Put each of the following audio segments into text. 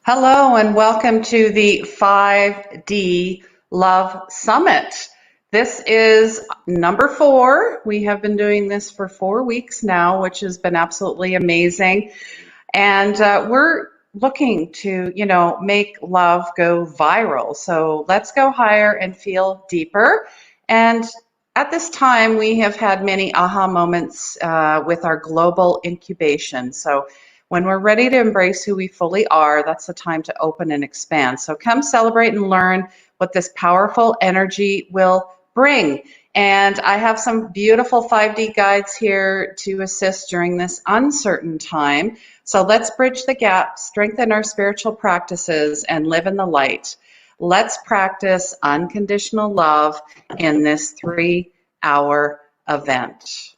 Hello and welcome to the 5D Love Summit. This is number 4. We have been doing this for 4 weeks now, which has been absolutely amazing. And we're looking to, make love go viral. So let's go higher and feel deeper. And at this time, we have had many aha moments with our global incubation. So when we're ready to embrace who we fully are, that's the time to open and expand. So come celebrate and learn what this powerful energy will bring. And I have some beautiful 5D guides here to assist during this uncertain time. So let's bridge the gap, strengthen our spiritual practices, and live in the light. Let's practice unconditional love in this 3-hour event.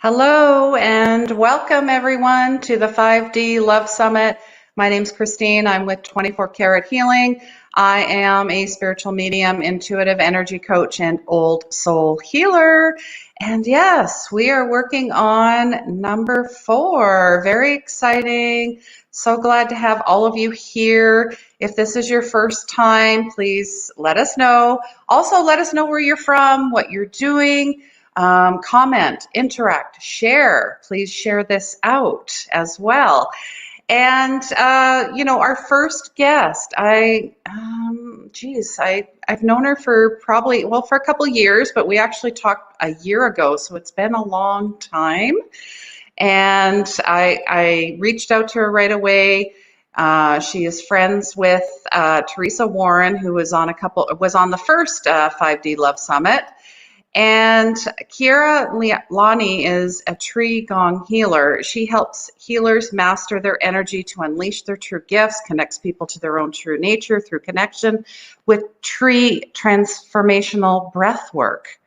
Hello and welcome everyone to the 5D Love Summit. My name's Christine. I'm with 24 Karat Healing. I am a spiritual medium, intuitive energy coach, and old soul healer. And yes, we are working on number 4. Very exciting. So glad to have all of you here. If this is your first time, please let us know. Also, let us know where you're from, what you're doing. Comment, interact, share. Please share this out as well. And our first guest, I've known her for for a couple years, but we actually talked a year ago, so it's been a long time. And I reached out to her right away. She is friends with Teresa Warren, who was on the first 5D Love Summit. And Keira Lani is a tree Gong healer. She helps healers master their energy to unleash their true gifts, connects people to their own true nature through connection with tree transformational breath work,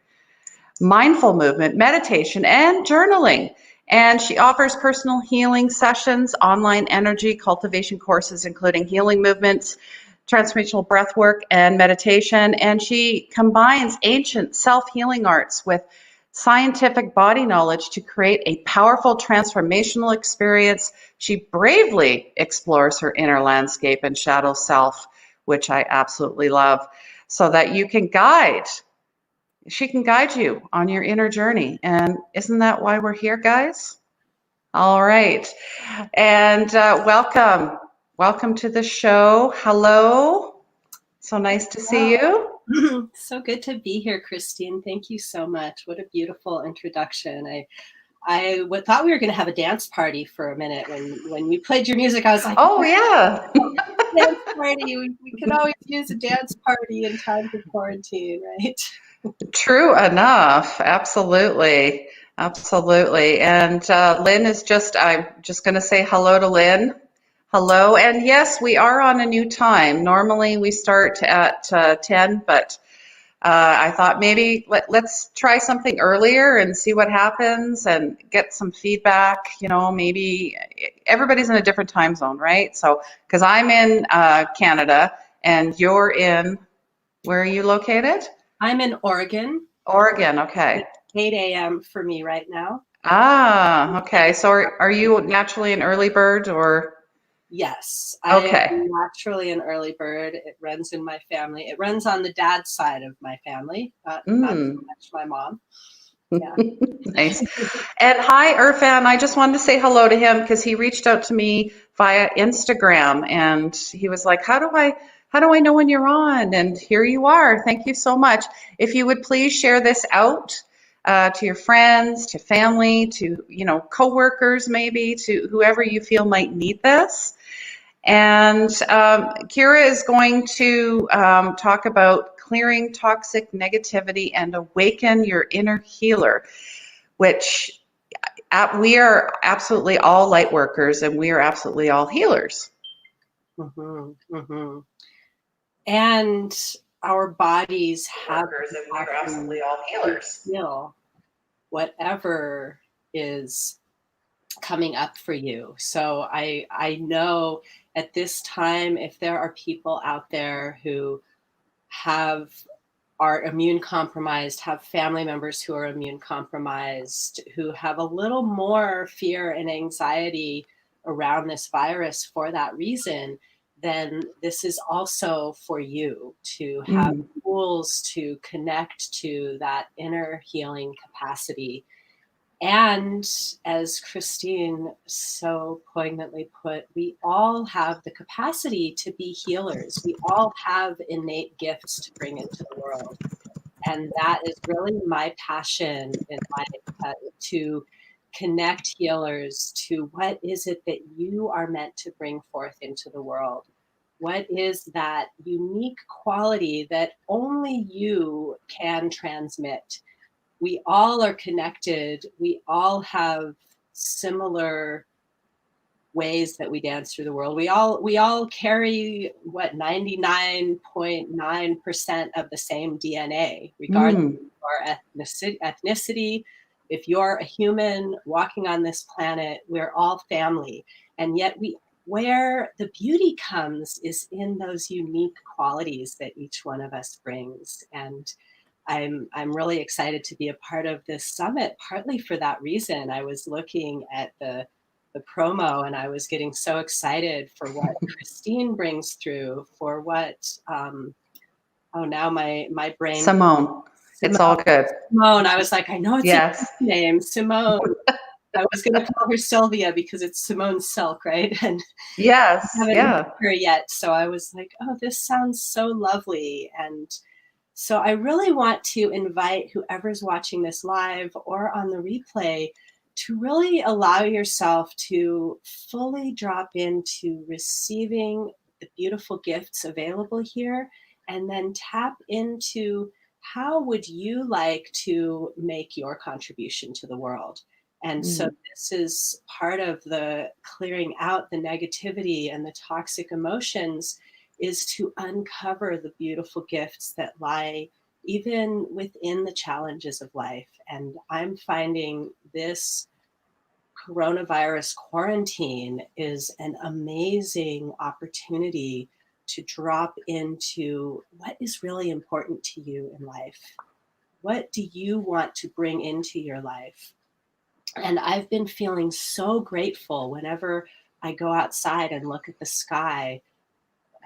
mindful movement, meditation, and journaling. And she offers personal healing sessions, online energy cultivation courses, including healing movements, transformational breath work, and meditation. And she combines ancient self-healing arts with scientific body knowledge to create a powerful transformational experience. She bravely explores her inner landscape and shadow self, which I absolutely love, so that she can guide you on your inner journey. And isn't that why we're here, guys? All right. And welcome to the show. Hello. So nice to see you. So good to be here, Christine. Thank you so much. What a beautiful introduction. I thought we were going to have a dance party for a minute when we played your music. I was like, oh yeah, dance party. We could always use a dance party in times of quarantine, right? True enough. Absolutely. And Lynn is I'm just going to say hello to Lynn. Hello. And yes, we are on a new time. Normally we start at 10, but I thought maybe let's try something earlier and see what happens and get some feedback. Maybe everybody's in a different time zone, right? So, because I'm in Canada and you're where are you located? I'm in Oregon. Oregon, okay. It's 8 a.m. for me right now. Ah, okay. So are you naturally an early bird or? Yes, okay. I am naturally an early bird. It runs in my family. It runs on the dad's side of my family, not so much my mom. Yeah. Nice. And hi, Irfan. I just wanted to say hello to him because he reached out to me via Instagram and he was like, how do I know when you're on? And here you are. Thank you so much. If you would please share this out to your friends, to family, to coworkers, maybe to whoever you feel might need this. And Keira is going to talk about clearing toxic negativity and awaken your inner healer, which we are absolutely all light workers and we are absolutely all healers. Mm-hmm, mm-hmm. And our bodies have and we are absolutely all healers. Heal whatever is coming up for you. So I know at this time, if there are people out there who are immune compromised, have family members who are immune compromised, who have a little more fear and anxiety around this virus for that reason, then this is also for you to have tools to connect to that inner healing capacity. And as Christine so poignantly put, we all have the capacity to be healers. We all have innate gifts to bring into the world. And that is really my passion in life, to connect healers to what is it that you are meant to bring forth into the world. What is that unique quality that only you can transmit? We all are connected. We all have similar ways that we dance through the world. We all carry what 99.9% of the same DNA, regardless of our ethnicity. If you're a human walking on this planet, we're all family. And yet where the beauty comes is in those unique qualities that each one of us brings. And I'm really excited to be a part of this summit, partly for that reason. I was looking at the promo and I was getting so excited for what Christine brings through, for what now my brain Simone. It's all good. Simone. I was like, I know it's Yes. a name, Simone. I was going to call her Sylvia because it's Simone Silk, right? And yes, I haven't yeah. met her yet, so I was like, oh, this sounds so lovely. And so I really want to invite whoever's watching this live or on the replay to really allow yourself to fully drop into receiving the beautiful gifts available here, and then tap into how would you like to make your contribution to the world. And so this is part of the clearing out the negativity and the toxic emotions, is to uncover the beautiful gifts that lie even within the challenges of life. And I'm finding this coronavirus quarantine is an amazing opportunity to drop into what is really important to you in life. What do you want to bring into your life? And I've been feeling so grateful whenever I go outside and look at the sky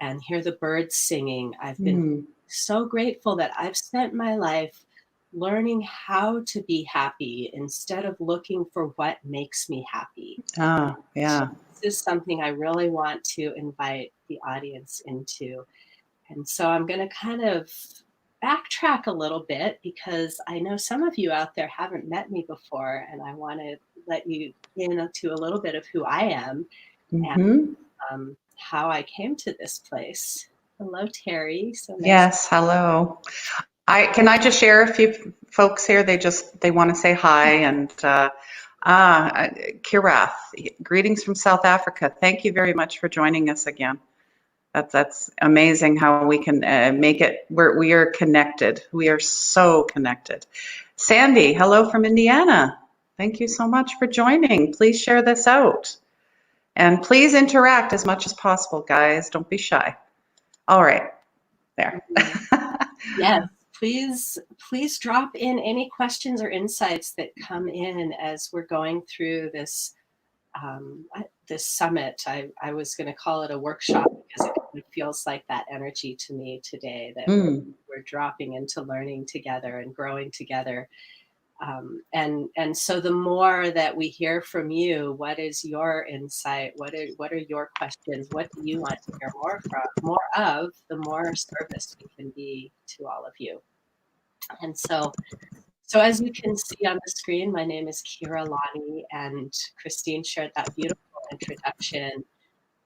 and hear the birds singing. I've been so grateful that I've spent my life learning how to be happy instead of looking for what makes me happy. Yeah. So this is something I really want to invite the audience into. And so I'm going to kind of backtrack a little bit, because I know some of you out there haven't met me before, and I want to let you into a little bit of who I am and how I came to this place. Hello, Terry. So nice. Yes, hello. Can I just share a few folks here? They want to say hi. And Keira, greetings from South Africa. Thank you very much for joining us again. That's amazing how we can make it. We are connected. We are so connected. Sandy, hello from Indiana. Thank you so much for joining. Please share this out. And please interact as much as possible, guys. Don't be shy. All right. There. Yes, please drop in any questions or insights that come in as we're going through this this summit. I was going to call it a workshop because it feels like that energy to me today, that we're dropping into learning together and growing together. And so the more that we hear from you, what is your insight? What are your questions? What do you want to hear more of, the more service we can be to all of you. And so as you can see on the screen, my name is Keira Lani, and Christine shared that beautiful introduction.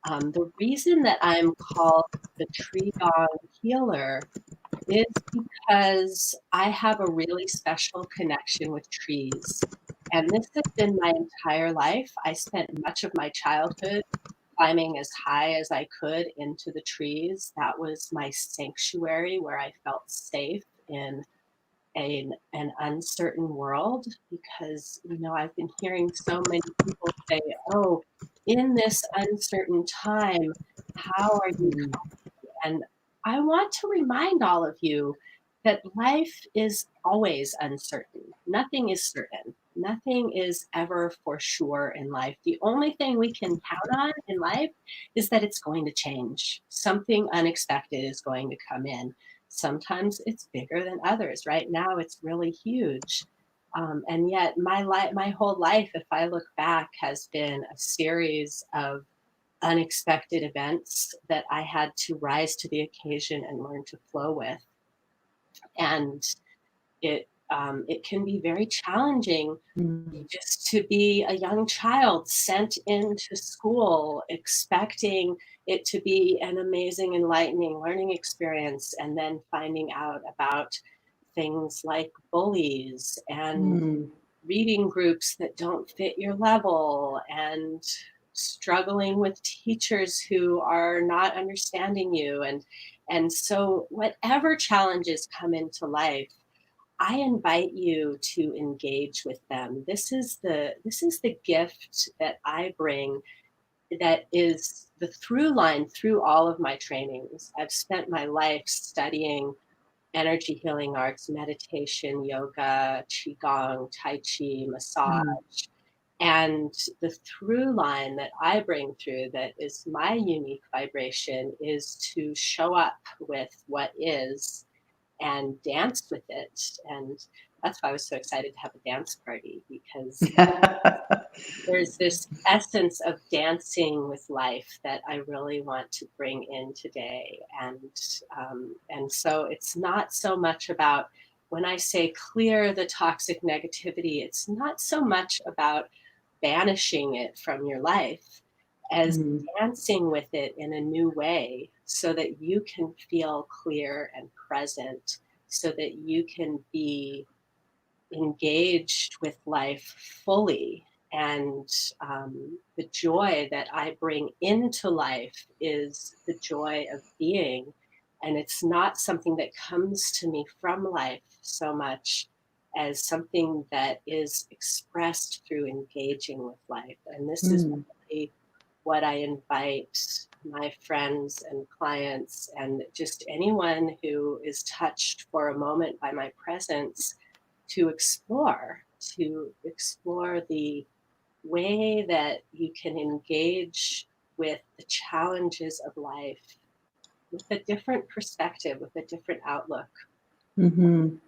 The reason that I'm called the Tree Gong Healer is because I have a really special connection with trees. And this has been my entire life. I spent much of my childhood climbing as high as I could into the trees. That was my sanctuary, where I felt safe in an uncertain world, because, I've been hearing so many people say, oh, in this uncertain time, how are you? Mm. And I want to remind all of you that life is always uncertain. Nothing is certain. Nothing is ever for sure in life. The only thing we can count on in life is that it's going to change. Something unexpected is going to come in. Sometimes it's bigger than others. Right now, it's really huge. And yet, my whole life, if I look back, has been a series of unexpected events that I had to rise to the occasion and learn to flow with. And it can be very challenging Mm. just to be a young child sent into school expecting it to be an amazing, enlightening learning experience, and then finding out about things like bullies and Mm. reading groups that don't fit your level, and struggling with teachers who are not understanding you. And so whatever challenges come into life, I invite you to engage with them. This is the gift that I bring, that is the through line through all of my trainings. I've spent my life studying energy healing arts, meditation, yoga, qigong, tai chi, Mm. massage. And the through line that I bring through, that is my unique vibration, is to show up with what is and dance with it. And that's why I was so excited to have a dance party, because there's this essence of dancing with life that I really want to bring in today. And so it's not so much about, when I say clear the toxic negativity, it's not so much about banishing it from your life as Mm. dancing with it in a new way, so that you can feel clear and present, so that you can be engaged with life fully. And the joy that I bring into life is the joy of being. And it's not something that comes to me from life so much as something that is expressed through engaging with life. And this is Mm. really what I invite my friends and clients, and just anyone who is touched for a moment by my presence, to explore the way that you can engage with the challenges of life with a different perspective, with a different outlook. Mhm.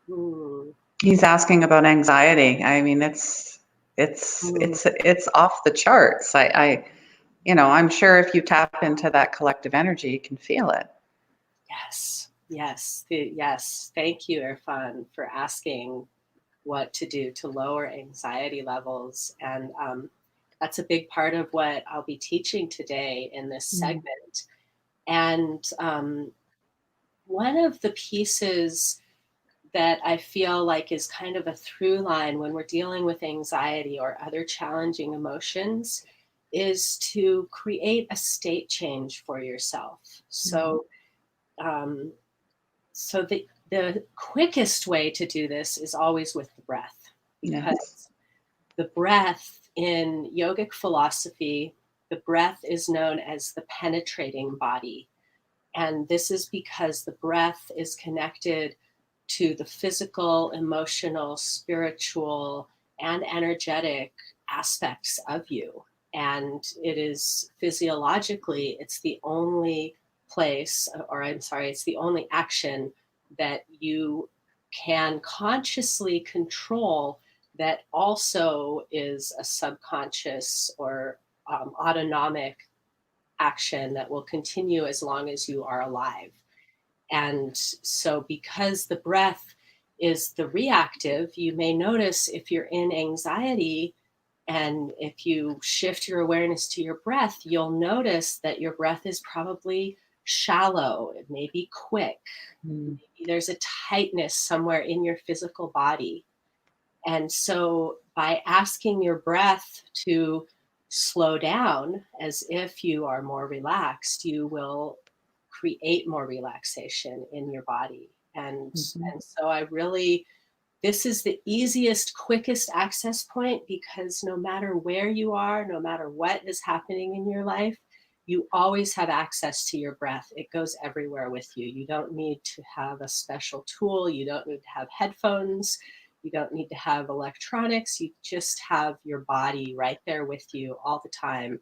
Mm, He's asking about anxiety. I mean, it's mm, it's it's off the charts. I'm sure if you tap into that collective energy, you can feel it. yes, yes, yes. Thank you, Irfan, for asking what to do to lower anxiety levels. And that's a big part of what I'll be teaching today in this Mm. segment. And one of the pieces that I feel like is kind of a through line when we're dealing with anxiety or other challenging emotions is to create a state change for yourself. Mm. Um, so the quickest way to do this is always with the breath, Yes. because the breath in yogic philosophy, the breath is known as the penetrating body. And this is because the breath is connected to the physical, emotional, spiritual, and energetic aspects of you. And it is physiologically, it's the only place, or I'm sorry, it's the only action that you can consciously control, that also is a subconscious or autonomic action that will continue as long as you are alive. And so, because the breath is the reactive, you may notice if you're in anxiety, and if you shift your awareness to your breath, you'll notice that your breath is probably shallow, it may be quick. Mm. Maybe there's a tightness somewhere in your physical body. And so, by asking your breath to slow down as if you are more relaxed, you will create more relaxation in your body. And Mm-hmm. and so I really, this is the easiest, quickest access point, because no matter where you are, no matter what is happening in your life, you always have access to your breath. It goes everywhere with you. You don't need to have a special tool. You don't need to have headphones. You don't need to have electronics. You just have your body right there with you all the time.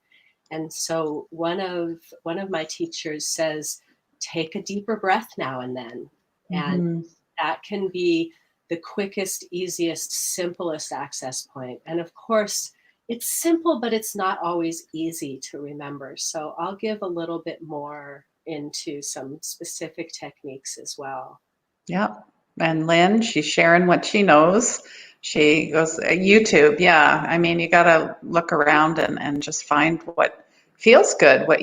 And so one of my teachers says, take a deeper breath now and then. And Mm-hmm. that can be the quickest, easiest, simplest access point. And of course, it's simple, but it's not always easy to remember. So I'll give a little bit more into some specific techniques as well. Yeah. And Lynn, she's sharing what she knows. She goes, YouTube. Yeah. I mean, you got to look around and just find what feels good, what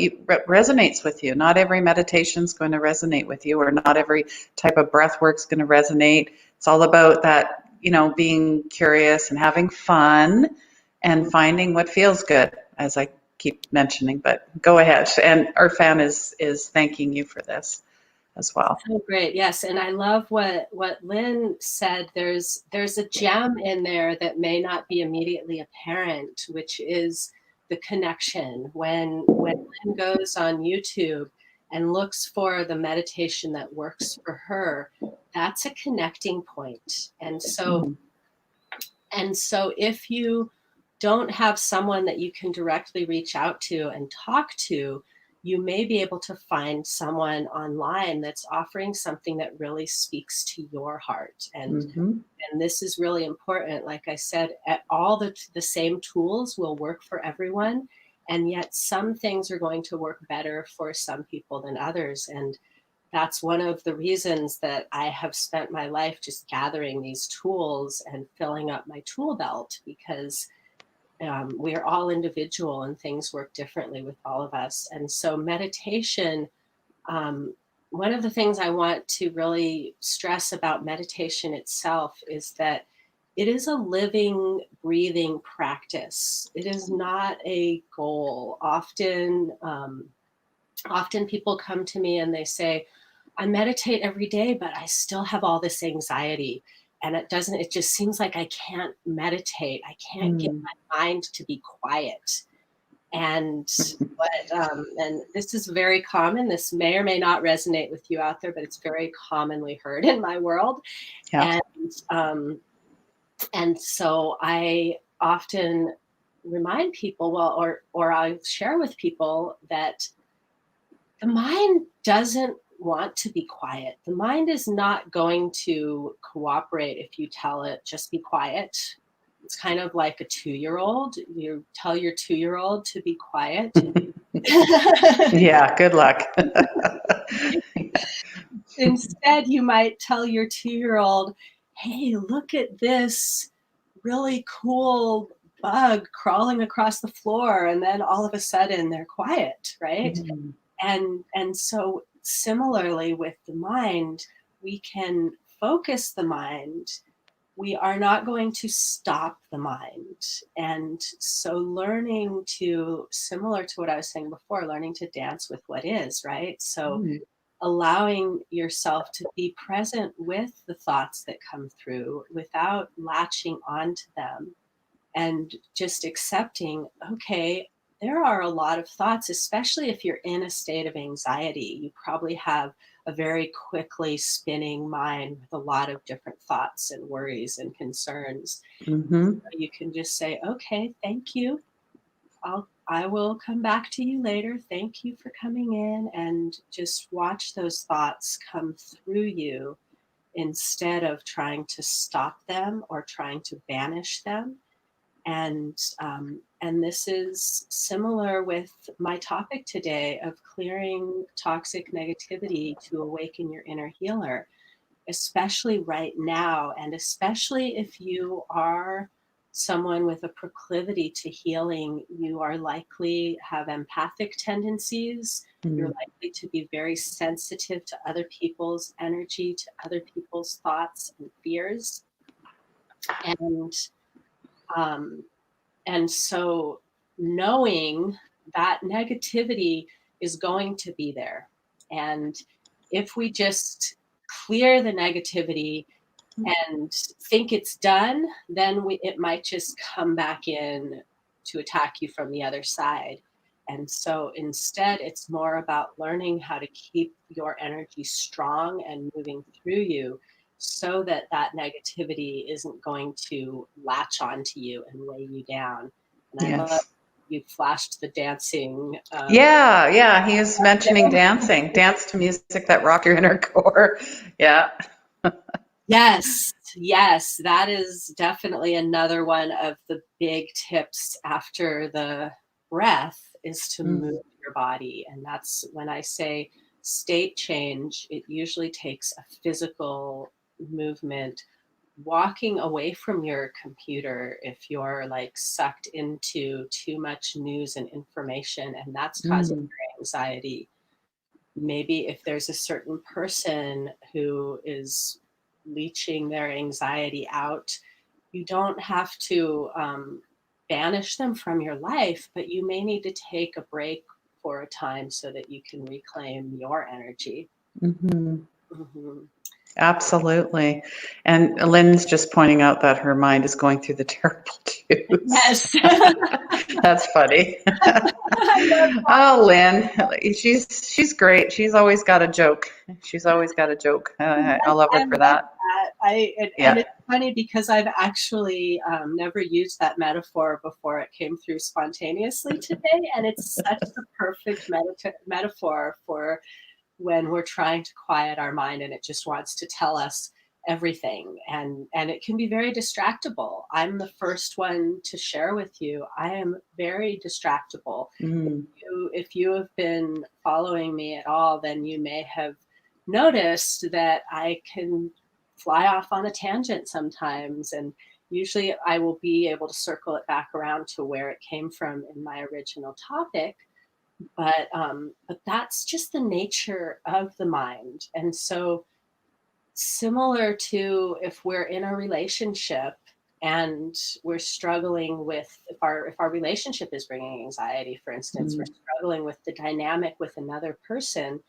resonates with you. Not every meditation is going to resonate with you, or not every type of breath work is going to resonate. It's all about that, being curious and having fun and finding what feels good, as I keep mentioning. But go ahead. And our fan is thanking you for this as well. Oh, great. Yes. And I love what Lynn said. There's a gem in there that may not be immediately apparent, which is the connection. When Lynn goes on YouTube and looks for the meditation that works for her, that's a connecting point. And so if you don't have someone that you can directly reach out to and talk to, you may be able to find someone online that's offering something that really speaks to your heart. Mm-hmm. And this is really important. Like I said, all the same tools will work for everyone. And yet some things are going to work better for some people than others. And that's one of the reasons that I have spent my life just gathering these tools and filling up my tool belt, because we are all individual and things work differently with all of us. And so meditation, um, one of the things I want to really stress about meditation itself is that it is a living, breathing practice. It is not a goal. Often people come to me and they say, I meditate every day, but I still have all this anxiety. And it just seems like I can't meditate. I can't get Mm. my mind to be quiet. And this is very common. This may or may not resonate with you out there, but it's very commonly heard in my world. Yeah. And, um, and so I often remind people, well, or I share with people that the mind doesn't want to be quiet. The mind is not going to cooperate if you tell it, just be quiet. It's kind of like a 2-year-old. You tell your 2-year-old to be quiet. Yeah, good luck. Instead, you might tell your 2-year-old, hey, look at this really cool bug crawling across the floor. And then all of a sudden they're quiet, right? Mm. And so similarly with the mind, we can focus the mind. We are not going to stop the mind. And so learning to, similar to what I was saying before, learning to dance with what is, right? So Mm. allowing yourself to be present with the thoughts that come through without latching onto them, and just accepting, okay, there are a lot of thoughts, especially if you're in a state of anxiety. You probably have a very quickly spinning mind with a lot of different thoughts and worries and concerns. Mm-hmm. You can just say, okay, thank you. I will come back to you later. Thank you for coming in, and just watch those thoughts come through you instead of trying to stop them or trying to banish them. And this is similar with my topic today of clearing toxic negativity to awaken your inner healer, especially right now, and especially if you are someone with a proclivity to healing. You are likely have empathic tendencies. You're Mm. likely to be very sensitive to other people's energy, to other people's thoughts and fears. And um, and so knowing that negativity is going to be there. And if we just clear the negativity and think it's done, then it might just come back in to attack you from the other side. And so instead, it's more about learning how to keep your energy strong and moving through you so that that negativity isn't going to latch onto you and weigh you down. And I love Yes. you flashed the dancing. Yeah, yeah. He was mentioning dancing. Dance to music that rock your inner core. Yeah. Yes, yes, that is definitely another one of the big tips after the breath is to move Mm. your body. And that's when I say state change, it usually takes a physical movement, walking away from your computer if you're like sucked into too much news and information, and that's causing Mm. your anxiety. Maybe if there's a certain person who is leaching their anxiety out, you don't have to banish them from your life, but you may need to take a break for a time so that you can reclaim your energy. Mhm. Mhm. Absolutely. And Lynn's just pointing out that her mind is going through the terrible twos. Yes. That's funny. I love Oh, Lynn, she's great. She's always got a joke. She's always got a joke. I love her I for love that. that. And Yeah. it's funny because I've actually never used that metaphor before. It came through spontaneously today, and it's such a perfect metaphor for when we're trying to quiet our mind and it just wants to tell us everything, and it can be very distractible. I'm the first one to share with you. I am very distractible. Mm. If you have been following me at all, then you may have noticed that I can fly off on a tangent sometimes, and usually I will be able to circle it back around to where it came from in my original topic. But that's just the nature of the mind. And so similar to if we're in a relationship and we're struggling with, if our relationship is bringing anxiety, for instance, we're Mm. struggling with the dynamic with another person,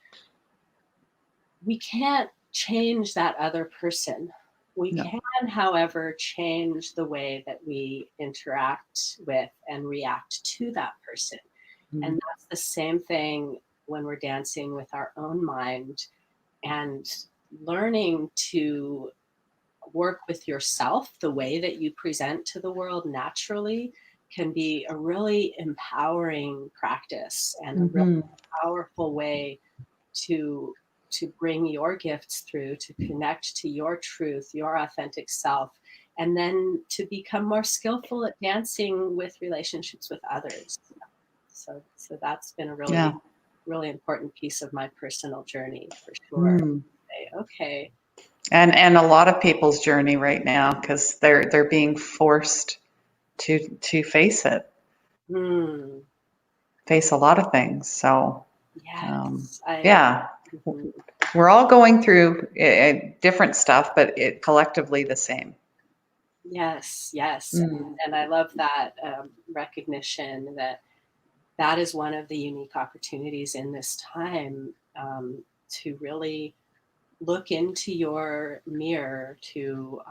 we can't change that other person. We No. can, however, change the way that we interact with and react to that person. And Mm. that's the same thing when we're dancing with our own mind and learning to work with yourself. The way that you present to the world naturally can be a really empowering practice and a really Mhm. powerful way to bring your gifts through, to connect to your truth, your authentic self, and then to become more skillful at dancing with relationships with others. So that's been a Yeah. really important piece of my personal journey for sure. Mm. Okay. And a lot of people's journey right now because they're being forced to Hmm. face a lot of things. So Yes. I. yeah, Mhm. we're all going through different stuff, but it collectively the same. Yes. Yes. Mm. And I love that recognition that that is one of the unique opportunities in this time, to really look into your mirror, to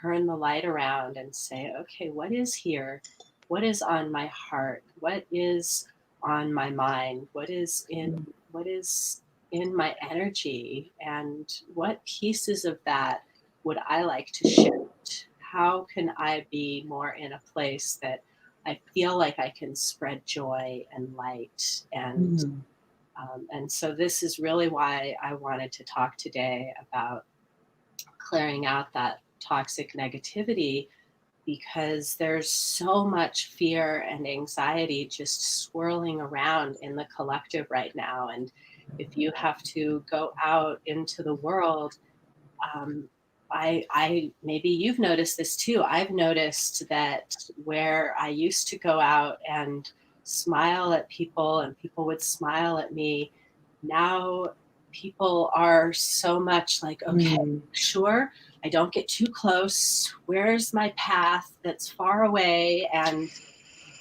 turn the light around and say, okay, what is here? What is on my heart? What is on my mind? What is in my energy? And what pieces of that would I like to shift? How can I be more in a place that I feel like I can spread joy and light, Mm. and so this is really why I wanted to talk today about clearing out that toxic negativity, because there's so much fear and anxiety just swirling around in the collective right now. And if you have to go out into the world, um, I maybe you've noticed this too. I've noticed that where I used to go out and smile at people and people would smile at me, now people are so much like, okay, Mm. sure, I don't get too close. Where's my path that's far away? And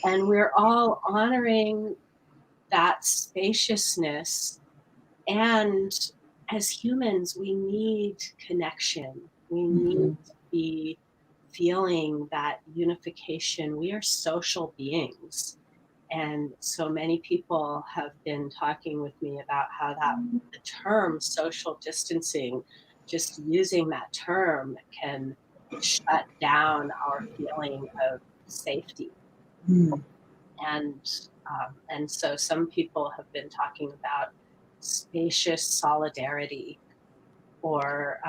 we're all honoring that spaciousness and as humans, we need connection. We need Mm-hmm. to be feeling that unification. We are social beings. And so many people have been talking with me about how that the term social distancing, just using that term can shut down our feeling of safety. And so some people have been talking about spacious solidarity, or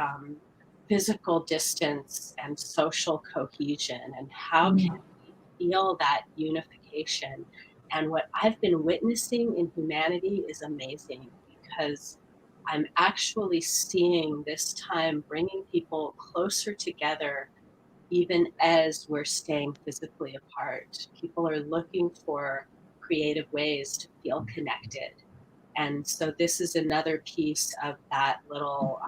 physical distance and social cohesion, and how can we feel that unification. And what I've been witnessing in humanity is amazing, because I'm actually seeing this time bringing people closer together, even as we're staying physically apart. People are looking for creative ways to feel connected. And so this is another piece of that little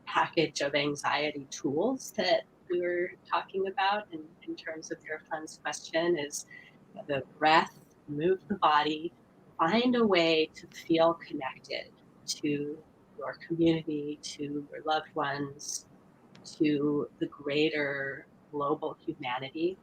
package of anxiety tools that we were talking about in terms of your friend's question, is the breath, move the body, find a way to feel connected to your community, to your loved ones, to the greater global humanity.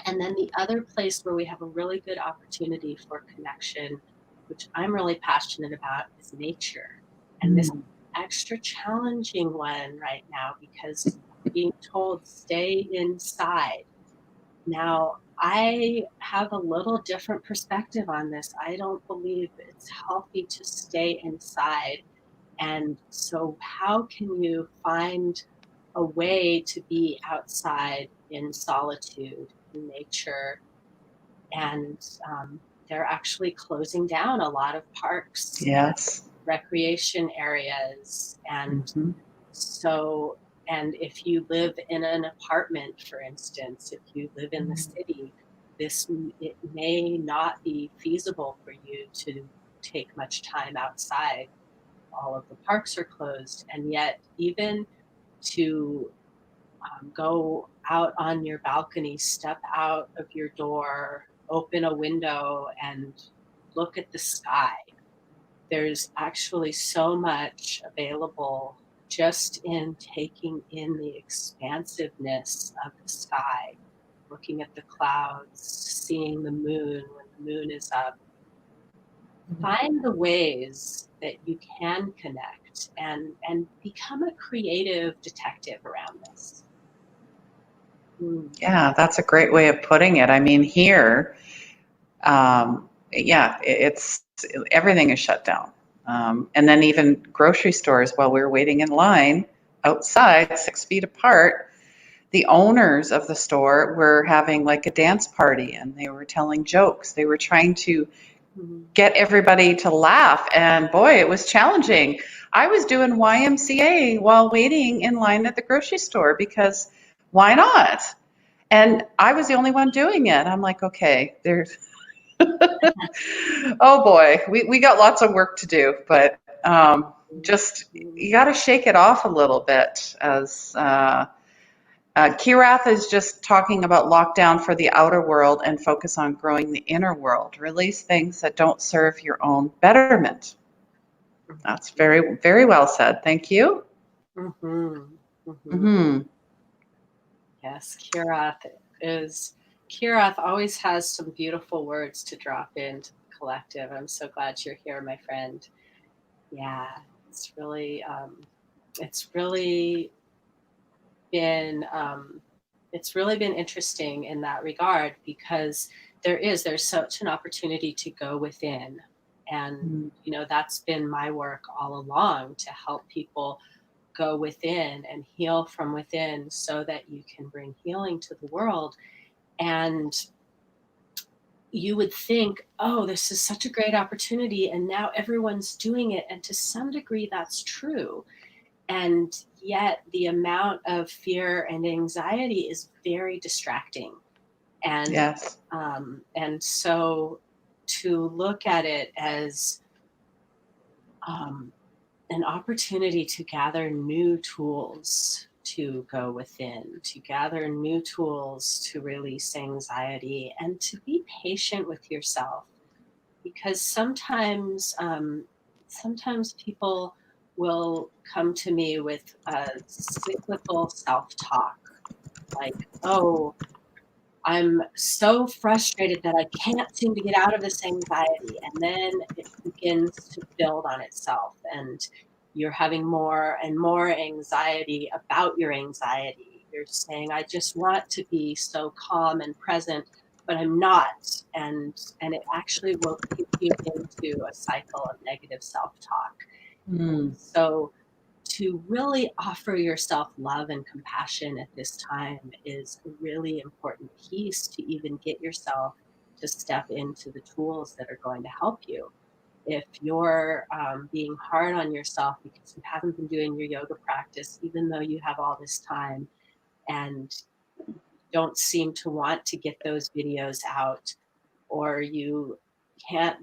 And then the other place where we have a really good opportunity for connection, which I'm really passionate about, is nature. And this is an extra challenging one right now, because being told stay inside. Now, I have a little different perspective on this. I don't believe it's healthy to stay inside. And so, how can you find a way to be outside in solitude, in nature? And they're actually closing down a lot of parks and Yes. recreation areas. And Mm-hmm. so, and if you live in an apartment, for instance, if you live in the city, it may not be feasible for you to take much time outside. All of the parks are closed, and yet even to go out on your balcony, step out of your door, open a window, and look at the sky. There's actually so much available just in taking in the expansiveness of the sky, looking at the clouds, seeing the moon when the moon is up. Find the ways that you can connect, and become a creative detective around this. Yeah, that's a great way of putting it. I mean, here, yeah, it's everything is shut down. And then even grocery stores, while we were waiting in line outside, 6 feet apart, the owners of the store were having like a dance party and they were telling jokes. They were trying to get everybody to laugh. And boy, it was challenging. I was doing YMCA while waiting in line at the grocery store because why not? And I was the only one doing it. I'm like, okay, there's, oh boy, we got lots of work to do, but just you got to shake it off a little bit. As Kirath is just talking about lockdown for the outer world and focus on growing the inner world. Release things that don't serve your own betterment. That's very, very well said. Thank you. Mm-hmm. Mm-hmm. Mm-hmm. Yes, Kirath always has some beautiful words to drop into the collective. I'm so glad you're here, my friend. Yeah, it's really it's really been it's really been interesting in that regard, because there's such an opportunity to go within. And that's been my work all along, to help people go within and heal from within, so that you can bring healing to the world. And you would think, oh, this is such a great opportunity, and now everyone's doing it. And to some degree, that's true. And yet, the amount of fear and anxiety is very distracting. And Yes. and so to look at it as um, an opportunity to gather new tools to go within, to gather new tools to release anxiety, and to be patient with yourself. Because sometimes people will come to me with a cyclical self-talk, like, oh, I'm so frustrated that I can't seem to get out of this anxiety. And then it begins to build on itself, and you're having more and more anxiety about your anxiety. You're saying, I just want to be so calm and present, but I'm not. And it actually will kick you into a cycle of negative self-talk. Mm. So to really offer yourself love and compassion at this time is a really important piece to even get yourself to step into the tools that are going to help you. If you're being hard on yourself because you haven't been doing your yoga practice, even though you have all this time, and don't seem to want to get those videos out, or you can't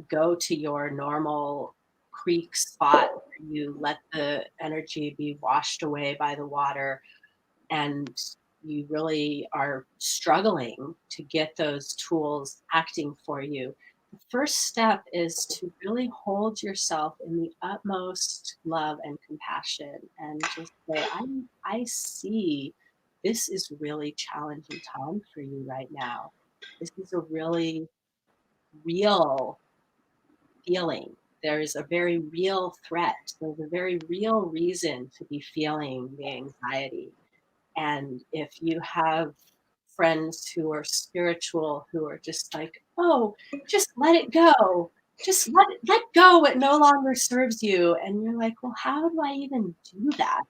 go to your normal creek spot where you let the energy be washed away by the water, and you really are struggling to get those tools acting for you. The first step is to really hold yourself in the utmost love and compassion and just say, I see this is really challenging time for you right now. This is a really real feeling. There's a very real threat. There's a very real reason to be feeling the anxiety. And if you have friends who are spiritual, who are just like, oh, just let it go. Just let go what no longer serves you. And you're like, well, how do I even do that?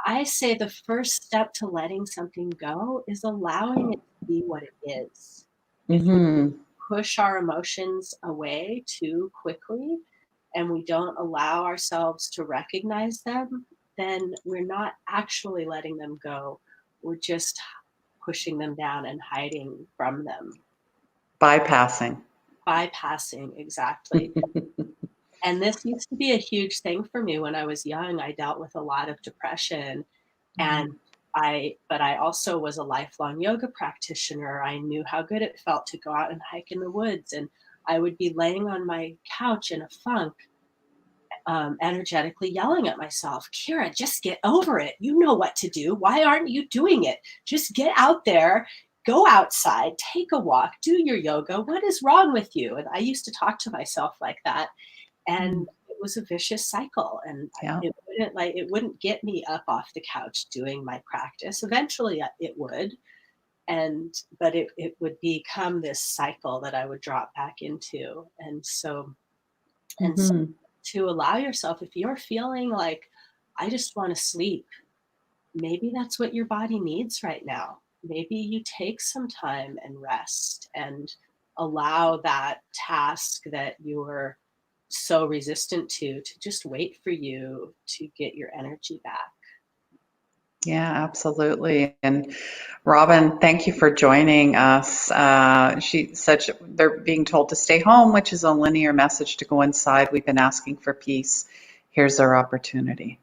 I say the first step to letting something go is allowing it to be what it is. If we Hmm. push our emotions away too quickly and we don't allow ourselves to recognize them, then we're not actually letting them go. We're just pushing them down and hiding from them. Bypassing. Bypassing, exactly. And this used to be a huge thing for me when I was young. I dealt with a lot of depression, and but I also was a lifelong yoga practitioner. I knew how good it felt to go out and hike in the woods, and I would be laying on my couch in a funk, energetically yelling at myself, Keira, just get over it. You know what to do. Why aren't you doing it? Just get out there, go outside, take a walk, do your yoga. What is wrong with you? And I used to talk to myself like that, Mm. and it was a vicious cycle. And Yeah. it wouldn't get me up off the couch doing my practice. Eventually, it would, but it would become this cycle that I would drop back into. And so Hmm. to allow yourself, if you're feeling like, I just want to sleep, maybe that's what your body needs right now. Maybe you take some time and rest and allow that task that you're so resistant to just wait for you to get your energy back. Yeah, absolutely. And Robin, thank you for joining us. She said they're being told to stay home, which is a linear message to go inside. We've been asking for peace. Here's our opportunity.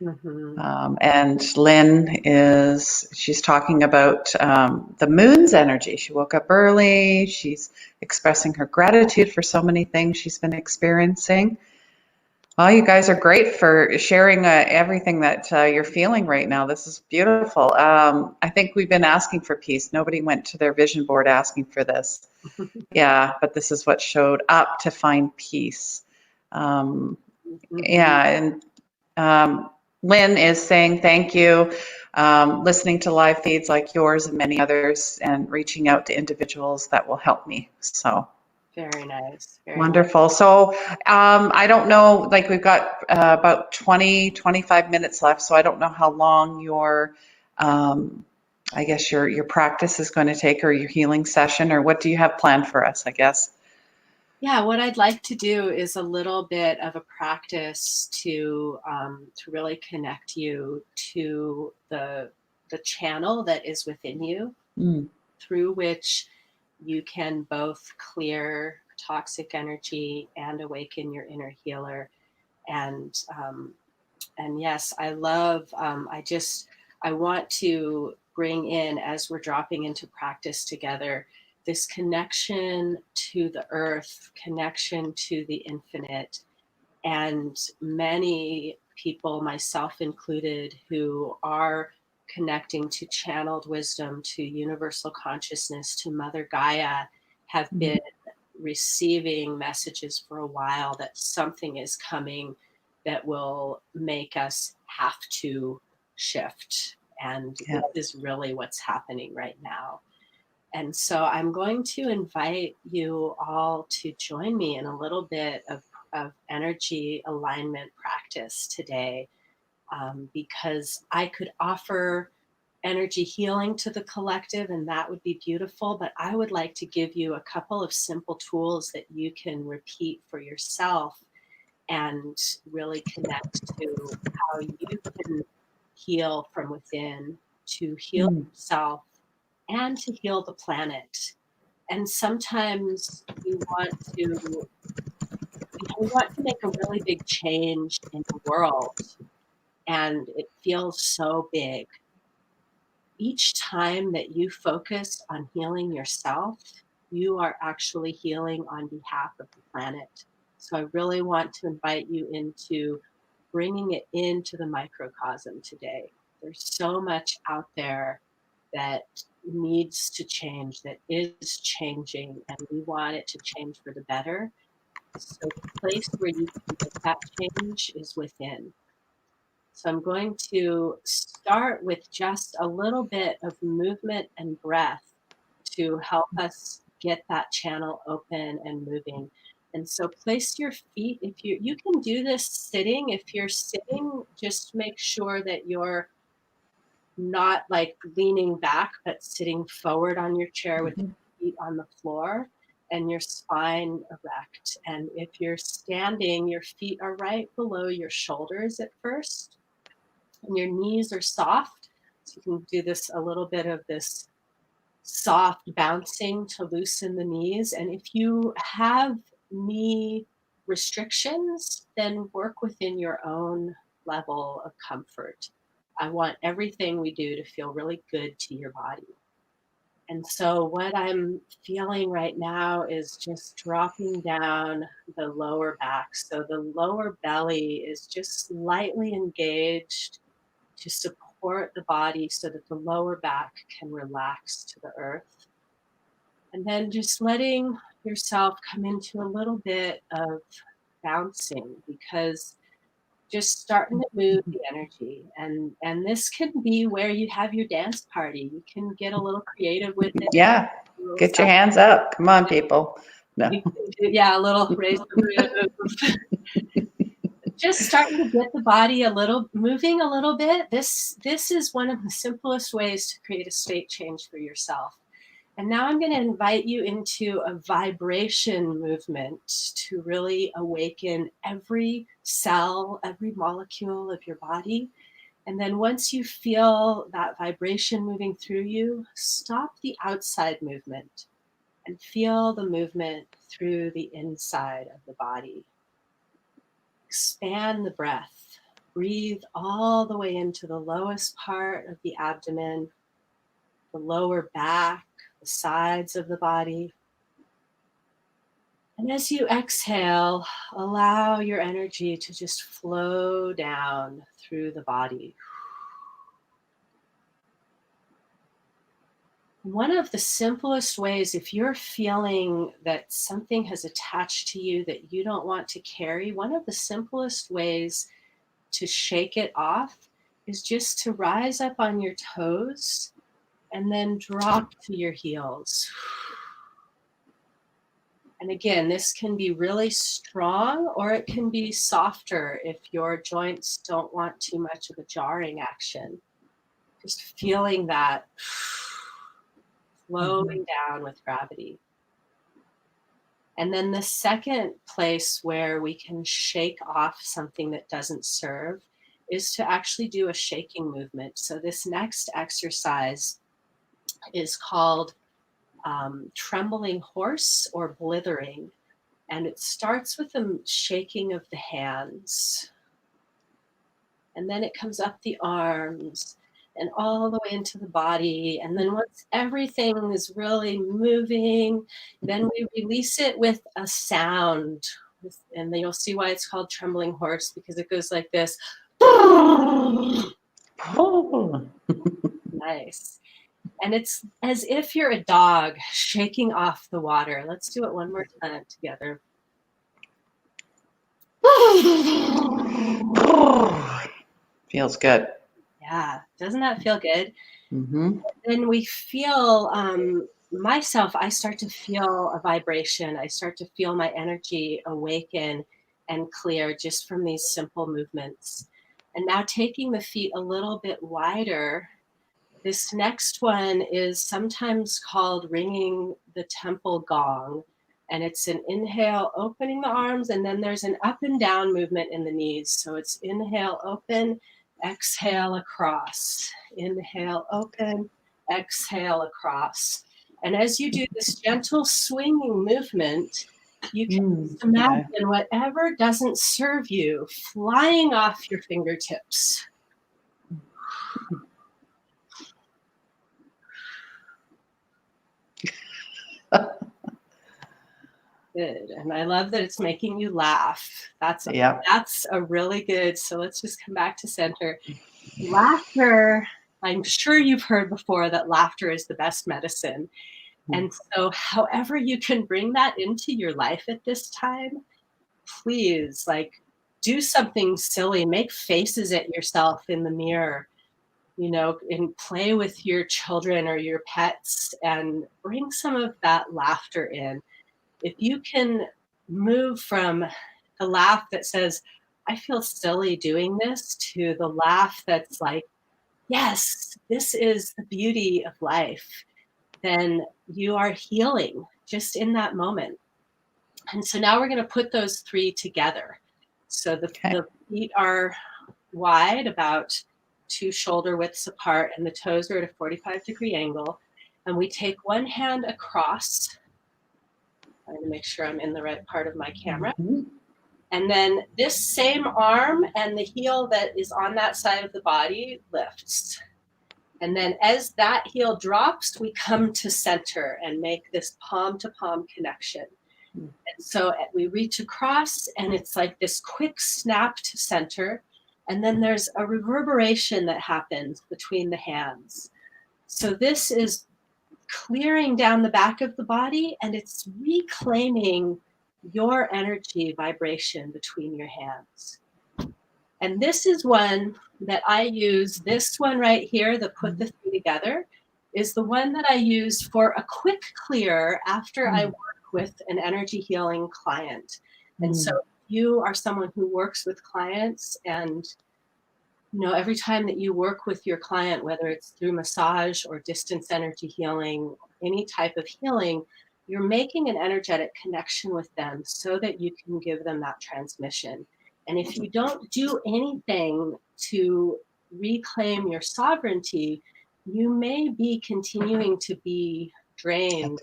Hmm. And she's talking about the moon's energy. She woke up early. She's expressing her gratitude for so many things she's been experiencing. Well, you guys are great for sharing everything that you're feeling right now. This is beautiful. I think we've been asking for peace. Nobody went to their vision board asking for this. Yeah, but this is what showed up to find peace. Um, Hmm. yeah, and Lynn is saying thank you, listening to live feeds like yours and many others, and reaching out to individuals that will help me. So. Very nice. Very nice. Wonderful. So I don't know, like we've got about 20, 25 minutes left. So I don't know how long um, I guess your practice is going to take, or your healing session, or what do you have planned for us, I guess? Yeah, what I'd like to do is a little bit of a practice to really connect you to the channel that is within you, Mm. through which you can both clear toxic energy and awaken your inner healer. And and yes, I love. I want to bring in, as we're dropping into practice together, this connection to the earth, connection to the infinite, And many people, myself included, who are connecting to channeled wisdom, to universal consciousness, to Mother Gaia, have Mhm. been receiving messages for a while that something is coming that will make us have to shift. And Yeah. this is really what's happening right now. And so I'm going to invite you all to join me in a little bit of energy alignment practice today, because I could offer energy healing to the collective, and that would be beautiful. But I would like to give you a couple of simple tools that you can repeat for yourself and really connect to how you can heal from within, to heal Mm. yourself and to heal the planet. And sometimes we want to make a really big change in the world, and it feels so big. Each time that you focus on healing yourself, you are actually healing on behalf of the planet. So I really want to invite you into bringing it into the microcosm today. There's so much out there that needs to change, that is changing, and we want it to change for the better. So the place where you can make that change is within. So I'm going to start with just a little bit of movement and breath to help us get that channel open and moving. And so place your feet, if you can do this sitting. If you're sitting, just make sure that you're not like leaning back, but sitting forward on your chair with Mhm. your feet on the floor and your spine erect. And if you're standing, your feet are right below your shoulders at first, and your knees are soft. So you can do this a little bit of this soft bouncing to loosen the knees. And if you have knee restrictions, then work within your own level of comfort. I want everything we do to feel really good to your body. And so, what I'm feeling right now is just dropping down the lower back. So, the lower belly is just slightly engaged to support the body so that the lower back can relax to the earth. And then just letting yourself come into a little bit of bouncing, because just starting to move the energy, and this can be where you have your dance party. You can get a little creative with it, Yeah. a little Get your stuff. hands up. Come on, people. No. You can do, yeah, a little raise the roof. Just starting to get the body a little moving a little bit. This is one of the simplest ways to create a state change for yourself. And now I'm going to invite you into a vibration movement to really awaken every cell, every molecule of your body. And then once you feel that vibration moving through you, stop the outside movement and feel the movement through the inside of the body. Expand the breath. Breathe all the way into the lowest part of the abdomen, the lower back, the sides of the body. And as you exhale, allow your energy to just flow down through the body. One of the simplest ways, if you're feeling that something has attached to you that you don't want to carry, one of the simplest ways to shake it off is just to rise up on your toes and then drop to your heels. And again, this can be really strong or it can be softer if your joints don't want too much of a jarring action. Just feeling that Mhm. flowing down with gravity. And then the second place where we can shake off something that doesn't serve is to actually do a shaking movement. So, this next exercise is called trembling horse or blithering. And it starts with the shaking of the hands. And then it comes up the arms and all the way into the body. And then once everything is really moving, then we release it with a sound. And then you'll see why it's called trembling horse, because it goes like this. Oh. Nice. And it's as if you're a dog shaking off the water. Let's do it one more time together. Feels good. Yeah, doesn't that feel good? Mm-hmm. Then we feel, myself, I start to feel a vibration. I start to feel my energy awaken and clear just from these simple movements. And now taking the feet a little bit wider, this next one is sometimes called ringing the temple gong. And it's an inhale, opening the arms, and then there's an up and down movement in the knees. So it's inhale, open, exhale, across. Inhale, open, exhale, across. And as you do this gentle swinging movement, you can just imagine whatever doesn't serve you flying off your fingertips. Good. And I love that it's making you laugh. That's a really good. So let's just come back to center. Laughter, I'm sure you've heard before that laughter is the best medicine. And so however you can bring that into your life at this time, please, like, do something silly, make faces at yourself in the mirror, and play with your children or your pets and bring some of that laughter in. If you can move from a laugh that says, I feel silly doing this, to the laugh that's like, yes, this is the beauty of life, then you are healing just in that moment. And so now we're going to put those three together. So the feet are wide, about 2 shoulder widths apart, and the toes are at a 45-degree angle. And we take one hand across. I'm going to make sure I'm in the right part of my camera. And then this same arm and the heel that is on that side of the body lifts. And then as that heel drops, we come to center and make this palm to palm connection. And so we reach across, and it's like this quick snap to center. And then there's a reverberation that happens between the hands. So this is clearing down the back of the body, and it's reclaiming your energy vibration between your hands. And this is one that I use. This one right here, the put the three together, is the one that I use for a quick clear after I work with an energy healing client. And so you are someone who works with clients, and every time that you work with your client, whether it's through massage or distance energy healing, any type of healing, you're making an energetic connection with them so that you can give them that transmission. And if you don't do anything to reclaim your sovereignty, you may be continuing to be drained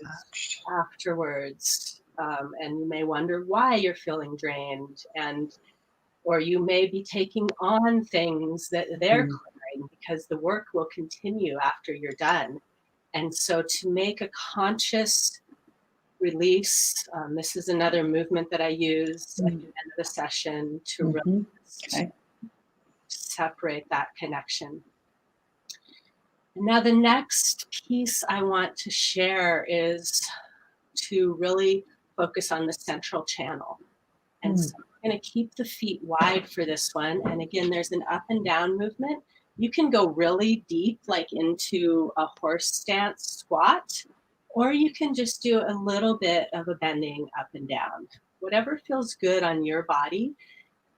afterwards. And you may wonder why you're feeling drained, or you may be taking on things that they're clearing, because the work will continue after you're done. And so to make a conscious release, this is another movement that I use at the end of the session to really separate that connection. Now, the next piece I want to share is to really focus on the central channel. And so I'm going to keep the feet wide for this one. And again, there's an up and down movement. You can go really deep, like into a horse stance squat, or you can just do a little bit of a bending up and down, whatever feels good on your body,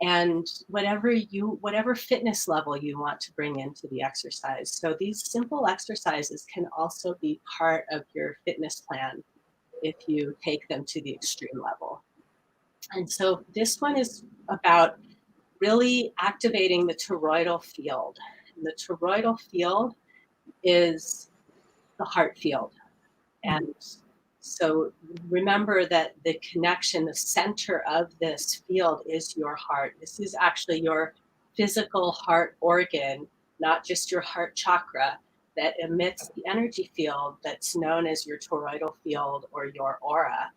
and whatever fitness level you want to bring into the exercise. So these simple exercises can also be part of your fitness plan if you take them to the extreme level. And so this one is about really activating the toroidal field. And the toroidal field is the heart field. And so remember that the connection, the center of this field is your heart. This is actually your physical heart organ, not just your heart chakra, that emits the energy field that's known as your toroidal field or your aura.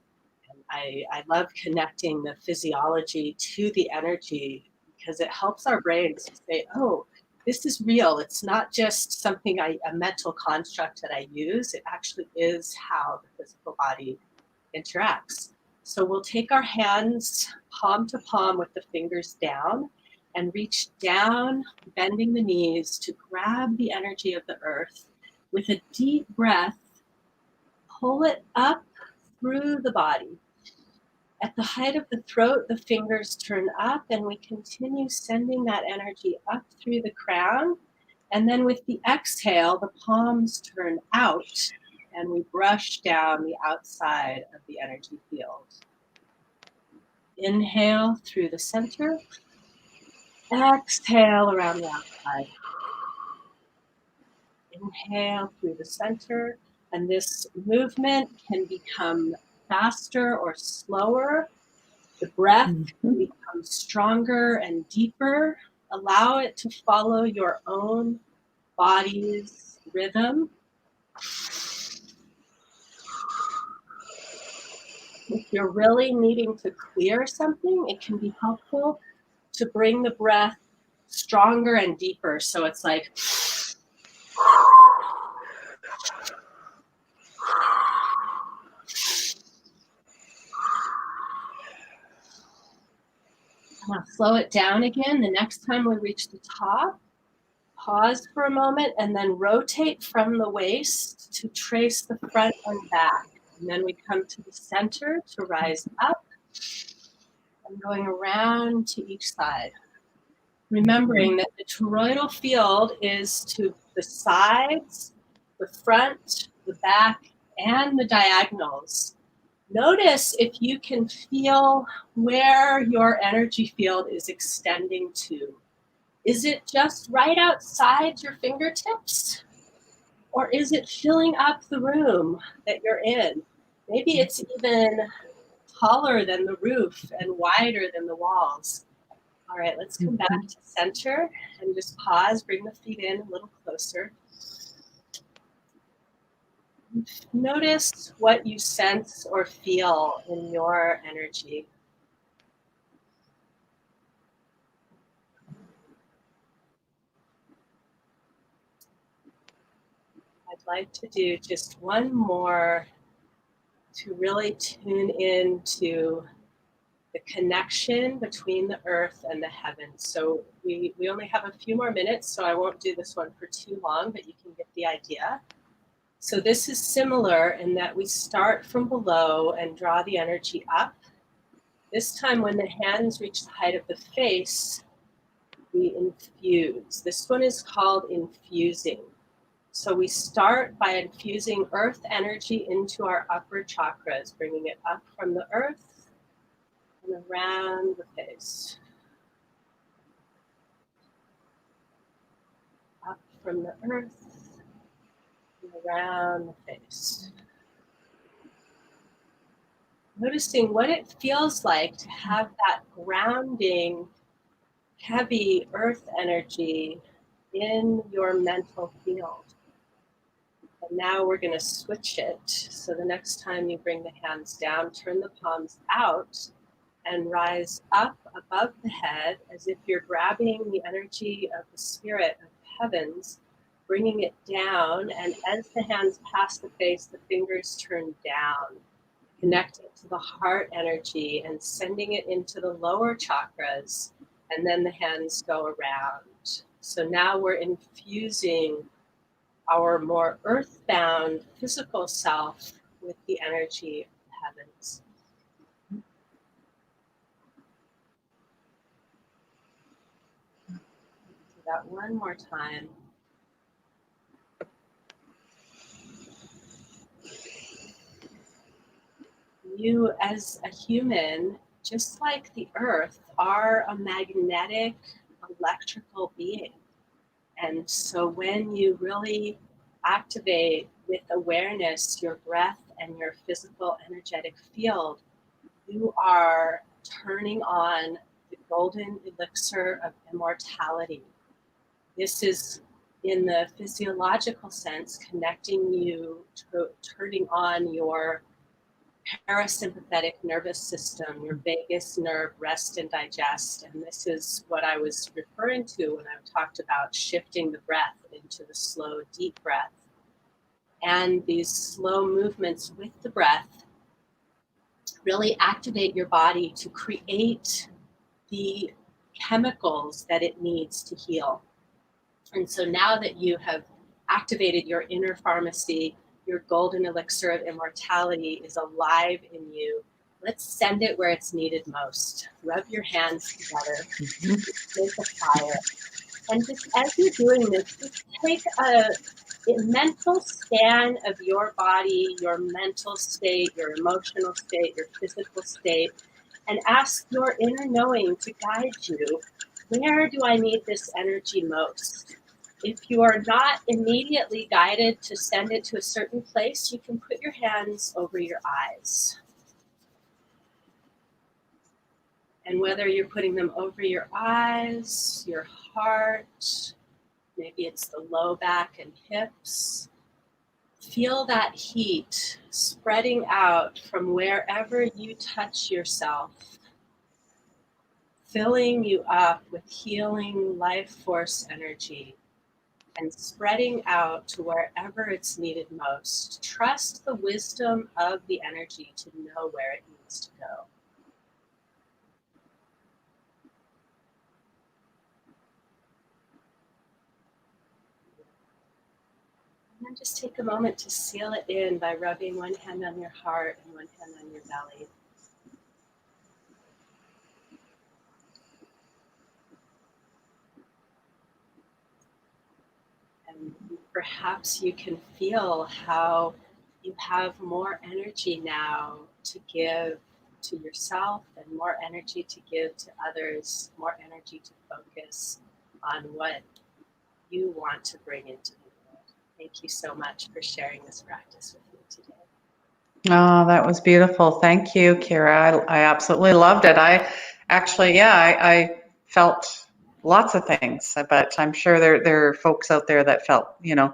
And I love connecting the physiology to the energy because it helps our brains to say, oh, this is real. It's not just something a mental construct that I use. It actually is how the physical body interacts. So we'll take our hands palm to palm with the fingers down and reach down, bending the knees to grab the energy of the earth. With a deep breath, pull it up through the body. At the height of the throat, the fingers turn up and we continue sending that energy up through the crown. And then with the exhale, the palms turn out and we brush down the outside of the energy field. Inhale through the center. Exhale around the outside. Inhale through the center. And this movement can become faster or slower. The breath can become stronger and deeper. Allow it to follow your own body's rhythm. If you're really needing to clear something, it can be helpful to bring the breath stronger and deeper. So it's like, I'm going to slow it down again. The next time we reach the top, pause for a moment and then rotate from the waist to trace the front and back. And then we come to the center to rise up and going around to each side. Remembering that the toroidal field is to the sides, the front, the back, and the diagonals. Notice if you can feel where your energy field is extending to. Is it just right outside your fingertips? Or is it filling up the room that you're in? Maybe it's even taller than the roof and wider than the walls. All right, let's come back to center and just pause, bring the feet in a little closer. Notice what you sense or feel in your energy. I'd like to do just one more to really tune into the connection between the earth and the heavens. So we only have a few more minutes, so I won't do this one for too long, but you can get the idea. So this is similar in that we start from below and draw the energy up. This time when the hands reach the height of the face, we infuse. This one is called infusing. So we start by infusing earth energy into our upper chakras, bringing it up from the earth and around the face. Up from the earth and around the face. Noticing what it feels like to have that grounding, heavy earth energy in your mental field. And now we're going to switch it. So the next time you bring the hands down, turn the palms out and rise up above the head as if you're grabbing the energy of the spirit of the heavens, bringing it down. And as the hands pass the face, the fingers turn down, connecting to the heart energy and sending it into the lower chakras. And then the hands go around. So now we're infusing our more earthbound physical self with the energy of the heavens. Do that one more time. You as a human, just like the earth, are a magnetic, electrical being. And so when you really activate with awareness your breath and your physical energetic field, you are turning on the golden elixir of immortality. This is, in the physiological sense, connecting you to turning on your parasympathetic nervous system, your vagus nerve, rest and digest. And this is what I was referring to when I talked about shifting the breath into the slow, deep breath. And these slow movements with the breath really activate your body to create the chemicals that it needs to heal. And so now that you have activated your inner pharmacy, your golden elixir of immortality is alive in you. Let's send it where it's needed most. Rub your hands together, make a fire. And just as you're doing this, just take a mental scan of your body, your mental state, your emotional state, your physical state, and ask your inner knowing to guide you. Where do I need this energy most? If you are not immediately guided to send it to a certain place, you can put your hands over your eyes. And whether you're putting them over your eyes, your heart, maybe it's the low back and hips, feel that heat spreading out from wherever you touch yourself, filling you up with healing life force energy and spreading out to wherever it's needed most. Trust the wisdom of the energy to know where it needs to go. And then just take a moment to seal it in by rubbing one hand on your heart and one hand on your belly. And perhaps you can feel how you have more energy now to give to yourself and more energy to give to others, more energy to focus on what you want to bring into the world. Thank you so much for sharing this practice with me today. Oh, that was beautiful. Thank you, Keira. I absolutely loved it. I actually, yeah, I felt lots of things, but I'm sure there are folks out there that felt, yeah,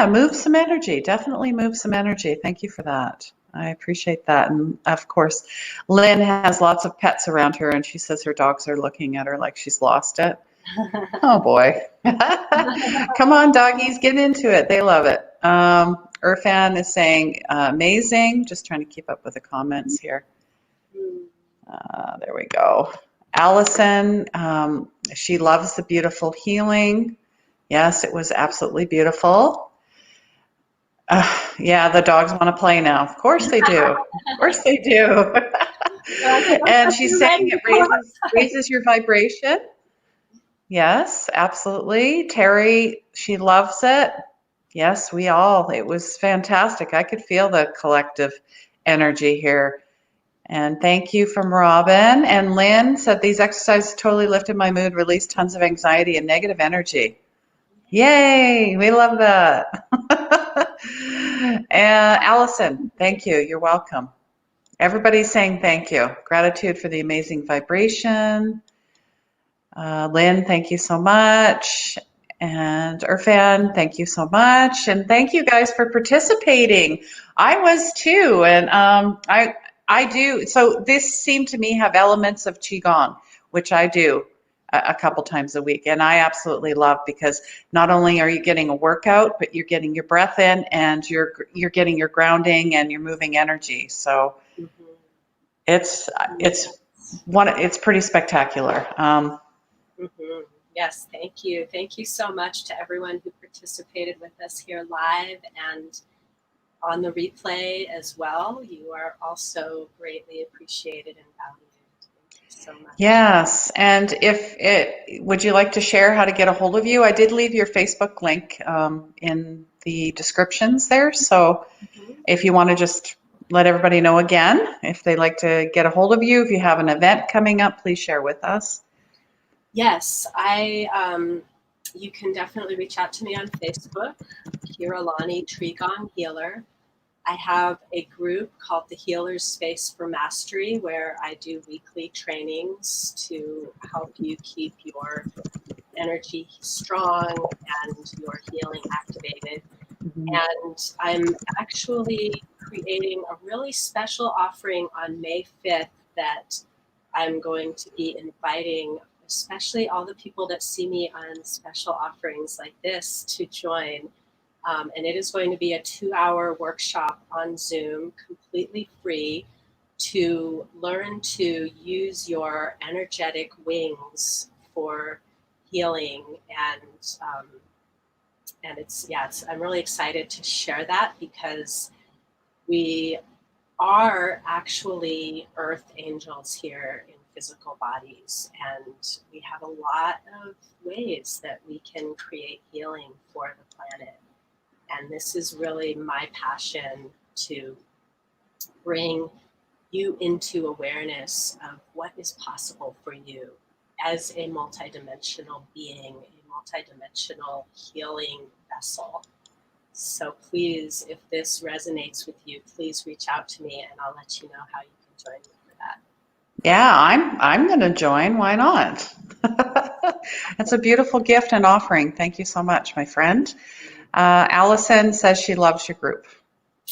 move some energy. Definitely move some energy. Thank you for that. I appreciate that. And of course, Lynn has lots of pets around her, and she says her dogs are looking at her like she's lost it. Oh boy. Come on, doggies, get into it. They love it. Irfan is saying, amazing. Just trying to keep up with the comments here. There we go. Allison, she loves the beautiful healing. Yes, it was absolutely beautiful. Yeah, the dogs want to play now. Of course they do. Of course they do. And she's saying it raises your vibration. Yes, absolutely. Terry, she loves it. Yes, we all. It was fantastic. I could feel the collective energy here. And thank you from Robin. And Lynn said these exercises totally lifted my mood, released tons of anxiety and negative energy. Yay, we love that. And Allison, thank you. You're welcome. Everybody's saying thank you. Gratitude for the amazing vibration. Lynn, thank you so much. And Irfan, thank you so much. And thank you guys for participating. I was too. And I do. So this seemed to me have elements of Qigong, which I do a couple times a week. And I absolutely love, because not only are you getting a workout, but you're getting your breath in, and you're getting your grounding, and you're moving energy. So it's pretty spectacular. Yes, thank you. Thank you so much to everyone who participated with us here live and on the replay as well. You are also greatly appreciated and valued. Thank you so much. Yes, and would you like to share how to get a hold of you? I did leave your Facebook link in the descriptions there, so if you want to just let everybody know again, if they'd like to get a hold of you, if you have an event coming up, please share with us. Yes, you can definitely reach out to me on Facebook, Keira Lani, Gong Healer. I have a group called the Healer's Space for Mastery, where I do weekly trainings to help you keep your energy strong and your healing activated. Mhm. And I'm actually creating a really special offering on May 5th that I'm going to be inviting, especially all the people that see me on special offerings like this, to join. And it is going to be a 2-hour workshop on Zoom, completely free, to learn to use your energetic wings for healing. And I'm really excited to share that, because we are actually earth angels here in physical bodies, and we have a lot of ways that we can create healing for the planet. And this is really my passion, to bring you into awareness of what is possible for you as a multidimensional being, a multidimensional healing vessel. So please, if this resonates with you, please reach out to me and I'll let you know how you can join me for that. Yeah, I'm going to join. Why not? That's a beautiful gift and offering. Thank you so much, my friend. Allison says she loves your group.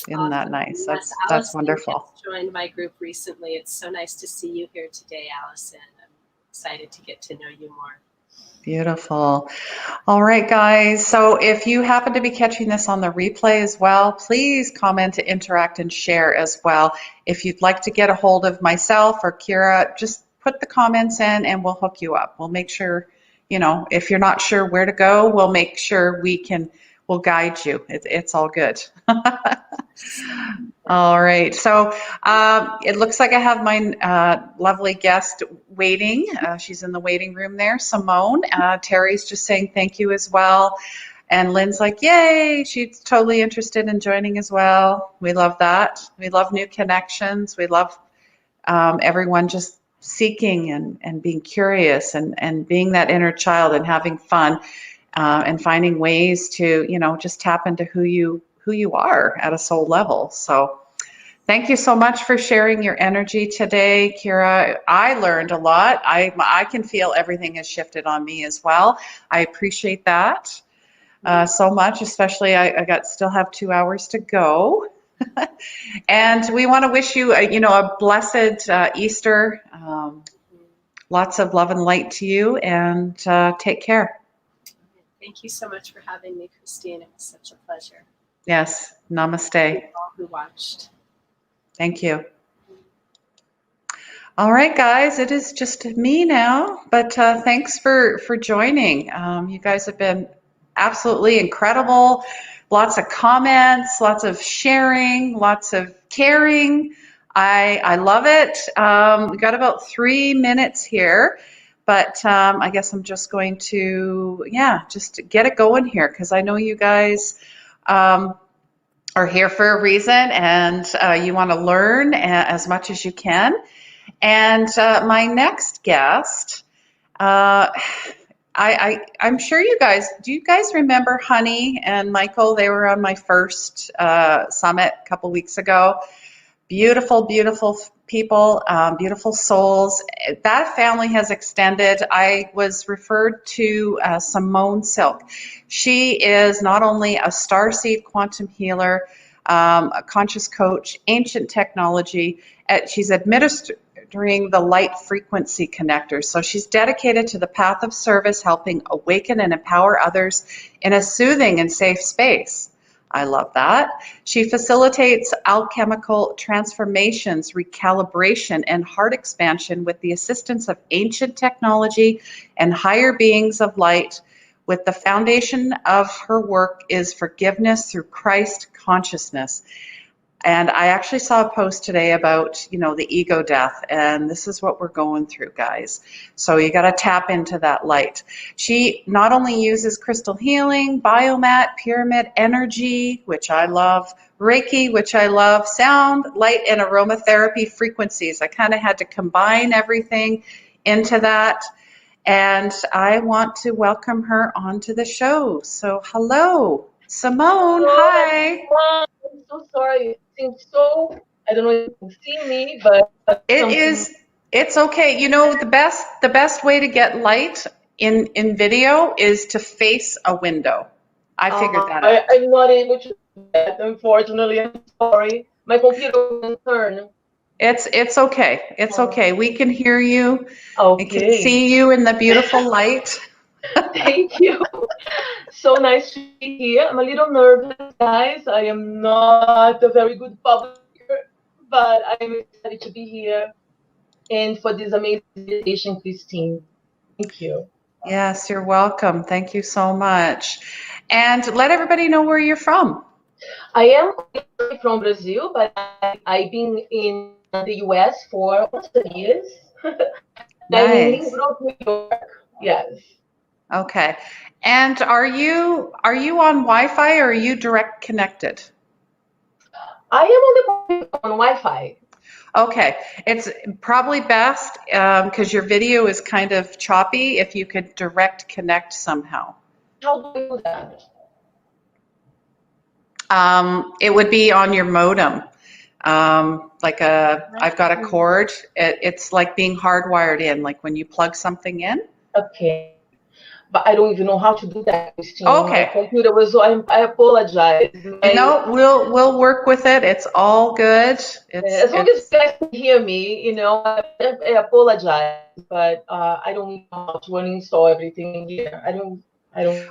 Isn't that Awesome. nice? Yes, That's Allison wonderful. just joined my group recently. It's so nice to see you here today, Allison. I'm excited to get to know you more. Beautiful. All right, guys. So if you happen to be catching this on the replay as well, please comment, interact, and share as well. If you'd like to get a hold of myself or Keira, just put the comments in and we'll hook you up. We'll make sure, if you're not sure where to go, we'll make sure we'll guide you. It's all good. All right. So it looks like I have my lovely guest waiting. She's in the waiting room there, Simone. Terry's just saying thank you as well. And Lynn's like, yay, she's totally interested in joining as well. We love that. We love new connections. We love everyone just seeking and being curious and being that inner child and having fun and finding ways to, just tap into who you are at a soul level. So thank you so much for sharing your energy today, Keira. I learned a lot. I can feel everything has shifted on me as well. I appreciate that so much, especially I still have 2 hours to go. And we want to wish you, a blessed Easter. Lots of love and light to you, and take care. Thank you so much for having me, Christine. It was such a pleasure. Yes, namaste. Thank you all who watched. Thank you. All right, guys, it is just me now, but thanks for joining. You guys have been absolutely incredible. Lots of comments, lots of sharing, lots of caring. I love it. We got about 3 minutes here, but I guess I'm just going to, just get it going here, because I know you guys are here for a reason, and you want to learn as much as you can. And my next guest, I'm sure do you guys remember Honey and Michael? They were on my first summit a couple weeks ago. Beautiful, beautiful people, beautiful souls. That family has extended. I was referred to Simone Silk. She is not only a starseed quantum healer, a conscious coach, ancient technology. She's administering the light frequency connectors. So she's dedicated to the path of service, helping awaken and empower others in a soothing and safe space. I love that. She facilitates alchemical transformations, recalibration, and heart expansion with the assistance of ancient technology and higher beings of light. With the foundation of her work is forgiveness through Christ consciousness. And I actually saw a post today about, the ego death, and this is what we're going through, guys. So you got to tap into that light. She not only uses crystal healing, biomat, pyramid energy, which I love, Reiki, which I love, sound, light, and aromatherapy frequencies. I kind of had to combine everything into that. And I want to welcome her onto the show. So hello, Simone. Hello, Hi. everyone. I'm so sorry. It seems so. I don't know if you can see me, but It's okay. The best way to get light in video is to face a window. I figured that out. I'm not able to do that, unfortunately. I'm sorry. My computer won't turn. It's okay. It's okay. We can hear you. I can Okay. see you in the beautiful light. Thank you. So nice to be here. I'm a little nervous, guys. I am not a very good public speaker, but I'm excited to be here and for this amazing invitation, Christine. Thank you. Yes, you're welcome. Thank you so much. And let everybody know where you're from. I am originally from Brazil, but I've been in the US for almost 10 years. I'm in Nice. Lingrove, New York. Yes. Okay. And are you on Wi-Fi or are you direct connected? I am on Wi-Fi. Okay. It's probably best because your video is kind of choppy if you could direct connect somehow. How do I do that? It would be on your modem. I've got a cord. It's like being hardwired in, like when you plug something in. Okay. But I don't even know how to do that, Christine. My Okay. computer was so I apologize. No, we'll work with it. It's all good. As long as you guys can hear me, I apologize, but I don't know how to uninstall everything here. I don't.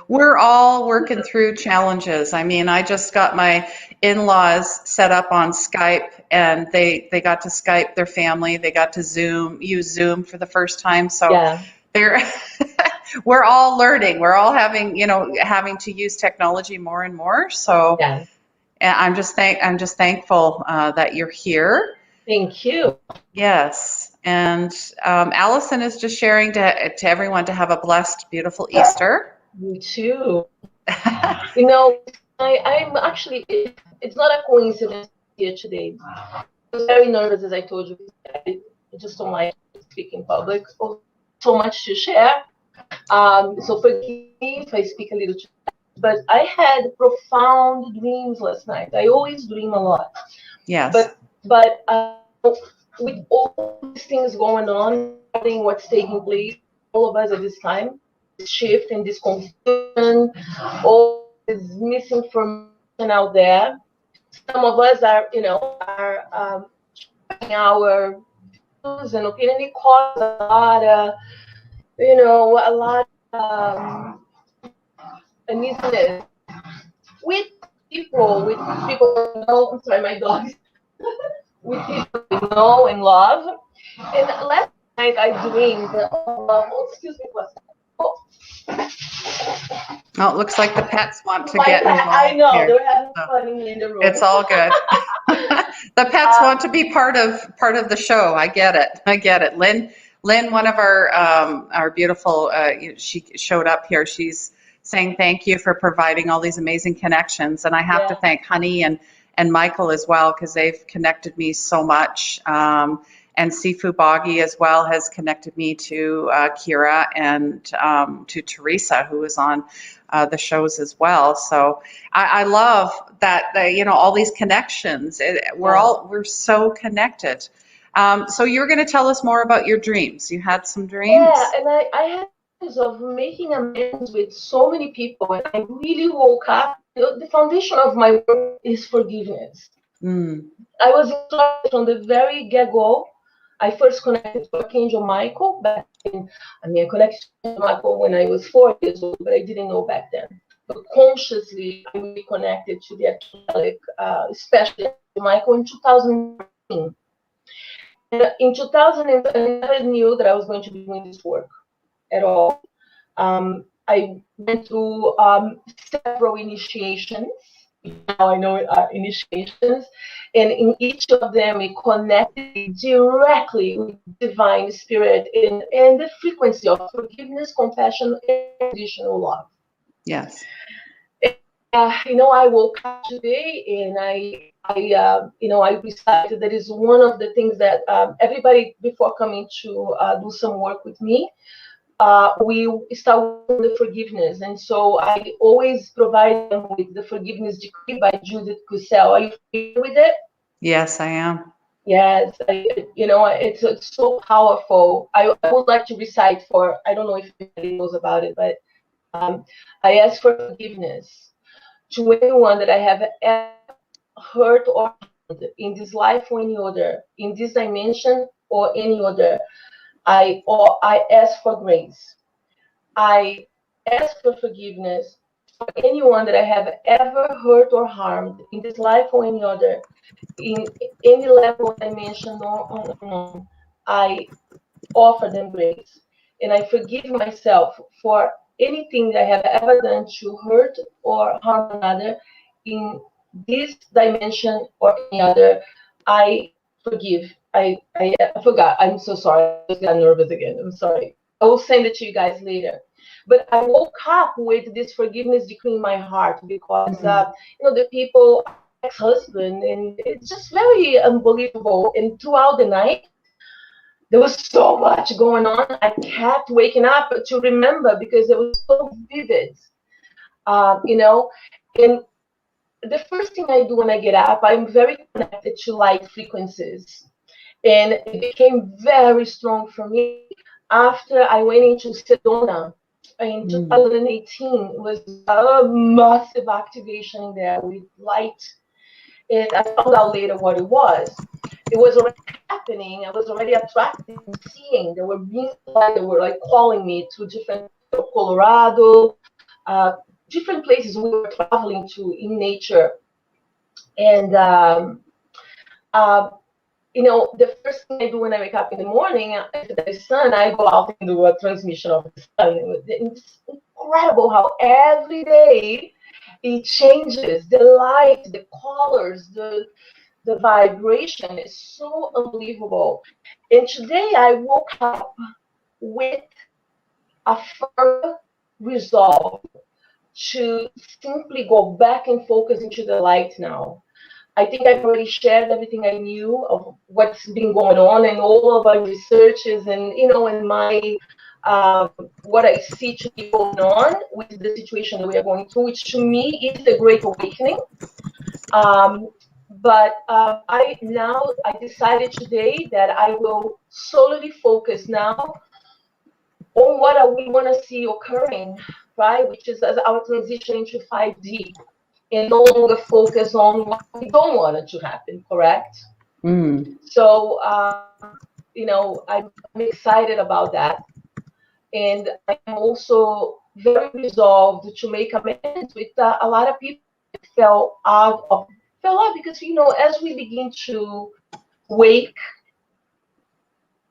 We're all working through challenges. I mean, I just got my in-laws set up on Skype and they got to Skype their family. They got to use Zoom for the first time. So Yeah, they're we're all learning. We're all having to use technology more and more. So yeah. and I'm just thankful that you're here. Thank you. Yes. And Allison is just sharing to everyone to have a blessed, beautiful Easter. You too. You know, I'm actually, it's not a coincidence here today. I was very nervous, as I told you. I just don't like to speak in public. So much to share. So forgive me if I speak a little too fast. But I had profound dreams last night. I always dream a lot. Yes. But with all these things going on, what's taking place, all of us at this time, this shift and this confusion, all this misinformation out there. Some of us are our views and opinion. It causes a lot of, a lot of uneasiness with with people you know. I'm sorry, my dog. With people you know and love. And last night I dreamed. Excuse me, what's that? Oh, Oh, it looks like the pets want to my get cat. I involved know here. they're having So fun in the room. it's all good. The pets want to be part of the show. I get it. I get it. Lynn, one of our beautiful, she showed up here. She's saying thank you for providing all these amazing connections, and I have to Yeah. thank Honey and Michael as well because they've connected me so much. And Sifu Boggy as well has connected me to Keira and to Teresa, who was on the shows as well. So I love that, all these connections. We're so connected. So you're going to tell us more about your dreams. You had some dreams? Yeah, and I had dreams of making amends with so many people, and I really woke up. The foundation of my work is forgiveness. Mm, I was instructed from the very get-go. I first connected to Archangel Michael back in, I connected to Michael when I was 4 years old, but I didn't know back then. But consciously, I reconnected to the angelic, especially Michael in 2013. And in 2000, I never knew that I was going to be doing this work at all. I went through several initiations. Now I know initiations, and in each of them, it connected directly with divine spirit and the frequency of forgiveness, compassion, and unconditional love. yes. I woke up today and I recited. That is one of the things that everybody before coming to do some work with me. We start with the forgiveness, and so I always provide them with the forgiveness decree by Judith Cusel. Are you familiar with it? Yes, I am. Yes, it's so powerful. I would like to recite for. I don't know if anybody knows about it, but I ask for forgiveness to anyone that I have ever hurt or harmed in this life or any other, in this dimension or any other. I ask for grace. I ask for forgiveness for anyone that I have ever hurt or harmed in this life or any other, in any level, dimension, or unknown. I offer them grace. And I forgive myself for anything that I have ever done to hurt or harm another in this dimension or any other. I forgive. I forgot. I'm so sorry. I just got nervous again. I'm sorry. I will send it to you guys later. But I woke up with this forgiveness decree in my heart because, the people, ex-husband, and it's just very unbelievable. And throughout the night, there was so much going on. I kept waking up to remember because it was so vivid, you know. And the first thing I do when I get up, I'm very connected to light frequencies. And it became very strong for me after I went into Sedona in 2018. It was a massive activation in there with light. And I found out later what it was. It was already happening. I was already attracting, seeing. They were being, they were like calling me to different Colorado, different places we were traveling to in nature. And the first thing I do when I wake up in the morning, after the sun, I go out and do a transmission of the sun. It's incredible how every day it changes. The light, the colors, the vibration is so unbelievable. And today I woke up with a firm resolve to simply go back and focus into the light now. I think I've already shared everything I knew of what's been going on and all of my researches and, and my what I see to be going on with the situation that we are going through, which to me is the great awakening. But I decided today that I will solely focus now on what we want to see occurring, right? Which is as our transition into 5D, and no longer focus on what we don't want it to happen, correct? So, I'm excited about that. And I'm also very resolved to make amends with a lot of people that fell out because, as we begin to wake,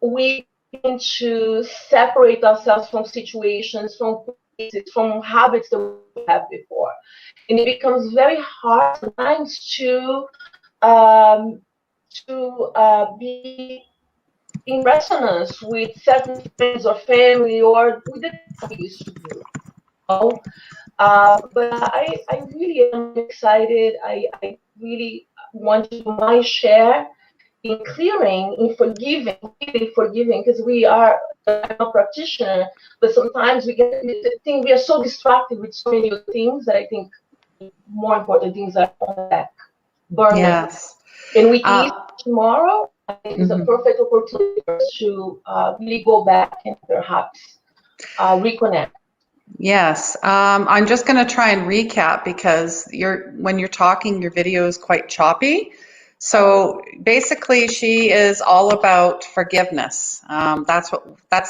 we begin to separate ourselves from situations, from places, from habits that we have before. And it becomes very hard sometimes to be in resonance with certain friends or family or with the things we used to do. But I really am excited. I really want to do my share in clearing, in forgiving, because I'm a practitioner, but sometimes we are so distracted with so many things that I think more important things are on back burning. Yes. And with Easter tomorrow, I think it's a perfect opportunity for us to really go back and perhaps reconnect. Yes, I'm just going to try and recap because when you're talking, your video is quite choppy. So basically, she is all about forgiveness. That's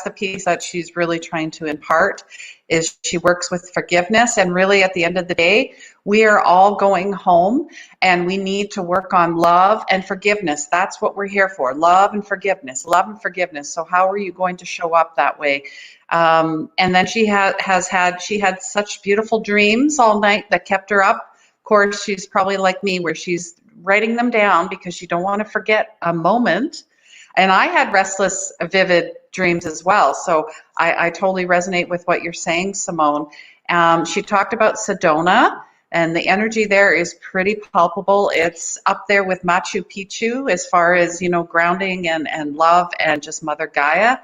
the piece that she's really trying to impart. Is she works with forgiveness, and really at the end of the day, we are all going home, and we need to work on love and forgiveness. That's what we're here for: love and forgiveness, love and forgiveness. So how are you going to show up that way? And then she had such beautiful dreams all night that kept her up. Of course, she's probably like me, where she's writing them down because you don't want to forget a moment. And I had restless, vivid dreams as well. So I totally resonate with what you're saying, Simone. She talked about Sedona, and the energy there is pretty palpable. It's up there with Machu Picchu as far as, grounding and love and just Mother Gaia.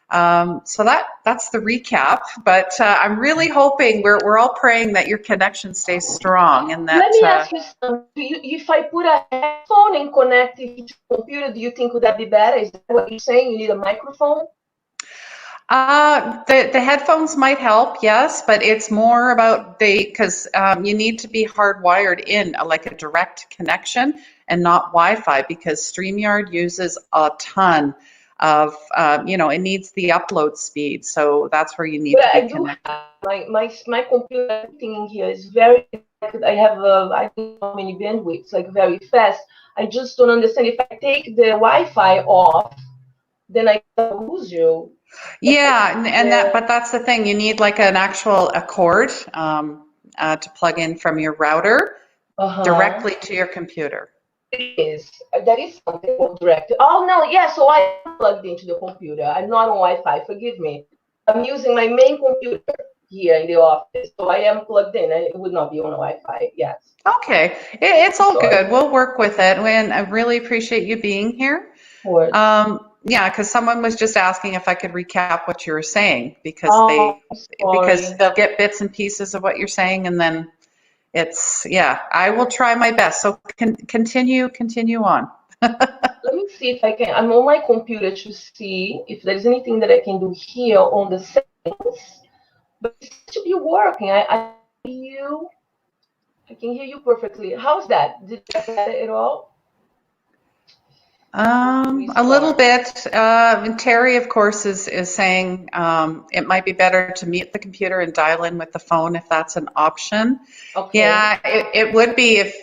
So that's the recap, but I'm really hoping we're all praying that your connection stays strong and that. Let me ask you something. If I put a headphone and connect it to the computer, do you think would that be better? Is that what you're saying? You need a microphone? The headphones might help, yes, but it's more about because you need to be hardwired in like a direct connection and not Wi-Fi because StreamYard uses a ton of it needs the upload speed, so that's where you need But to be I do connected. have my computer thing in here is very. I have I don't know how many bandwidths, like very fast. I just don't understand if I take the Wi-Fi off, then I lose you. Yeah, and but that's the thing. You need like an actual a cord to plug in from your router Uh-huh. directly to your computer. It is. That is something more direct. Oh no, yeah. So I am plugged into the computer. I'm not on Wi-Fi. Forgive me. I'm using my main computer here in the office, so I am plugged in. And it would not be on Wi-Fi. Yes. Okay, it's all Sorry. good. We'll work with it. And I really appreciate you being here. Of course. Yeah, because someone was just asking if I could recap what you were saying Oh, I'm because sorry. they'll get bits and pieces of what you're saying, and then yeah. I will try my best. So continue on. Let me see if I can. I'm on my computer to see if there's anything that I can do here on the settings. But it seems to be working. I hear you. I can hear you perfectly. How's that? Did that get it at all? A little Restart. bit. And Terry, of course, is saying it might be better to meet the computer and dial in with the phone if that's an option. Okay. Yeah, it would be if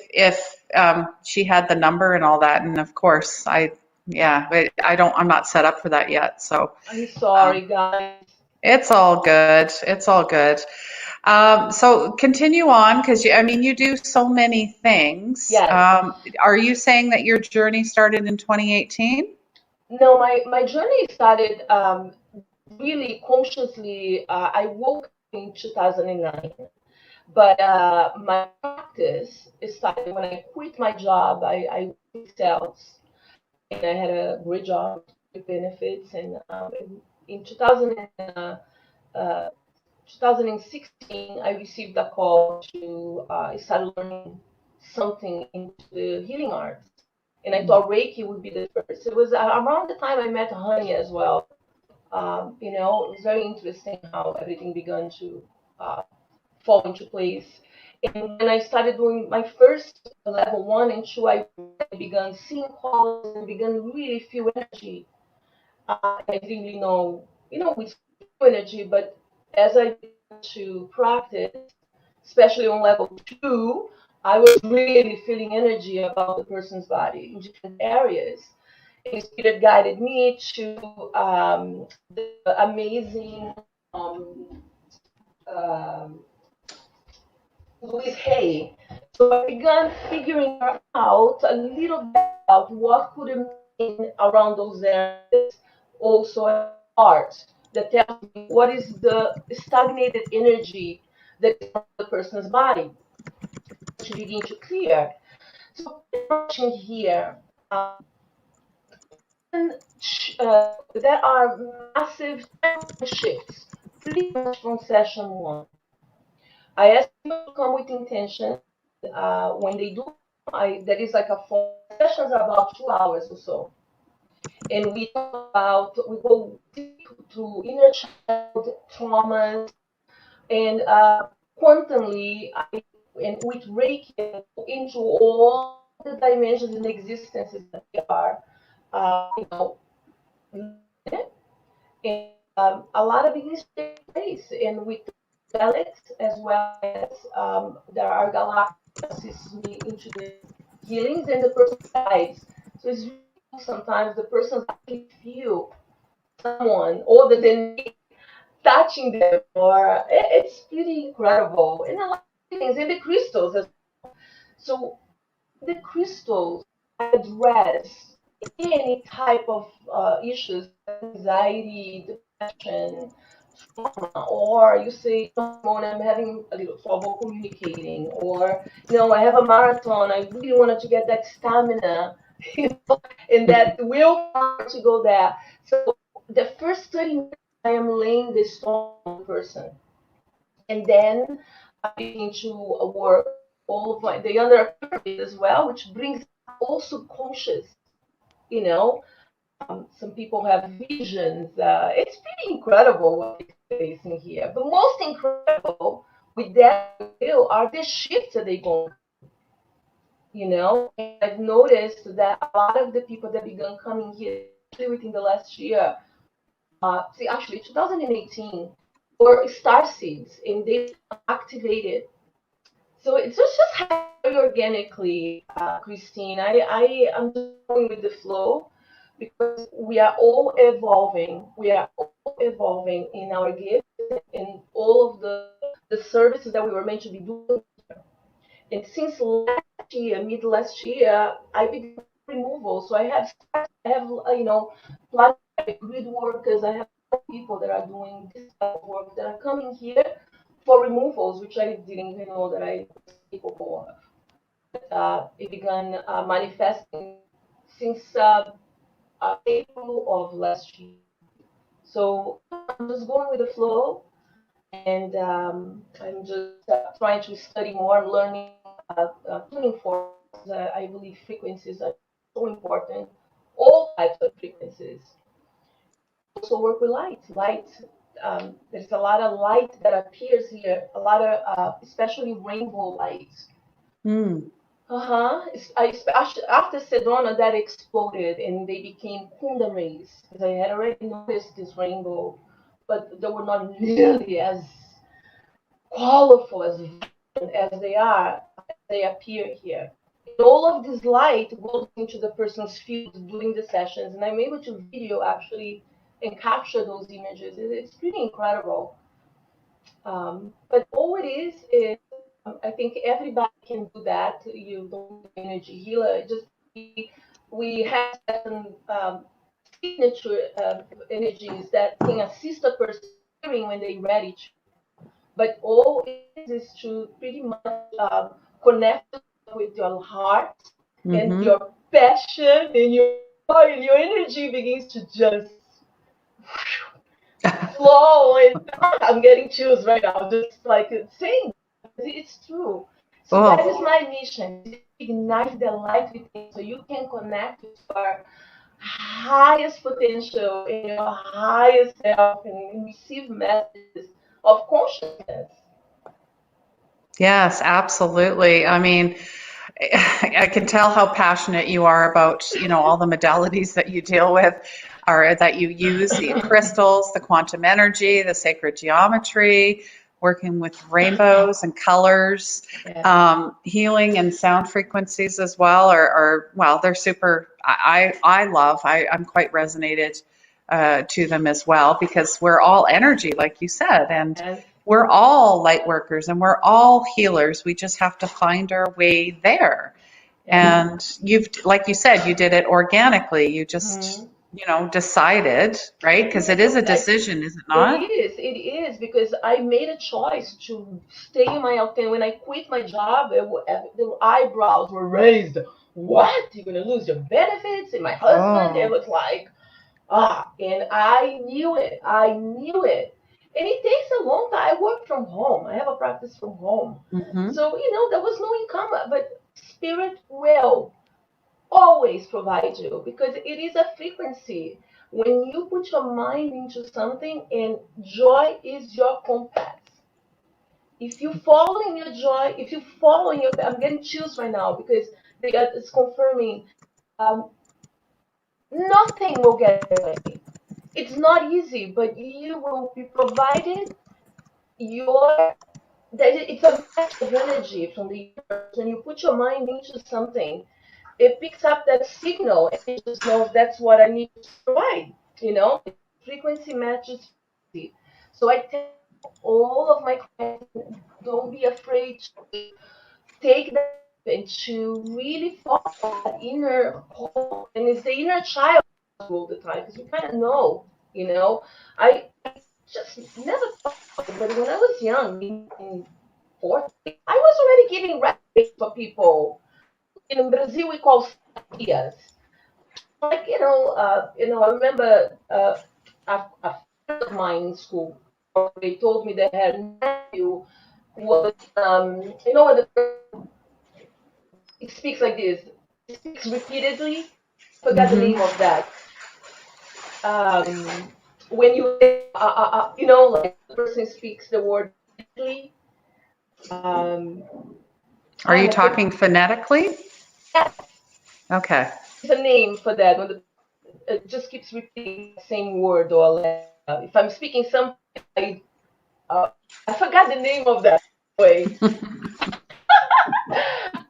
she had the number and all that. And of course, but I'm not set up for that yet. So I'm um, sorry, guys. it's all good. It's all good. So continue on because you do so many things. Yes. Are you saying that your journey started in 2018? No, my journey started really consciously. I woke up in 2009, but my practice started when I quit my job. I worked sales, and I had a great job with benefits. And in 2016, I received a call to start learning something into the healing arts. And I thought Reiki would be the first. It was around the time I met Honey as well. It was very interesting how everything began to uh, fall into place. And when I started doing my first level 1 and 2, I began seeing calls and began to really feel energy. I didn't really know, with energy, but as I began to practice, especially on level 2, I was really feeling energy about the person's body in different areas. And Spirit guided me to the amazing um, um, Louise Hay. So I began figuring out a little bit about what could have been around those areas, also art that tells me what is the stagnated energy that is in the person's body to begin to clear. So watching here, there are massive shifts pretty much from session 1. I ask people to come with intention. When they do, there is like a phone sessions are about 2 hours or so, and we go deep to inner child traumas and quantumly, and with Reiki into all the dimensions and existences that we are, you know, and a lot of things take place, and with Alex as well as there are galactic assists me into the healings and the person guides. So it's really cool sometimes the person actually feel someone other than me touching them, or it's pretty incredible. And a lot of things, and the crystals as well. So the crystals address any type of issues, anxiety, depression, trauma, or you say, Simone, I'm having a little trouble communicating, or I have a marathon, I really wanted to get that stamina, and that willpower to go there. So the first 30 minutes, I am laying the stone on the person, and then I begin to work all of the other pyramid as well, which brings also conscious, you know, Some people have visions. It's pretty incredible what they're facing here. But most incredible with that are the shifts that they go, And I've noticed that a lot of the people that began coming here, especially within the last year, actually 2018, were star seeds, and they activated. So it's just happening very organically, Christine. I'm just going with the flow because we are all evolving. We are all evolving in our gifts and all of the services that we were meant to be doing. And since last year, mid last year, I began removal. So plastic grid workers. I have people that are doing this type of work that are coming here for removals, which I didn't even know that I was capable of. It began manifesting since April of last year. So I'm just going with the flow, and I'm just trying to study more. I'm learning tuning forms. I believe frequencies are so important. All types of frequencies. Also work with light. Light. There's a lot of light that appears here. A lot of, especially rainbow light. Mm. After Sedona, that exploded and they became Kunda rays. Because I had already noticed this rainbow, but they were not nearly as colorful as they are. They appear here. And all of this light goes into the person's field during the sessions, and I'm able to video actually and capture those images. It's pretty incredible. But all it is I think everybody can do that. You don't need an energy healer. Just we have certain signature energies that can assist a person hearing when they're ready to. But all it is to pretty much connect with your heart and your passion and your energy begins to just flow. And I'm getting chills right now, just like saying it's true. So that is my mission: to ignite the light within, so you can connect with your highest potential in your highest self and receive messages of consciousness. Yes, absolutely. I mean, I can tell how passionate you are about, all the modalities that you deal with or that you use, the crystals, the quantum energy, the sacred geometry, working with rainbows and colors, healing and sound frequencies as well well, they're super, I'm quite resonated to them as well because we're all energy, like you said, and we're all light workers and we're all healers. We just have to find our way there. And like you said, you did it organically. You just, decided, right? Because it is a decision, is it not? It is because I made a choice to stay in my authentic. When I quit my job, the eyebrows were raised. What? You're gonna lose your benefits? And my husband, it was like, and I knew it. I knew it. And it takes a long time. I work from home. I have a practice from home. So, there was no income, but spirit will always provide you because it is a frequency. When you put your mind into something and joy is your compass. If you follow in your joy, if you follow in your, I'm getting chills right now because it's confirming nothing will get away. It's not easy, but you will be provided it's a match of energy from the universe. When you put your mind into something, it picks up that signal and it just knows that's what I need to provide. Frequency matches frequency. So I tell all of my clients, don't be afraid to take that and to really follow that inner call. And it's the inner child all the time because you kind of know. I just never thought about it, but when I was young, in fourth grade, I was already giving recipes for people. In Brazil, we call tias. Like, I remember a friend of mine in school, they told me that her nephew was, when it speaks like this, it speaks repeatedly, forgot the name of that. when you like the person speaks the word um, Are you talking phonetically? Yes. Okay. There's a name for that when it just keeps repeating the same word or letter. If I'm speaking something, I forgot the name of that way.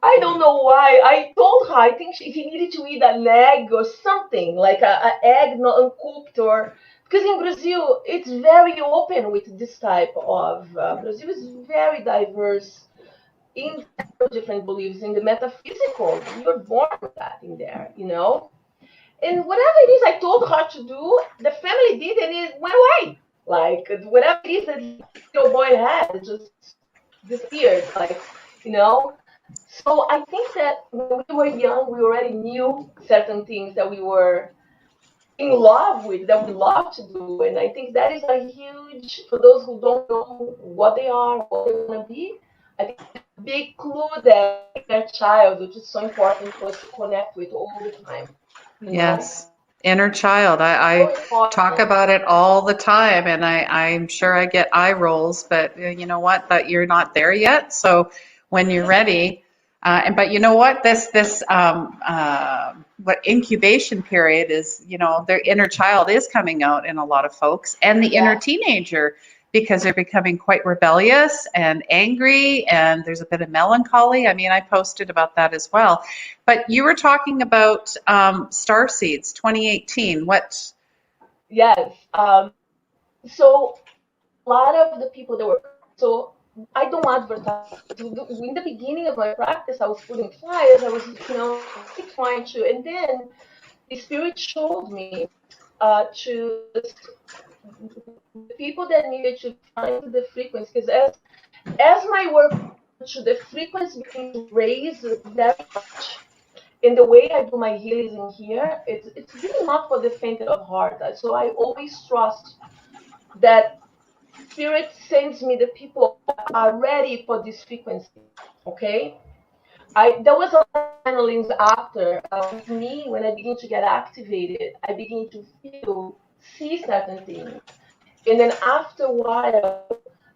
I don't know why. I told her I think he needed to eat an egg or something like an egg not uncooked, or because in Brazil it's very open with this type of Brazil is very diverse in different beliefs in the metaphysical. You're born with that in there, And whatever it is I told her to do, the family did, and it went away. Like whatever it is that little boy had, it just disappeared. So I think that when we were young, we already knew certain things that we were in love with, that we love to do, and I think that is a huge, for those who don't know what they are, what they want to be. I think it's a big clue that their child, which is so important for us to connect with all the time. Yes. Inner child. I talk about it all the time, and I'm sure I get eye rolls, but you know what? That you're not there yet. So when you're ready, but you know what? This what incubation period is, their inner child is coming out in a lot of folks, and the inner teenager, because they're becoming quite rebellious and angry, and there's a bit of melancholy. I mean, I posted about that as well. But you were talking about Star Seeds 2018. What? Yes. So a lot of the people that were, so I don't advertise. In the beginning of my practice, I was putting flyers. I was, trying to, and then the spirit showed me to the people that needed to find the frequency, because as my work to the frequency began to raise very much. In the way I do my healings in here, it's really not for the faint of heart. So I always trust that spirit sends me the people that are ready for this frequency. Okay. There was a lot of channelings after with me when I begin to get activated. I begin to see certain things, and then after a while,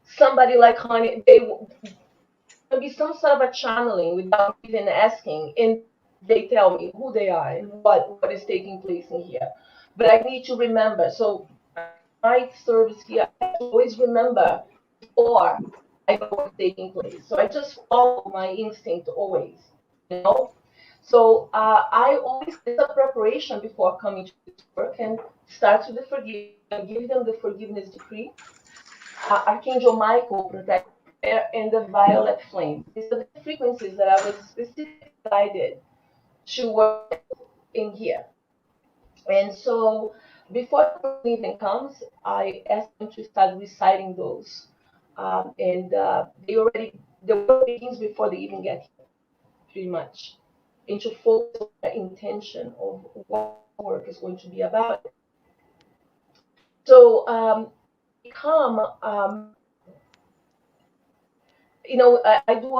somebody like Honey, they will be some sort of a channeling without even asking, and they tell me who they are and what is taking place in here. But I need to remember. So my service here, I always remember before I know what's taking place. So I just follow my instinct always, you know. So I always do a preparation before coming to this work and start with the forgiveness. Give them the forgiveness decree. Archangel Michael protect and the violet flame. These are the frequencies that I was specifically guided to work in here. And so before the person even comes, I ask them to start reciting those. And the work begins before they even get here, pretty much. And to focus on the intention of what work is going to be about. So I do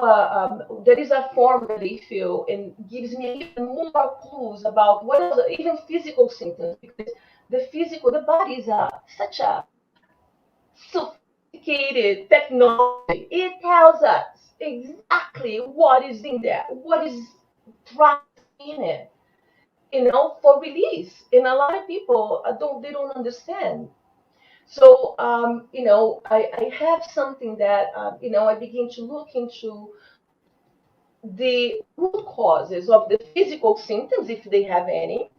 there is a form that they fill and gives me even more clues about what are even physical symptoms, because the body is such a sophisticated technology. It tells us exactly what is in there, what is trapped in it, for release. And a lot of people they don't understand. So, I have something that, I begin to look into the root causes of the physical symptoms, if they have any.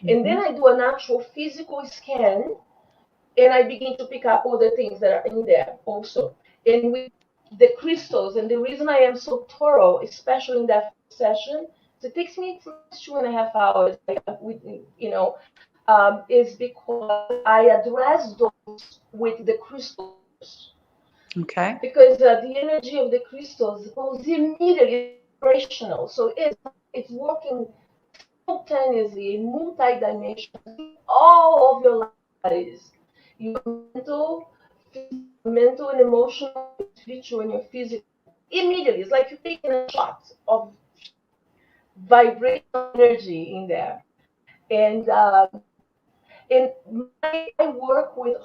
And then I do an actual physical scan, and I begin to pick up all the things that are in there also. And with the crystals, and the reason I am so thorough, especially in that session, so it takes me 2.5 hours, is because I address those with the crystals. Okay. Because the energy of the crystals goes immediately operational. So it's working simultaneously, multi-dimensional, all of your bodies. Your mental and emotional, spiritual, and your physical. Immediately, it's like you're taking a shot of vibrational energy in there. And And I work with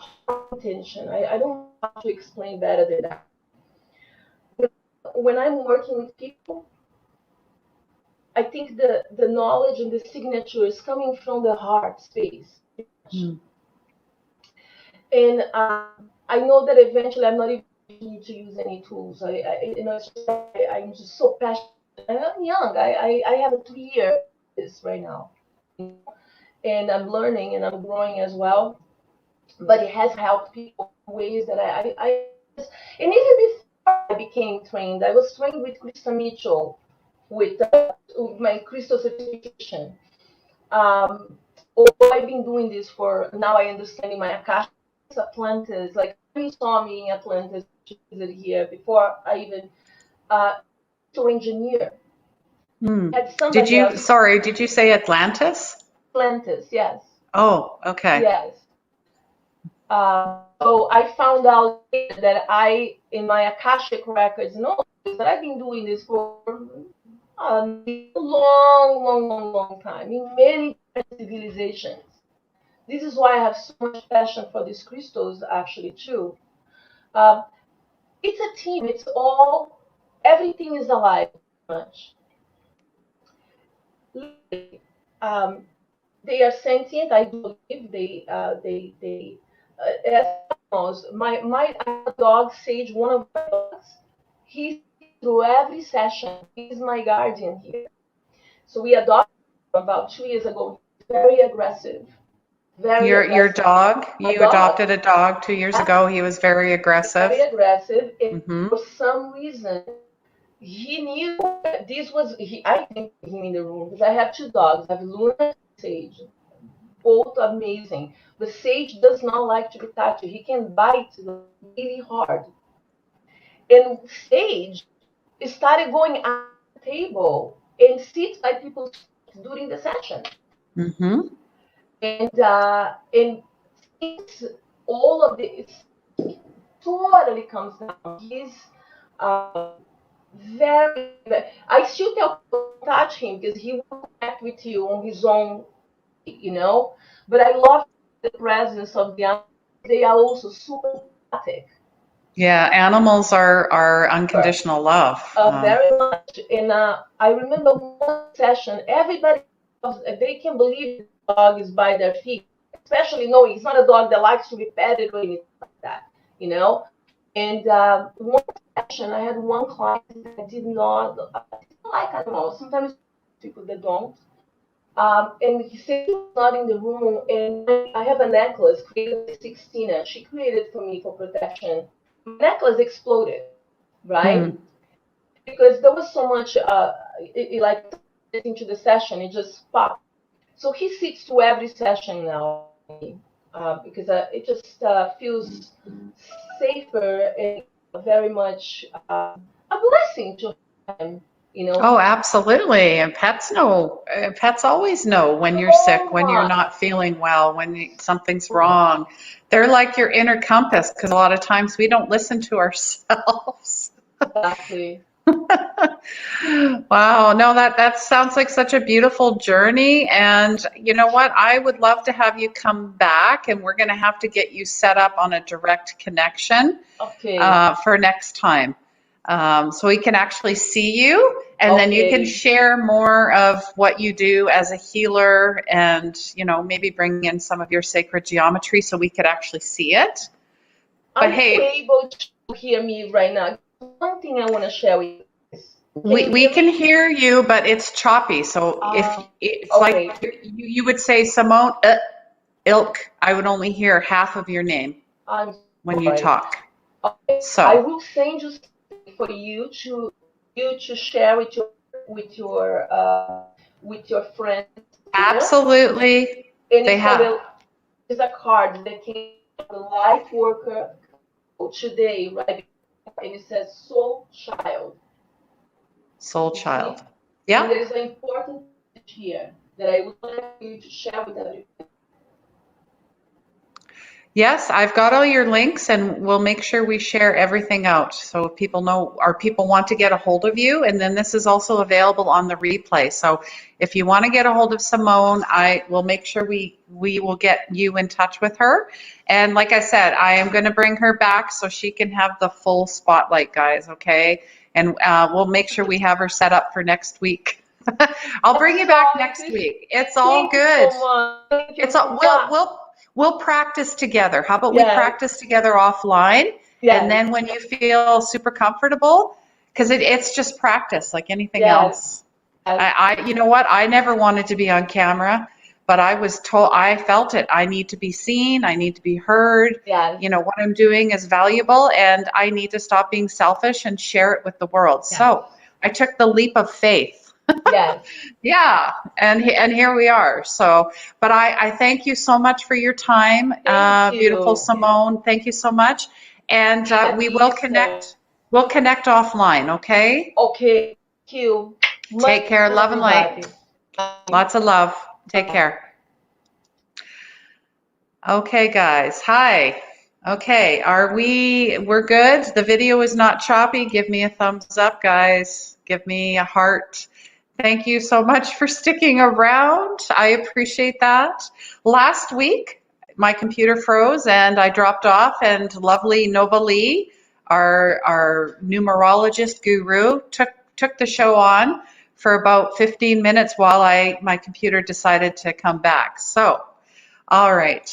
intention. I don't know how to explain better than that. When I'm working with people, I think the knowledge and the signature is coming from the heart space. Mm. And I know that eventually I'm not even need to use any tools. I'm just so passionate. I'm young. I have a 3 year this right now, and I'm learning and I'm growing as well. But it has helped people in ways that and even before I became trained, I was trained with Krista Mitchell with my crystal certification. Although I've been doing this for now, I understand in my Akasha Atlantis. Like you saw me in Atlantis here before I even to engineer. Mm. Had somebody else. Sorry, did you say Atlantis? Atlantis, yes. Oh, okay. Yes. So I found out that in my Akashic records, that I've been doing this for a long time in many civilizations. This is why I have so much passion for these crystals, actually, too. It's a team. Everything is alive, much. They are sentient. I do believe as animals. My dog Sage, one of my dogs, he's through every session. He's my guardian here. So we adopted him about 2 years ago. Very aggressive. Your dog? You adopted a dog 2 years ago. He was very aggressive. Very aggressive. And Mm-hmm. for some reason, he knew that this was. I think him in the room because I have 2 dogs. I have Luna and Sage, both amazing. But Sage does not like to be touched. He can bite really hard. And Sage started going at the table and sits by people's feet during the session. Mm-hmm. And since all of this totally comes down, he's very. I still tell people to touch him because he will connect with you on his own, But I love the presence of the animals. They are also super empathic. Yeah, animals are unconditional love. Very much. And I remember one session, everybody, they can believe the dog is by their feet, especially knowing it's not a dog that likes to be petted or anything like that, And one session, I had one client that did not like animals. Sometimes people that don't. And he said he was not in the room, and I have a necklace created by 16. She created for me for protection. My necklace exploded, right? Because there was so much, like into the session, it just popped. So he sits to every session now, because it just feels safer and very much a blessing to him. Oh, absolutely. And pets know. Pets always know when you're sick, when you're not feeling well, when something's wrong. They're like your inner compass because a lot of times we don't listen to ourselves. Exactly. Wow, no, that sounds like such a beautiful journey. And you know what? I would love to have you come back, and we're going to have to get you set up on a direct connection for next time. So we can actually see you, and then you can share more of what you do as a healer, and maybe bring in some of your sacred geometry so we could actually see it. But Are you able to hear me right now? One thing I want to share with you. We can hear you, but it's choppy. So if it's like you would say Simone Ilk, I would only hear half of your name when you talk. So I will send you for you to share with your friends. Absolutely, and they have. There's a card that came from the light worker today, right? And it says soul child. Soul child. Yeah. And there is an important message here that I would like you to share with everyone. Yes, I've got all your links and we'll make sure we share everything out so people know or people want to get a hold of you. And then this is also available on the replay. So if you want to get a hold of Simone, I will make sure we will get you in touch with her. And like I said, I am going to bring her back so she can have the full spotlight, guys, okay? And we'll make sure we have her set up for next week. I'll bring you back next week. It's all good. It's all, we'll practice together. How about we practice together offline? And then when you feel super comfortable, because it's just practice like anything else. You know what? I never wanted to be on camera, but I was told, I felt it. I need to be seen. I need to be heard. You know, what I'm doing is valuable and I need to stop being selfish and share it with the world. So I took the leap of faith. Yeah, and here we are. So, but I thank you so much for your time, beautiful Simone. Thank you so much, and we will connect. We'll connect offline. Okay. Okay. Thank you. Take care. Love and light. Lots of love. Take care. Okay, guys. Hi. Okay, we're good? The video is not choppy. Give me a thumbs up, guys. Give me a heart. Thank you so much for sticking around. I appreciate that. Last week, my computer froze and I dropped off, and lovely Nova Lee, our numerologist guru, took the show on for about 15 minutes while my computer decided to come back. So, all right.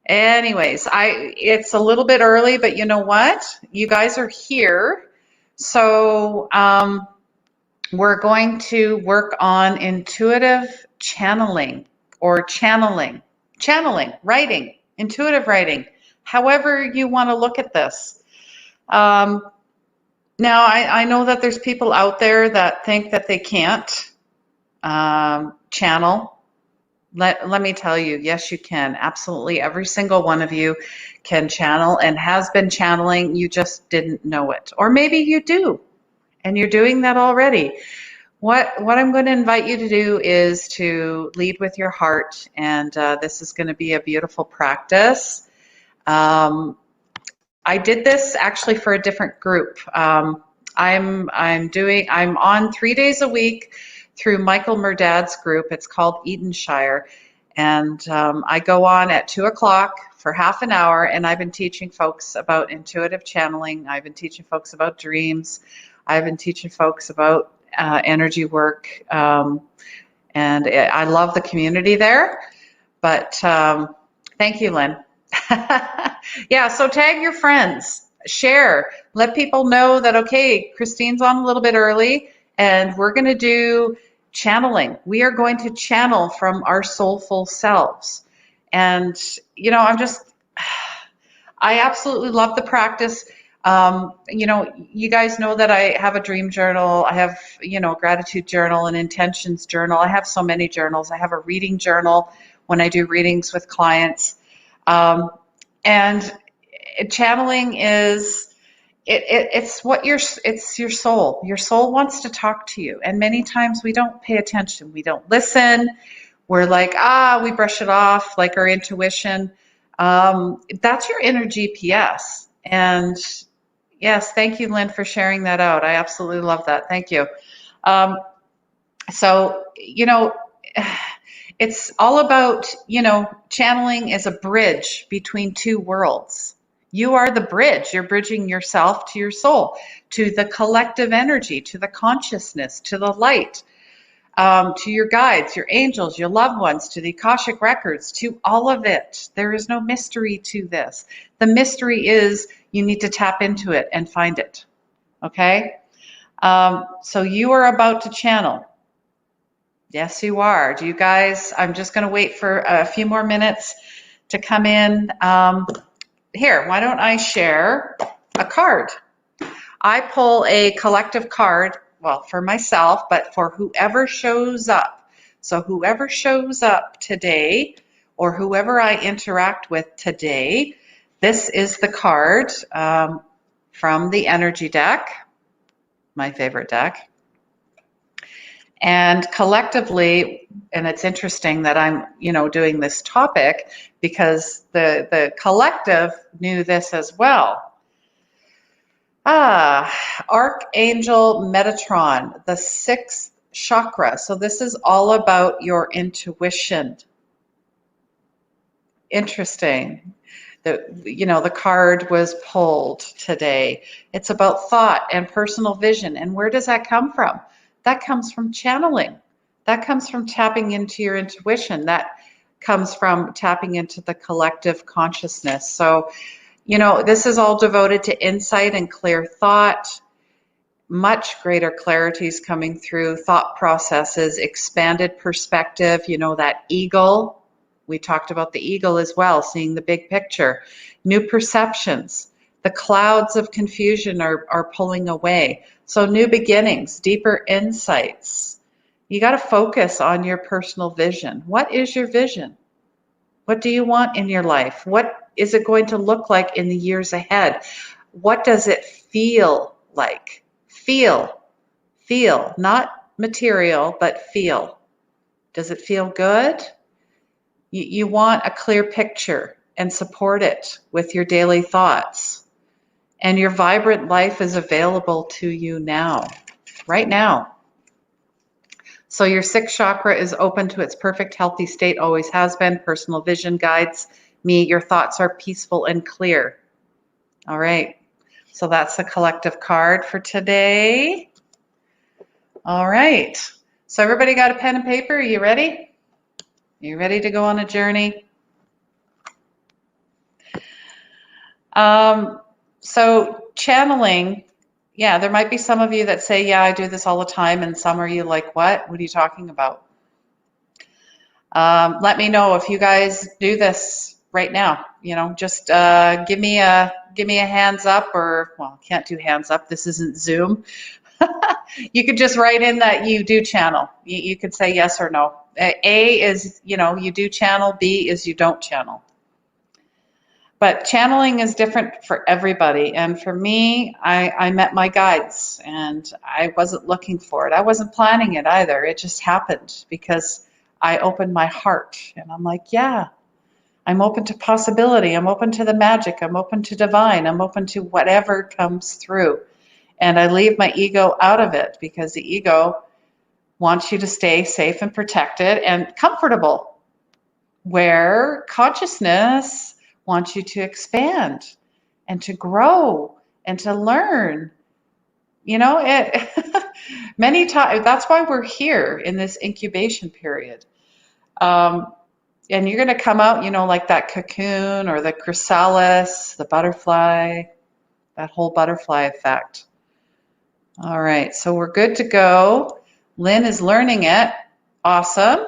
Anyways, it's a little bit early, but you know what? You guys are here. So, we're going to work on intuitive channeling or channeling, writing, intuitive writing, however you want to look at this. Now, I know that there's people out there that think that they can't channel. Let me tell you, yes, you can. Absolutely. Every single one of you can channel and has been channeling. You just didn't know it. Or maybe you do. And you're doing that already. What I'm going to invite you to do is to lead with your heart, and this is going to be a beautiful practice. I did this actually for a different group. I'm on 3 days a week through Michael Murdad's group. It's called Edenshire, and I go on at 2 o'clock for half an hour, and I've been teaching folks about intuitive channeling. I've been teaching folks about dreams. I've been teaching folks about energy work, and I love the community there. But thank you, Lynn. Yeah, so tag your friends, share, let people know that, okay, Christine's on a little bit early, and we're going to do channeling. We are going to channel from our soulful selves. And, you know, I absolutely love the practice. You know, you guys know that I have a dream journal. I have, you know, a gratitude journal, an intentions journal. I have so many journals. I have a reading journal when I do readings with clients. And channeling is, it's your soul. Your soul wants to talk to you. And many times we don't pay attention. We don't listen. We're like, we brush it off, like our intuition. That's your inner GPS. And yes, thank you, Lynn, for sharing that out. I absolutely love that. Thank you. So, you know, it's all about, you know, channeling is a bridge between two worlds. You are the bridge. You're bridging yourself to your soul, to the collective energy, to the consciousness, to the light, to your guides, your angels, your loved ones, to the Akashic records, to all of it. There is no mystery to this. The mystery is you need to tap into it and find it. Okay? So you are about to channel. Yes, you are. Do you guys, I'm just going to wait for a few more minutes to come in. Here, why don't I share a card? I pull a collective card, well, for myself, but for whoever shows up. So whoever shows up today, or whoever I interact with today, this is the card from the energy deck, my favorite deck. And collectively, and it's interesting that I'm, doing this topic because the collective knew this as well. Archangel Metatron, the sixth chakra. So this is all about your intuition. Interesting. The card was pulled today. It's about thought and personal vision. And where does that come from? That comes from channeling. That comes from tapping into your intuition. That comes from tapping into the collective consciousness. So, this is all devoted to insight and clear thought. Much greater clarity is coming through, thought processes, expanded perspective, that eagle. We talked about the eagle as well, seeing the big picture. New perceptions. The clouds of confusion are pulling away. So new beginnings, deeper insights. You got to focus on your personal vision. What is your vision? What do you want in your life? What is it going to look like in the years ahead? What does it feel like? Feel, not material, but feel. Does it feel good? You want a clear picture and support it with your daily thoughts. And your vibrant life is available to you now, right now. So your sixth chakra is open to its perfect healthy state, always has been. Personal vision guides me. Your thoughts are peaceful and clear. All right. So that's the collective card for today. All right. So everybody got a pen and paper? Are you ready? You ready to go on a journey? So channeling, yeah, there might be some of you that say, yeah, I do this all the time. And some are you like, what? What are you talking about? Let me know if you guys do this right now. Just give me a hands up, or, well, can't do hands up. This isn't Zoom. You could just write in that you do channel. You could say yes or no. A is, you do channel. B is you don't channel. But channeling is different for everybody. And for me, I met my guides and I wasn't looking for it. I wasn't planning it either. It just happened because I opened my heart and I'm like, yeah, I'm open to possibility. I'm open to the magic. I'm open to divine. I'm open to whatever comes through. And I leave my ego out of it because the ego wants you to stay safe and protected and comfortable, where consciousness wants you to expand and to grow and to learn. Many times, that's why we're here in this incubation period. And you're going to come out, like that cocoon or the chrysalis, the butterfly, that whole butterfly effect. All right, so we're good to go. Lynn is learning it. Awesome.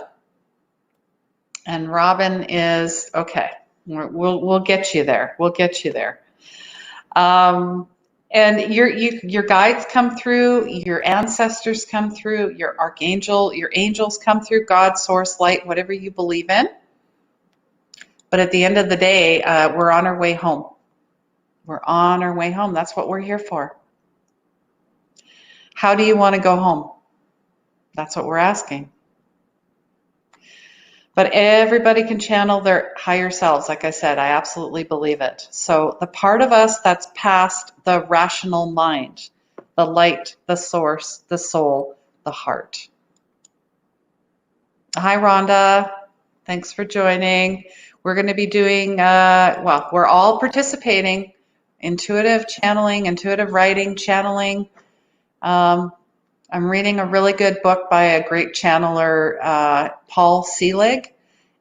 And Robin is, okay, we'll get you there. We'll get you there. And your guides come through, your ancestors come through, your angels come through, God, source, light, whatever you believe in. But at the end of the day, we're on our way home. We're on our way home. That's what we're here for. How do you want to go home? That's what we're asking. But everybody can channel their higher selves. Like I said, I absolutely believe it. So the part of us that's past the rational mind, the light, the source, the soul, the heart. Hi, Rhonda. Thanks for joining. We're going to be doing, we're all participating. Intuitive channeling, intuitive writing, channeling. I'm reading a really good book by a great channeler, Paul Selig.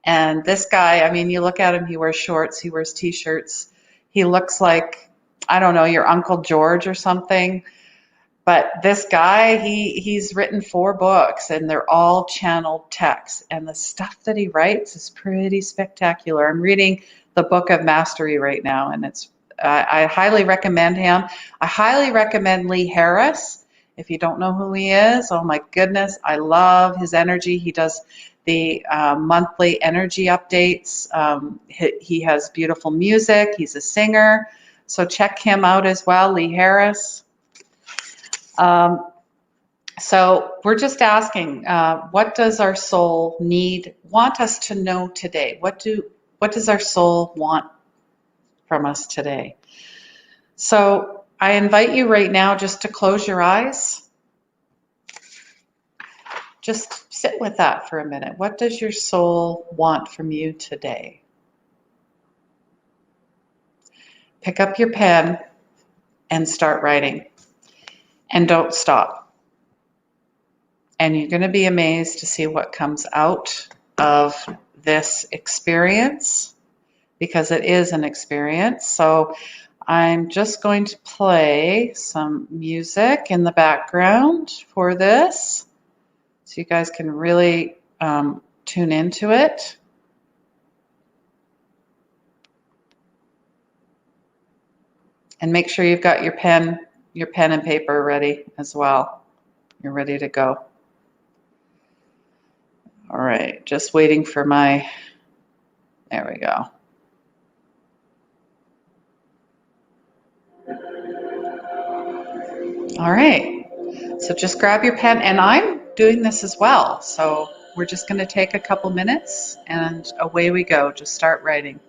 And this guy, you look at him, he wears shorts, he wears t-shirts. He looks like, I don't know, your Uncle George or something. But this guy, he's written 4 books and they're all channeled texts. And the stuff that he writes is pretty spectacular. I'm reading the Book of Mastery right now, and I highly recommend him. I highly recommend Lee Harris. If you don't know who he is, oh my goodness, I love his energy. He does the monthly energy updates. He has beautiful music. He's a singer. So check him out as well, Lee Harris. So we're just asking, what does our soul want us to know today? What does our soul want from us today? So I invite you right now just to close your eyes. Just sit with that for a minute. What does your soul want from you today? Pick up your pen and start writing. And don't stop. And you're going to be amazed to see what comes out of this experience, because it is an experience. So I'm just going to play some music in the background for this, so you guys can really tune into it. And make sure you've got your pen and paper ready as well. You're ready to go. All right, just waiting for there we go. All right, so just grab your pen, and I'm doing this as well. So we're just going to take a couple minutes and away we go. Just start writing.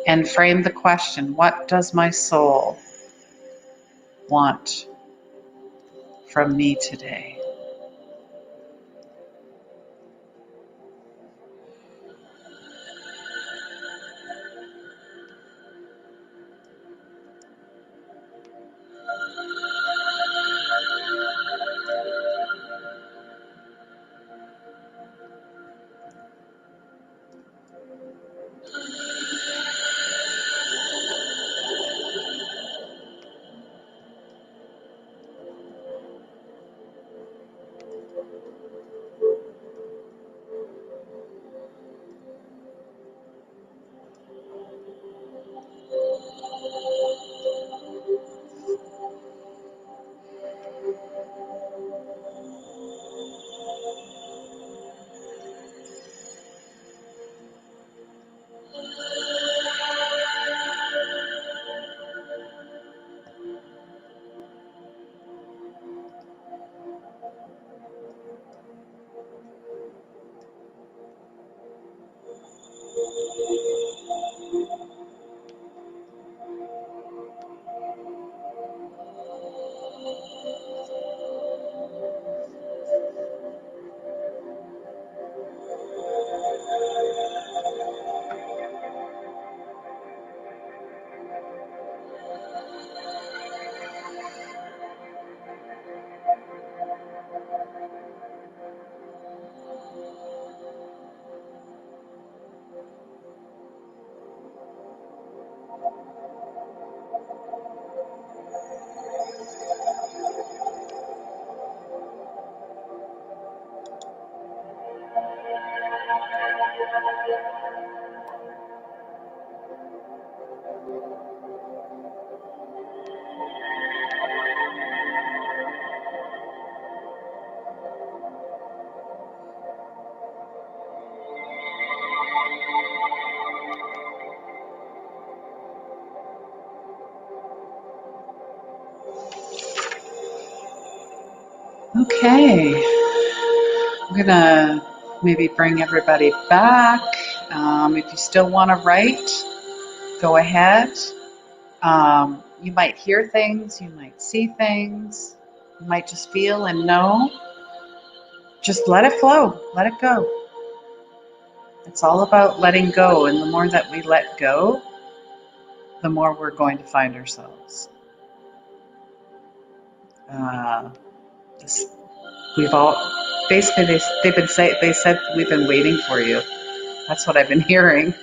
And frame the question, what does my soul want from me today? Okay, I'm gonna maybe bring everybody back. If you still want to write, go ahead. You might hear things, you might see things, you might just feel and know. Just let it flow, let it go. It's all about letting go, and the more that we let go, the more we're going to find ourselves. This, we've all basically they said we've been waiting for you. That's what I've been hearing.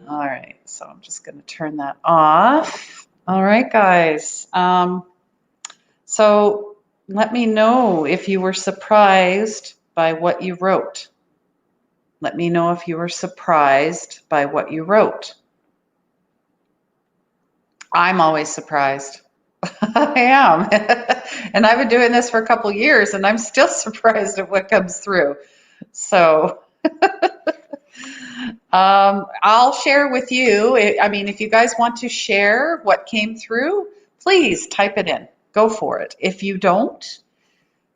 All right, so I'm just going to turn that off. All right, guys. So let me know if you were surprised by what you wrote. Let me know if you were surprised by what you wrote. I'm always surprised. I am. And I've been doing this for a couple years, and I'm still surprised at what comes through. So I'll share with you. I mean, if you guys want to share what came through, please type it in. Go for it. If you don't,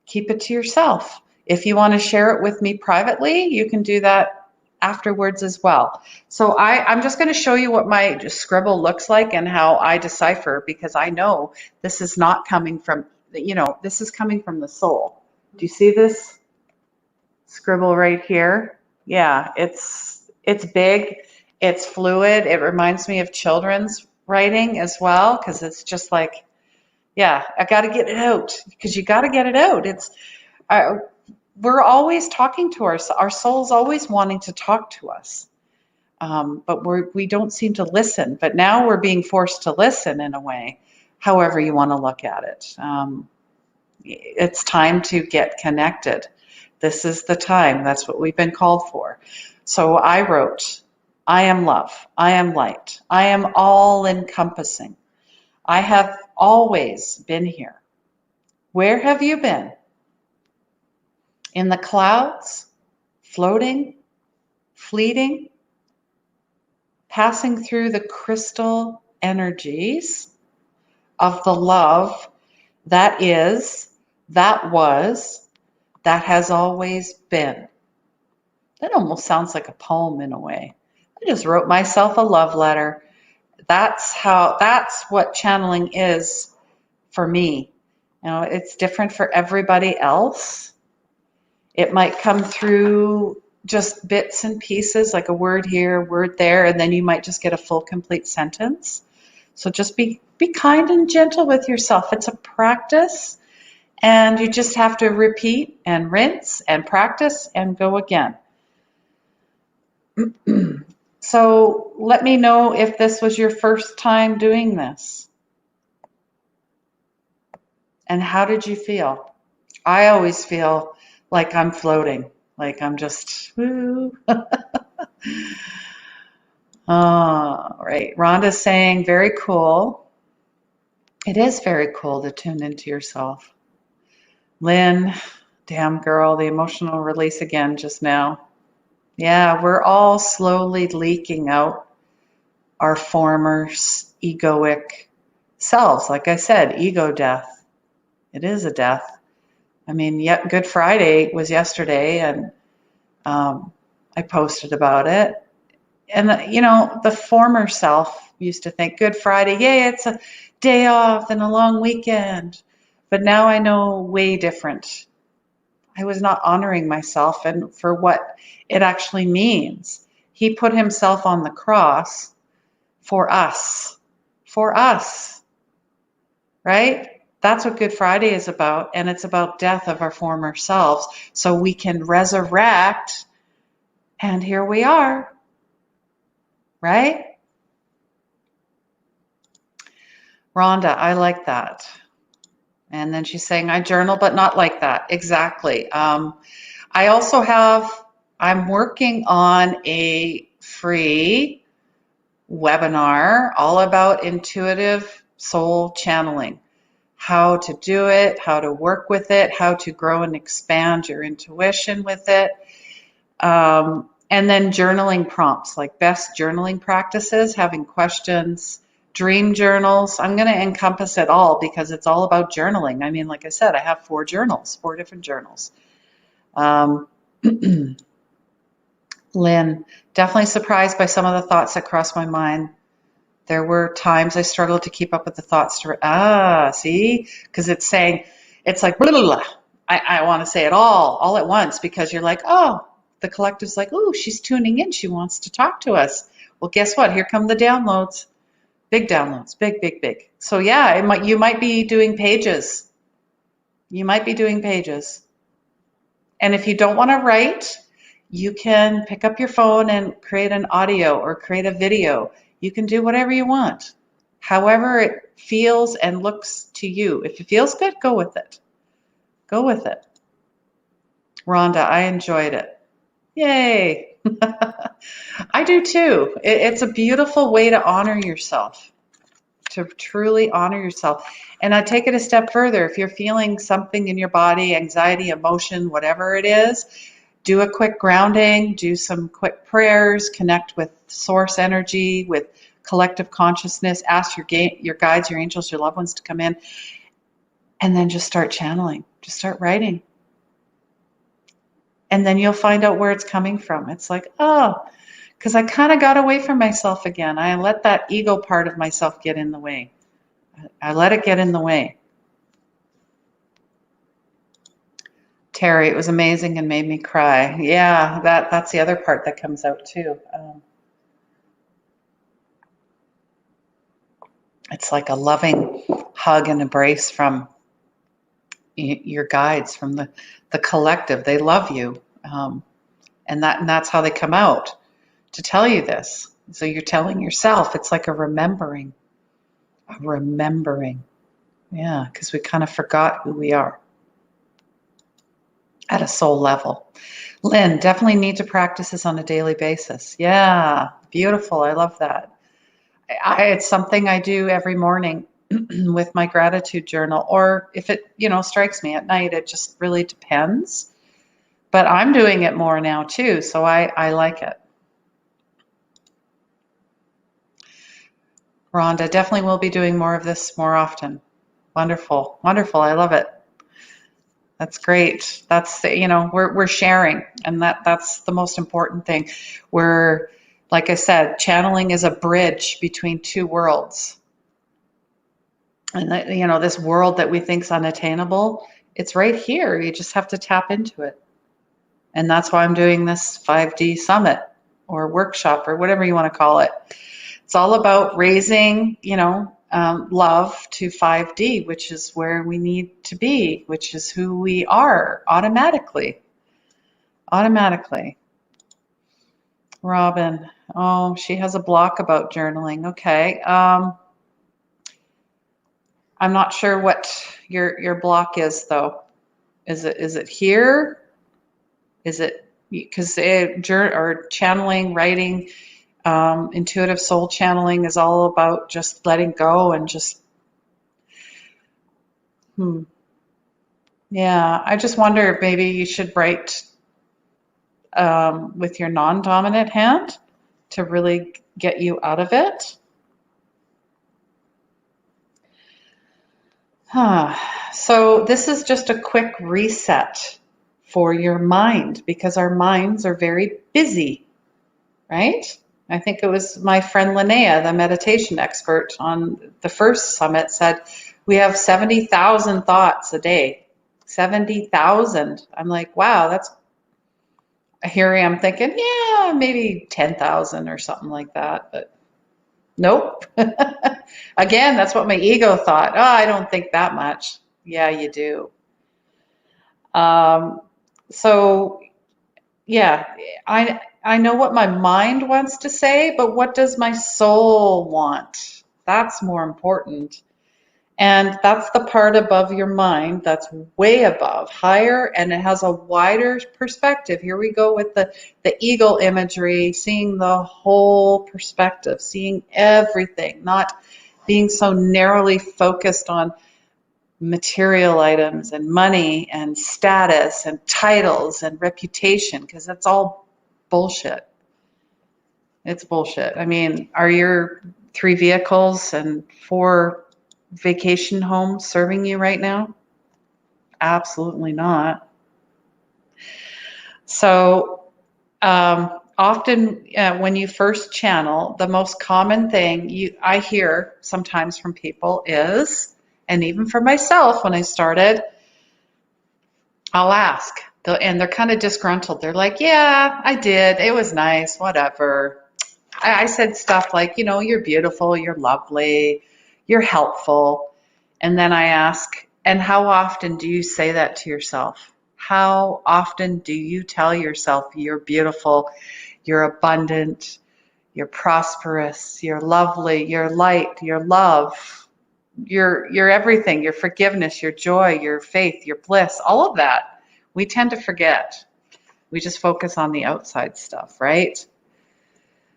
keep it to yourself. If you want to share it with me privately, you can do that afterwards as well. So I'm just going to show you what my scribble looks like and how I decipher, because I know this is not coming from, this is coming from the soul. Do you see this scribble right here? Yeah, it's big, it's fluid. It reminds me of children's writing as well, because it's just like, yeah, I got to get it out, because you got to get it out. We're always talking to our soul's always wanting to talk to us, but we don't seem to listen. But now we're being forced to listen in a way, however you want to look at it. It's time to get connected. This is the time. That's what we've been called for. So I wrote, I am love. I am light. I am all encompassing. I have always been here. Where have you been? In the clouds, floating, fleeting, passing through the crystal energies of the love that is, that was, that has always been. That almost sounds like a poem in a way. I just wrote myself a love letter. That's what channeling is for me. It's different for everybody else. It might come through just bits and pieces, like a word here, word there, and then you might just get a full, complete sentence. So just be kind and gentle with yourself. It's a practice, and you just have to repeat and rinse and practice and go again. So let me know if this was your first time doing this. And how did you feel? I always feel like I'm floating, like I'm just, woo. All right. Rhonda's saying, very cool. It is very cool to tune into yourself. Lynn, damn girl, the emotional release again just now. Yeah, we're all slowly leaking out our former egoic selves. Like I said, ego death. It is a death. I mean, Good Friday was yesterday, and I posted about it. And, the former self used to think, Good Friday, yay, it's a day off and a long weekend. But now I know way different. I was not honoring myself and for what it actually means. He put himself on the cross for us, right? That's what Good Friday is about, and it's about death of our former selves, so we can resurrect, and here we are, right? Rhonda, I like that. And then she's saying, I journal, but not like that. Exactly. I also I'm working on a free webinar all about intuitive soul channeling. How to do it, how to work with it, how to grow and expand your intuition with it. And then journaling prompts, like best journaling practices, having questions, dream journals. I'm going to encompass it all because it's all about journaling. I mean, like I said, I have 4 different journals. Lynn, definitely surprised by some of the thoughts that crossed my mind. There were times I struggled to keep up with the thoughts. See? Because it's saying, it's like, blah, blah, blah. I want to say it all at once, because you're like, oh, the collective's like, oh, she's tuning in. She wants to talk to us. Well, guess what? Here come the downloads. Big downloads. Big, big, big. So yeah, you might be doing pages. You might be doing pages. And if you don't want to write, you can pick up your phone and create an audio or create a video. You can do whatever you want, however it feels and looks to you. If it feels good, go with it. Go with it. Rhonda, I enjoyed it. Yay. I do too. It's a beautiful way to honor yourself, to truly honor yourself. And I take it a step further. If you're feeling something in your body, anxiety, emotion, whatever it is, do a quick grounding, do some quick prayers, connect with source energy, with collective consciousness, ask your guides, your angels, your loved ones to come in, and then just start channeling, just start writing. And then you'll find out where it's coming from. It's like, oh, because I kind of got away from myself again. I let that ego part of myself get in the way. I let it get in the way. Terry, it was amazing and made me cry. Yeah, that's the other part that comes out too. It's like a loving hug and embrace from your guides, from the collective. They love you, and that's how they come out to tell you this. So you're telling yourself. It's like a remembering. Yeah, because we kind of forgot who we are at a soul level. Lynn, definitely need to practice this on a daily basis. Yeah, beautiful. I love that. It's something I do every morning with my gratitude journal, or if it, strikes me at night, it just really depends. But I'm doing it more now too, so I like it. Rhonda, definitely will be doing more of this more often. Wonderful. Wonderful. I love it. That's great. That's, we're sharing, and that's the most important thing. We're, like I said, channeling is a bridge between two worlds. And this world that we think is unattainable, it's right here. You just have to tap into it. And that's why I'm doing this 5D summit or workshop or whatever you want to call it. It's all about raising, love to 5D, which is where we need to be, which is who we are automatically. Robin, oh, she has a block about journaling. Okay. I'm not sure what your block is, though. Is it here? Is it because or channeling, writing, intuitive soul channeling is all about just letting go and just. Yeah, I just wonder if maybe you should write with your non-dominant hand to really get you out of it. So this is just a quick reset for your mind, because our minds are very busy, right? I think it was my friend Linnea, the meditation expert on the first summit, said we have 70,000 thoughts a day. 70,000. I'm like, wow, that's, here I am thinking, yeah, maybe 10,000 or something like that, but nope. Again, that's what my ego thought. Oh, I don't think that much. Yeah, you do. So yeah, I know what my mind wants to say, but what does my soul want? That's more important. And that's the part above your mind that's way above, higher, and it has a wider perspective. Here we go with the eagle imagery, seeing the whole perspective, seeing everything, not being so narrowly focused on material items and money and status and titles and reputation, because that's all bullshit. It's bullshit. I mean, are your 3 vehicles and 4 vacation homes serving you right now? Absolutely not. So often when you first channel, the most common thing I hear sometimes from people is, and even for myself when I started, I'll ask, and they're kind of disgruntled. They're like, yeah, I did. It was nice, whatever. I said stuff like, you're beautiful, you're lovely, you're helpful. And then I ask, and how often do you say that to yourself? How often do you tell yourself you're beautiful, you're abundant, you're prosperous, you're lovely, you're light, you're love, you're everything, your forgiveness, your joy, your faith, your bliss, all of that. We tend to forget. We just focus on the outside stuff, right?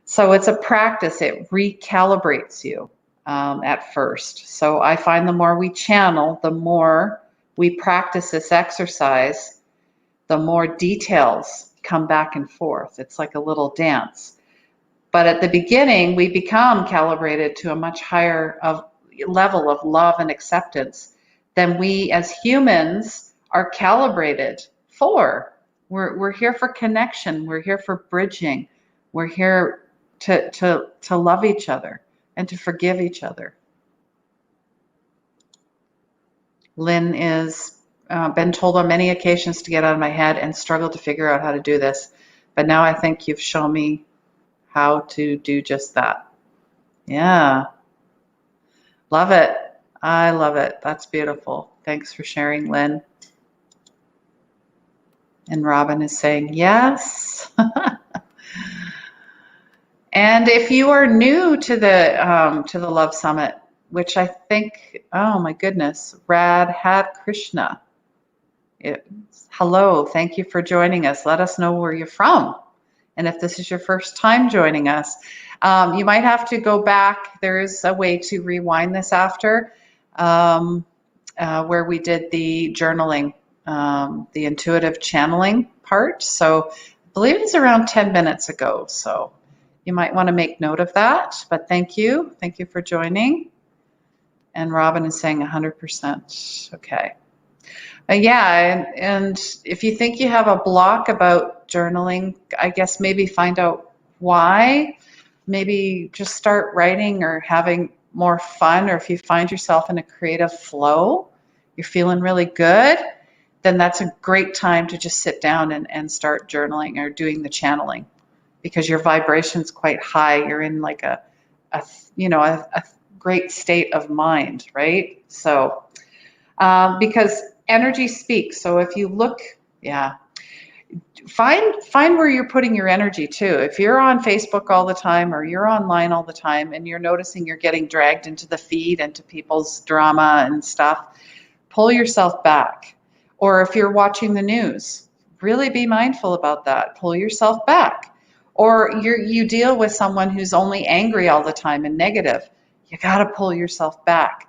So it's a practice. It recalibrates you at first. So I find the more we channel, the more we practice this exercise, the more details come back and forth. It's like a little dance. But at the beginning, we become calibrated to a much higher level of love and acceptance than we as humans are calibrated for. We're here for connection. We're here for bridging. We're here to love each other and to forgive each other. Lynn is been told on many occasions to get out of my head and struggled to figure out how to do this. But now I think you've shown me how to do just that. Yeah. Love it. I love it. That's beautiful. Thanks for sharing, Lynn. And Robin is saying yes. And if you are new to the Love Summit, which I think, oh my goodness, Radhat Krishna. Hello, thank you for joining us. Let us know where you're from. And if this is your first time joining us, you might have to go back. There is a way to rewind this after, where we did the journaling, the intuitive channeling part. So I believe it's around 10 minutes ago. So you might want to make note of that. But thank you. Thank you for joining. And Robin is saying 100%. Okay. Yeah, and if you think you have a block about journaling, I guess maybe find out why. Maybe just start writing or having more fun, or if you find yourself in a creative flow, you're feeling really good, then that's a great time to just sit down and start journaling or doing the channeling, because your vibration's quite high. You're in like a great state of mind, right? So, because energy speaks. So if you look, find where you're putting your energy too. If you're on Facebook all the time or you're online all the time and you're noticing you're getting dragged into the feed, into people's drama and stuff, pull yourself back. Or if you're watching the news, really be mindful about that. Pull yourself back. Or you deal with someone who's only angry all the time and negative. You got to pull yourself back.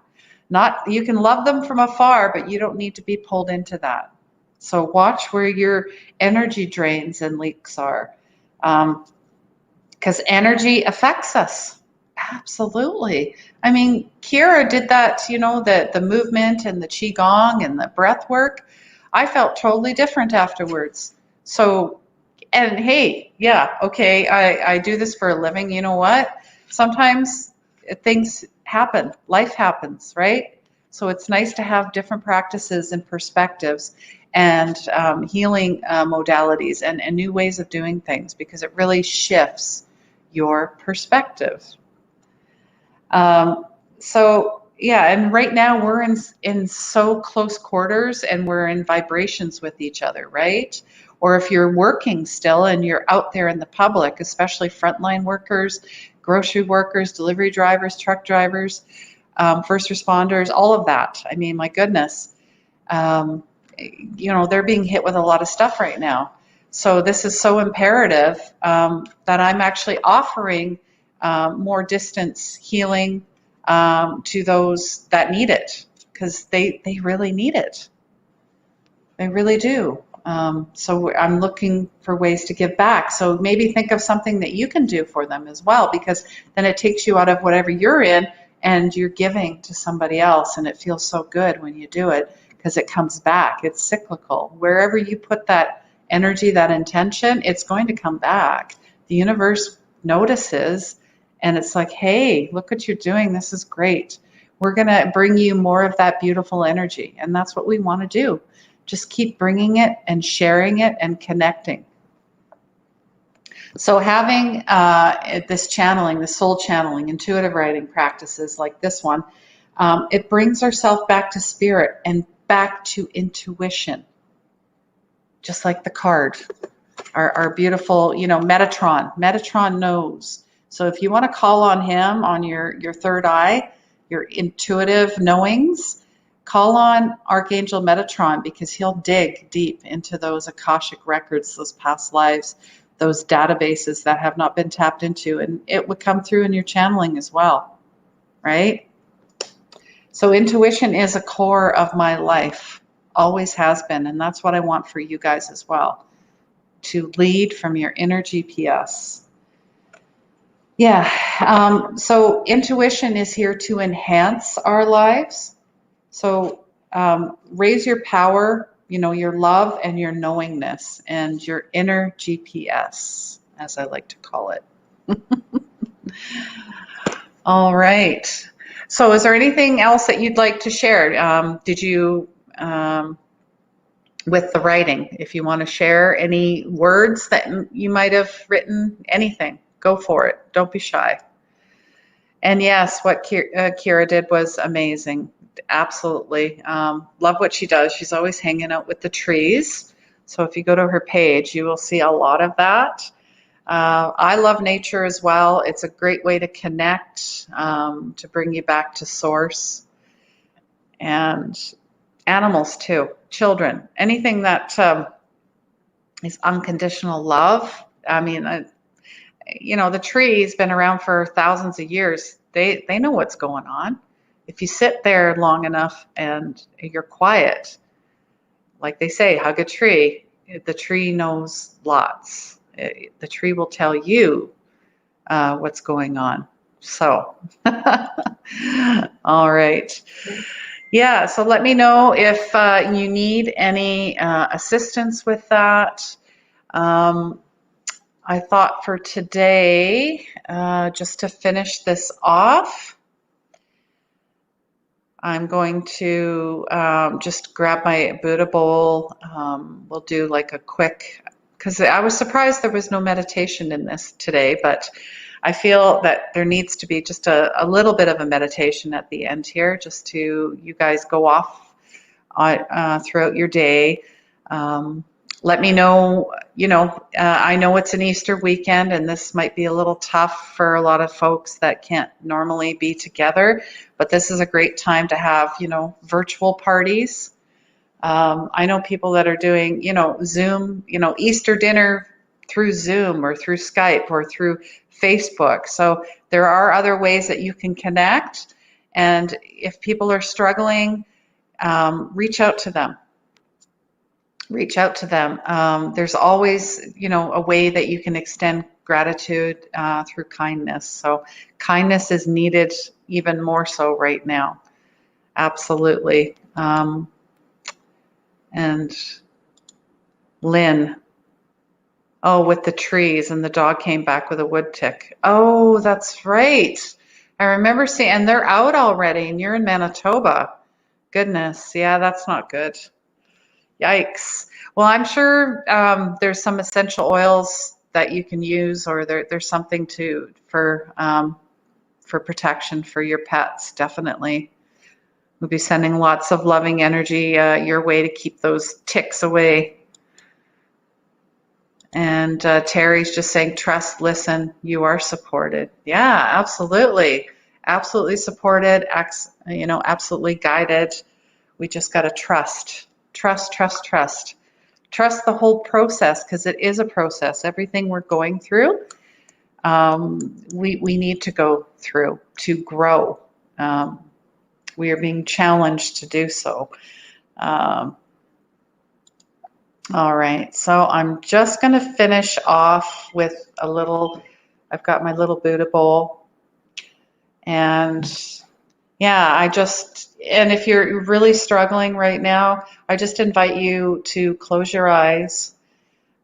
You can love them from afar, but you don't need to be pulled into that. So watch where your energy drains and leaks are, because energy affects us. Absolutely. I mean, Keira did that, the movement and the Qigong and the breath work. I felt totally different afterwards. So, and hey, yeah, okay, I do this for a living. You know what? Sometimes things happen. Life happens, right? So it's nice to have different practices and perspectives and healing modalities and new ways of doing things, because it really shifts your perspective. So yeah, and right now we're in so close quarters and we're in vibrations with each other, right? Or if you're working still and you're out there in the public, especially frontline workers, grocery workers, delivery drivers, truck drivers, first responders, all of that. I mean, my goodness, they're being hit with a lot of stuff right now. So this is so imperative that I'm actually offering more distance healing to those that need it, because they really need it. They really do. So I'm looking for ways to give back. So maybe think of something that you can do for them as well, because then it takes you out of whatever you're in and you're giving to somebody else, and it feels so good when you do it, because it comes back. It's cyclical. Wherever you put that energy, that intention, it's going to come back. The universe notices, and it's like, hey, look what you're doing. This is great. We're going to bring you more of that beautiful energy. And that's what we want to do. Just keep bringing it and sharing it and connecting. So having this channeling, the soul channeling, intuitive writing practices like this one, it brings ourselves back to spirit and back to intuition. Just like the card, our beautiful, Metatron. Metatron knows. So if you want to call on him, on your third eye, your intuitive knowings, call on Archangel Metatron, because he'll dig deep into those Akashic records, those past lives, those databases that have not been tapped into, and it would come through in your channeling as well, right? So intuition is a core of my life, always has been, and that's what I want for you guys as well. to lead from your inner GPS. Yeah, so intuition is here to enhance our lives. So raise your power, your love and your knowingness and your inner GPS, as I like to call it. All right. So is there anything else that you'd like to share? Did you, with the writing, if you want to share any words that you might have written, anything, go for it. Don't be shy. And yes, what Keira did was amazing. Absolutely. Love what she does. She's always hanging out with the trees. So if you go to her page, you will see a lot of that. I love nature as well. It's a great way to connect, to bring you back to source. And animals too, children, anything that is unconditional love. I mean, the tree's been around for thousands of years. They know what's going on. If you sit there long enough and you're quiet, like they say, hug a tree. The tree knows lots. The tree will tell you what's going on. So, all right. Yeah, so let me know if you need any assistance with that. I thought for today, just to finish this off, I'm going to just grab my Buddha bowl. We'll do like a quick, because I was surprised there was no meditation in this today, but I feel that there needs to be just a little bit of a meditation at the end here, just to you guys go off throughout your day. Let me know, I know it's an Easter weekend and this might be a little tough for a lot of folks that can't normally be together, but this is a great time to have, virtual parties. I know people that are doing, Zoom, Easter dinner through Zoom or through Skype or through Facebook. So there are other ways that you can connect. And if people are struggling, reach out to them. Reach out to them. There's always, a way that you can extend gratitude through kindness. So kindness is needed even more so right now. Absolutely. And Lynn, oh, with the trees, and the dog came back with a wood tick. Oh, that's right. I remember seeing, and they're out already, and you're in Manitoba. Goodness, yeah, that's not good. Yikes. Well, I'm sure there's some essential oils that you can use, or there's something for protection for your pets. Definitely, we'll be sending lots of loving energy your way to keep those ticks away. And Terry's just saying, trust, listen, you are supported. Yeah, absolutely, absolutely supported. Absolutely guided. We just got to trust. Trust the whole process, because it is a process. Everything we're going through, we need to go through to grow. We are being challenged to do so. All right, so I'm just going to finish off with I've got my little Buddha bowl. And yeah, and if you're really struggling right now, I just invite you to close your eyes.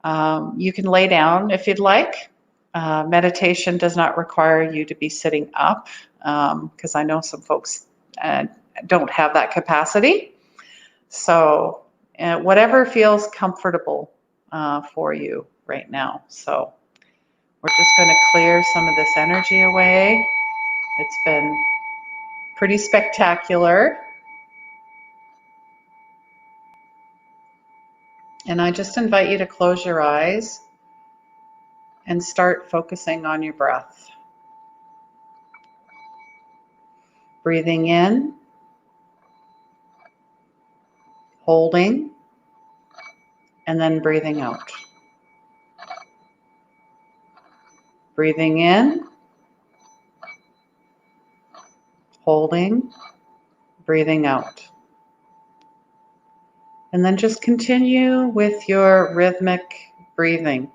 You can lay down if you'd like. Meditation does not require you to be sitting up, because I know some folks don't have that capacity. So whatever feels comfortable for you right now. So we're just going to clear some of this energy away. It's been pretty spectacular. And I just invite you to close your eyes and start focusing on your breath. Breathing in, holding, and then breathing out. Breathing in, holding, breathing out. And then just continue with your rhythmic breathing.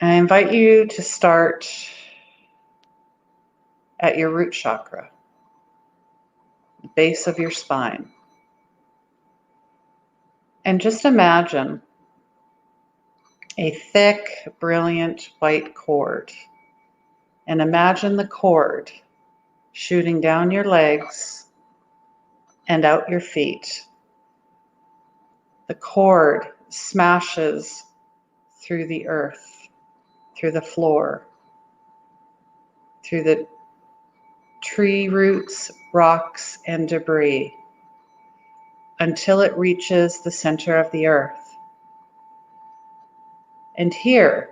I invite you to start at your root chakra, the base of your spine. And just imagine a thick, brilliant white cord. And imagine the cord shooting down your legs and out your feet. The cord smashes through the earth, through the floor, through the tree roots, rocks, and debris until it reaches the center of the earth. And here,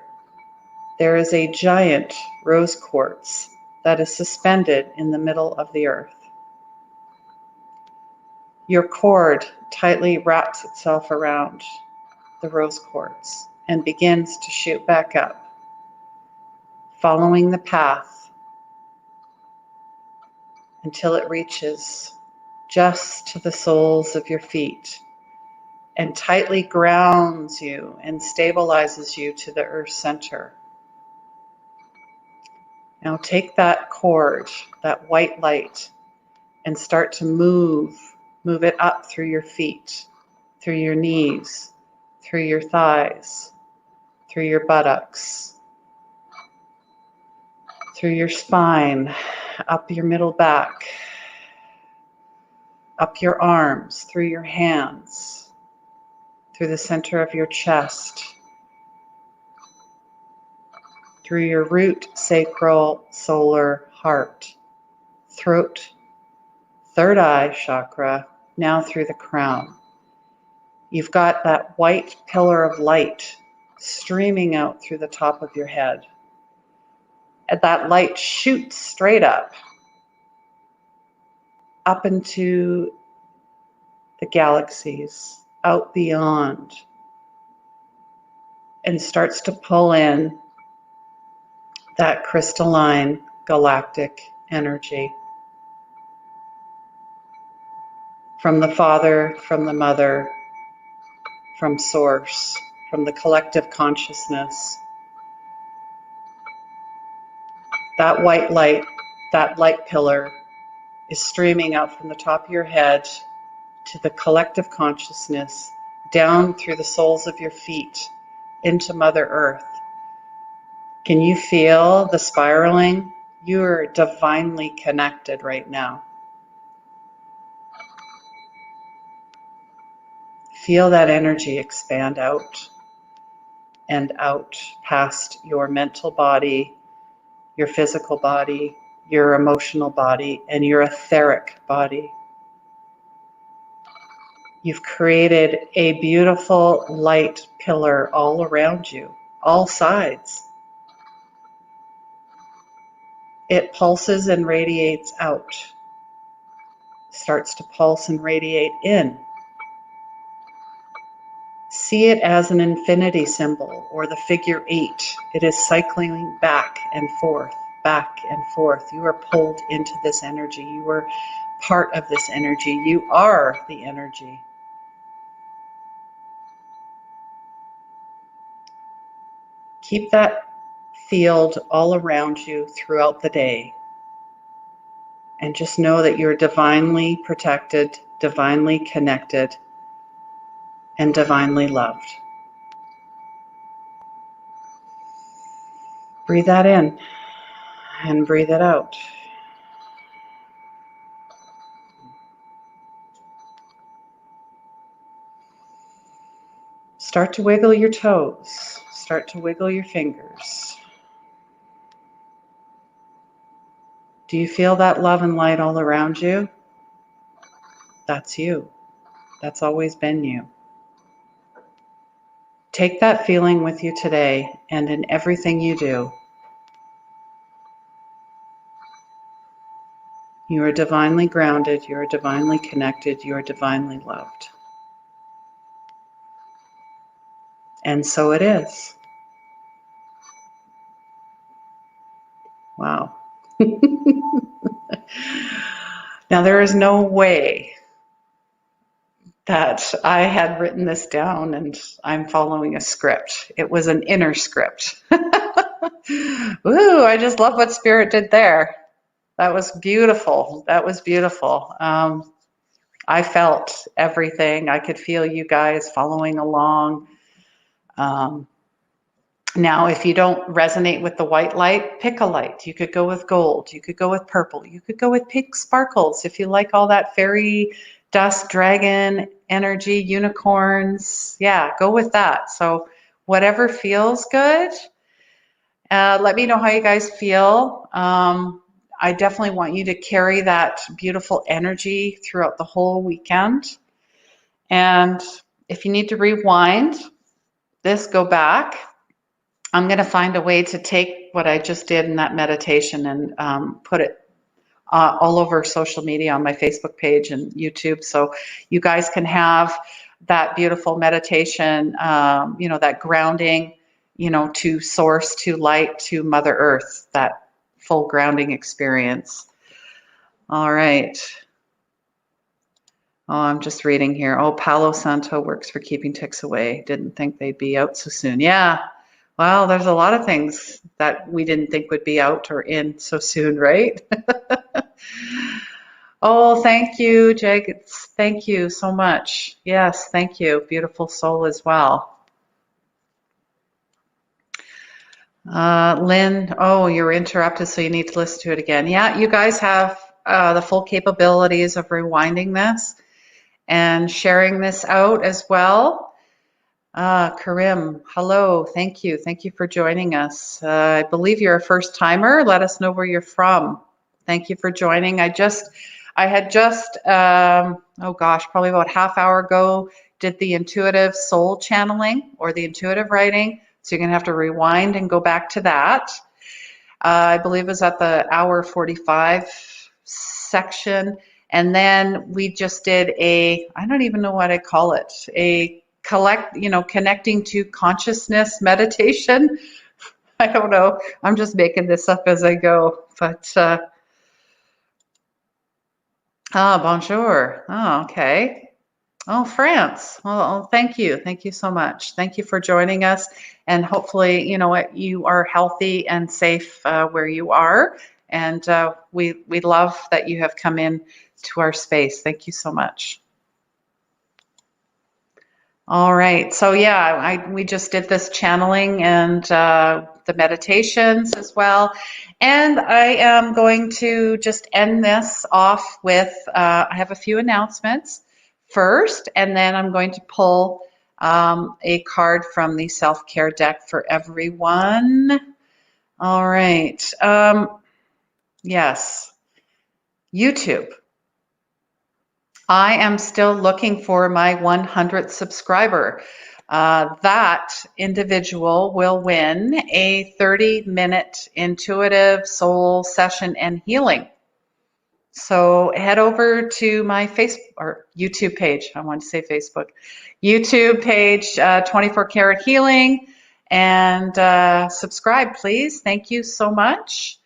there is a giant rose quartz that is suspended in the middle of the earth. Your cord tightly wraps itself around the rose quartz and begins to shoot back up, following the path until it reaches just to the soles of your feet and tightly grounds you and stabilizes you to the earth center. Now take that cord, that white light, and start to move it up through your feet, through your knees, through your thighs, through your buttocks, through your spine, up your middle back, up your arms, through your hands, through the center of your chest, through your root, sacral, solar, heart, throat, third eye chakra, now through the crown. You've got that white pillar of light streaming out through the top of your head. And that light shoots straight up into the galaxies, out beyond, and starts to pull in that crystalline galactic energy from the Father, from the Mother, from Source, from the collective consciousness. That white light, that light pillar is streaming out from the top of your head to the collective consciousness, down through the soles of your feet, into Mother Earth. Can you feel the spiraling? You are divinely connected right now. Feel that energy expand out and out past your mental body, your physical body, your emotional body, and your etheric body. You've created a beautiful light pillar all around you, all sides. It pulses and radiates out, starts to pulse and radiate in. See it as an infinity symbol or the figure 8. It is cycling back and forth, back and forth. You are pulled into this energy. You are part of this energy. You are the energy. Keep that field all around you throughout the day. And just know that you're divinely protected, divinely connected, and divinely loved. Breathe that in and breathe it out. Start to wiggle your toes. Start to wiggle your fingers. Do you feel that love and light all around you? That's you. That's always been you. Take that feeling with you today and in everything you do. You are divinely grounded. You are divinely connected. You are divinely loved. And so it is. Wow. Now, there is no way that I had written this down and I'm following a script. It was an inner script. Ooh, I just love what Spirit did there. That was beautiful. That was beautiful. I felt everything. I could feel you guys following along. Now, if you don't resonate with the white light, pick a light. You could go with gold. You could go with purple. You could go with pink sparkles. If you like all that fairy dust, dragon energy, unicorns, yeah, go with that. So whatever feels good. Let me know how you guys feel. I definitely want you to carry that beautiful energy throughout the whole weekend. And if you need to rewind this, go back. I'm going to find a way to take what I just did in that meditation and put it all over social media on my Facebook page and YouTube, so you guys can have that beautiful meditation, that grounding, to source, to light, to Mother Earth, that full grounding experience. All right. Oh, I'm just reading here. Oh, Palo Santo works for keeping ticks away. Didn't think they'd be out so soon. Yeah. Well, there's a lot of things that we didn't think would be out or in so soon, right? Oh, thank you, Jake. Thank you so much. Yes, thank you. Beautiful soul as well. Lynn, oh, you were interrupted, so you need to listen to it again. Yeah, you guys have the full capabilities of rewinding this and sharing this out as well. Karim, hello, thank you. Thank you for joining us. I believe you're a first timer. Let us know where you're from. Thank you for joining. I had just, oh gosh, probably about half hour ago, did the intuitive soul channeling or the intuitive writing. So you're gonna have to rewind and go back to that. I believe it was at the hour 45 section. And then we just did I don't even know what I call it, connecting to consciousness meditation. I don't know. I'm just making this up as I go. But, bonjour. Oh, okay. Oh, France. Well, thank you. Thank you so much. Thank you for joining us. And hopefully, you are healthy and safe where you are. And we love that you have come in to our space. Thank you so much. All right. So yeah, we just did this channeling and the meditations as well. And I am going to just end this off with, I have a few announcements first, and then I'm going to pull a card from the self-care deck for everyone. All right. Yes. YouTube. I am still looking for my 100th subscriber. That individual will win a 30-minute intuitive soul session and healing. So head over to my Facebook or YouTube page. I want to say Facebook. YouTube page, 24 Karat Healing, and subscribe, please. Thank you so much.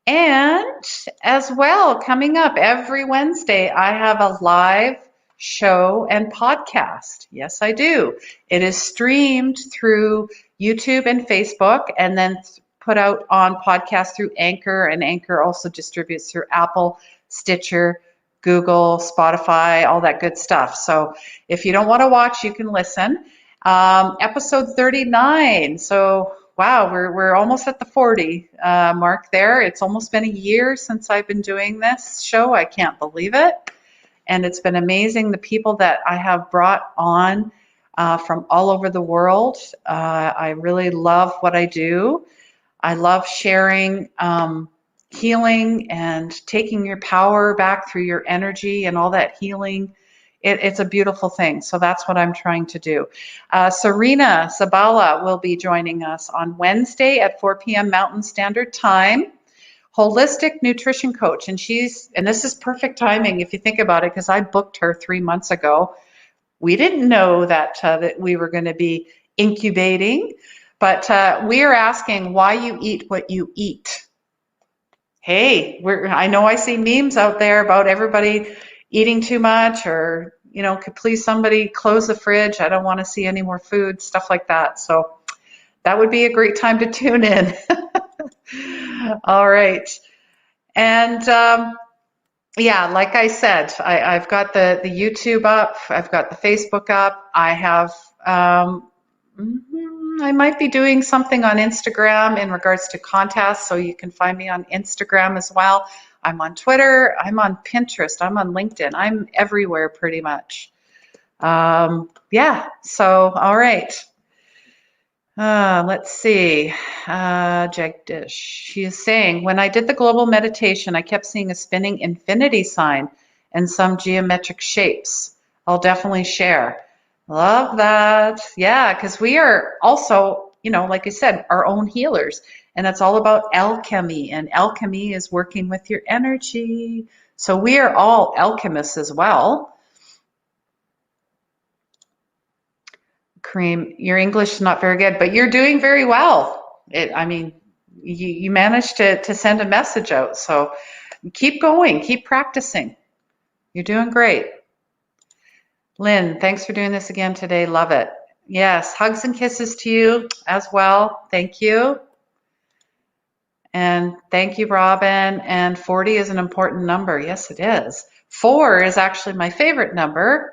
And as well, coming up every Wednesday, I have a live show and podcast. Yes, I do. It is streamed through YouTube and Facebook and then put out on podcast through Anchor, and Anchor also distributes through Apple, Stitcher, Google, Spotify, all that good stuff. So if you don't want to watch, you can listen. Episode 39. So wow, we're almost at the 40 mark there. It's almost been a year since I've been doing this show. I can't believe it. And it's been amazing, the people that I have brought on from all over the world. I really love what I do. I love sharing healing and taking your power back through your energy and all that healing. It's a beautiful thing. So that's what I'm trying to do. Serena Sabala will be joining us on Wednesday at 4 p.m. Mountain Standard Time. Holistic nutrition coach. And this is perfect timing if you think about it, because I booked her 3 months ago. We didn't know that we were going to be incubating, but we are asking why you eat what you eat. hey, I know I see memes out there about everybody eating too much, or, could please somebody close the fridge? I don't want to see any more food, stuff like that. So that would be a great time to tune in. All right. And yeah, like I said, I've got the YouTube up, I've got the Facebook up, I have, I might be doing something on Instagram in regards to contests, so you can find me on Instagram as well. I'm on Twitter, I'm on Pinterest, I'm on LinkedIn, I'm everywhere pretty much. Yeah, so all right. Let's see. Jagdish, she is saying, when I did the global meditation, I kept seeing a spinning infinity sign and some geometric shapes. I'll definitely share. Love that. Yeah, because we are also, like I said, our own healers. And it's all about alchemy. And alchemy is working with your energy. So we are all alchemists as well. Kareem, your English is not very good, but you're doing very well. You managed to send a message out. So keep going, keep practicing. You're doing great. Lynn, thanks for doing this again today. Love it. Yes, hugs and kisses to you as well. Thank you. And thank you, Robin. And 40 is an important number. Yes, it is. 4 is actually my favorite number.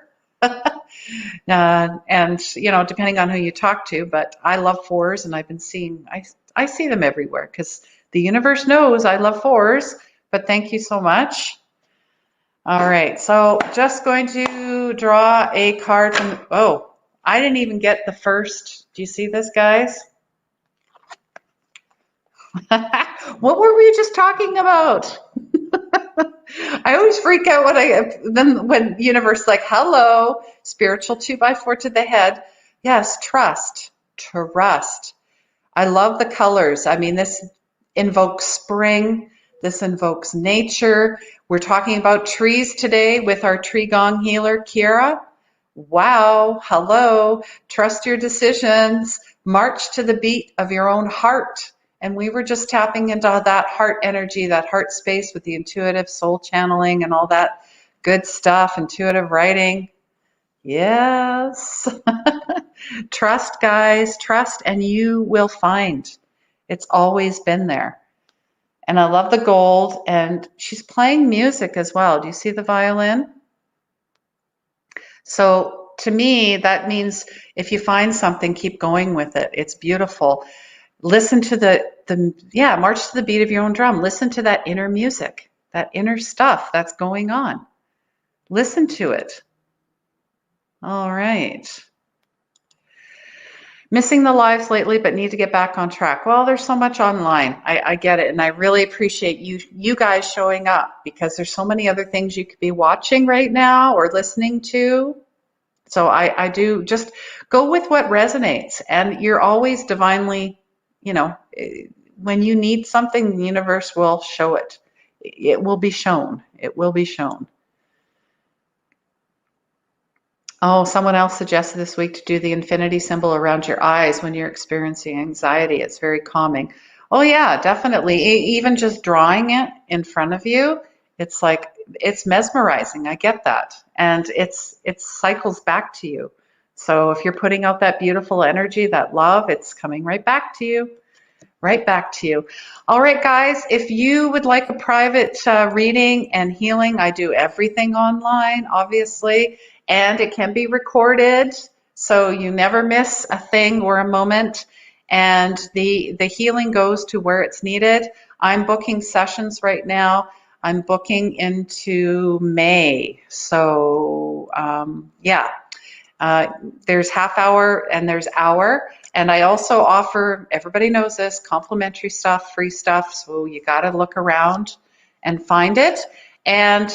And depending on who you talk to, but I love 4s, and I've been seeing, I see them everywhere because the universe knows I love 4s. But thank you so much. All right, so just going to draw a card from, I didn't even get the first. Do you see this, guys? What were we just talking about? I always freak out when universe like, hello, spiritual 2x4 to the head. Yes, trust. I love the colors. I mean, this invokes spring. This invokes nature. We're talking about trees today with our tree gong healer, Keira. Wow, hello. Trust your decisions. March to the beat of your own heart. And we were just tapping into that heart energy, that heart space with the intuitive soul channeling and all that good stuff, intuitive writing. Yes. Trust, guys, trust, and you will find. It's always been there. And I love the gold, and she's playing music as well. Do you see the violin? So to me, that means if you find something, keep going with it. It's beautiful. Listen to march to the beat of your own drum. Listen to that inner music, that inner stuff that's going on. Listen to it. All right. Missing the lives lately, but need to get back on track. Well, there's so much online. I get it. And I really appreciate you guys showing up, because there's so many other things you could be watching right now or listening to. So I do just go with what resonates. And you're always divinely, when you need something, the universe will show it. It will be shown. It will be shown. Oh, someone else suggested this week to do the infinity symbol around your eyes when you're experiencing anxiety. It's very calming. Oh yeah, definitely. Even just drawing it in front of you, it's like, it's mesmerizing. I get that. And it cycles back to you. So if you're putting out that beautiful energy, that love, it's coming right back to you. Right back to you. All right, guys, if you would like a private reading and healing, I do everything online, obviously, and it can be recorded, so you never miss a thing or a moment, and the healing goes to where it's needed. I'm booking sessions right now. I'm booking into May, so there's half hour and there's hour. And I also offer, everybody knows this, complimentary stuff, free stuff. So you got to look around and find it. And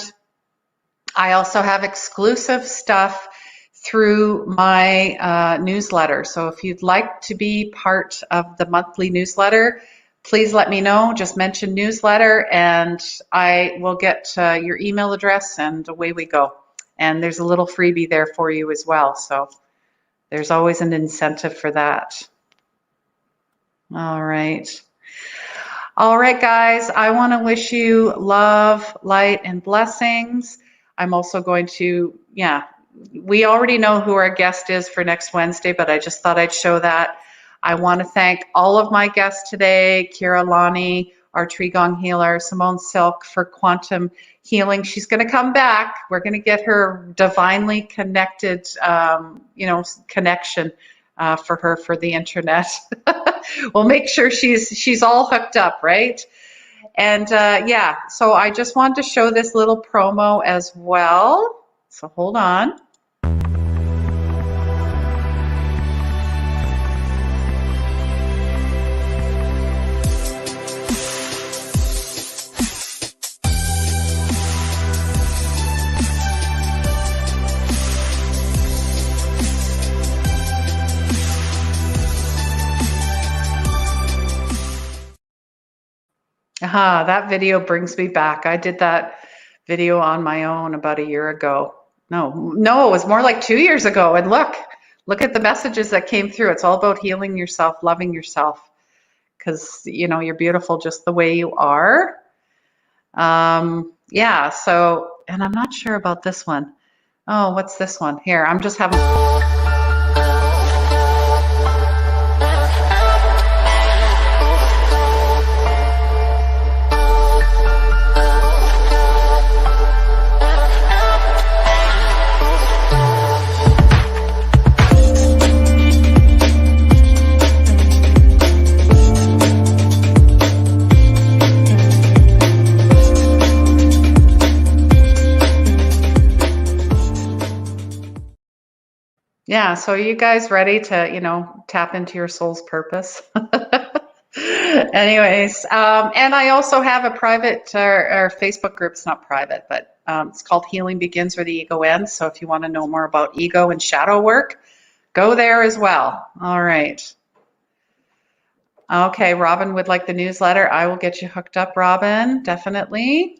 I also have exclusive stuff through my newsletter. So if you'd like to be part of the monthly newsletter, please let me know. Just mention newsletter and I will get your email address and away we go. And there's a little freebie there for you as well. So there's always an incentive for that. All right. All right, guys, I want to wish you love, light, and blessings. I'm also going to, we already know who our guest is for next Wednesday, but I just thought I'd show that. I want to thank all of my guests today, Keira, Lani, our tree gong healer, Simone Silk for quantum healing. She's going to come back. We're going to get her divinely connected, connection for her for the internet. We'll make sure she's all hooked up, right? And so I just wanted to show this little promo as well. So hold on. That video brings me back. I did that video on my own about a year ago. No, it was more like 2 years ago. And look at the messages that came through. It's all about healing yourself, loving yourself, because you're beautiful just the way you are. So, and I'm not sure about this one. Oh, what's this one? Here, I'm just having... Yeah, so are you guys ready to, tap into your soul's purpose? Anyways, and I also have a private or Facebook group. It's not private, but it's called Healing Begins Where the Ego Ends. So if you want to know more about ego and shadow work, go there as well. All right. Okay, Robin would like the newsletter. I will get you hooked up, Robin, definitely.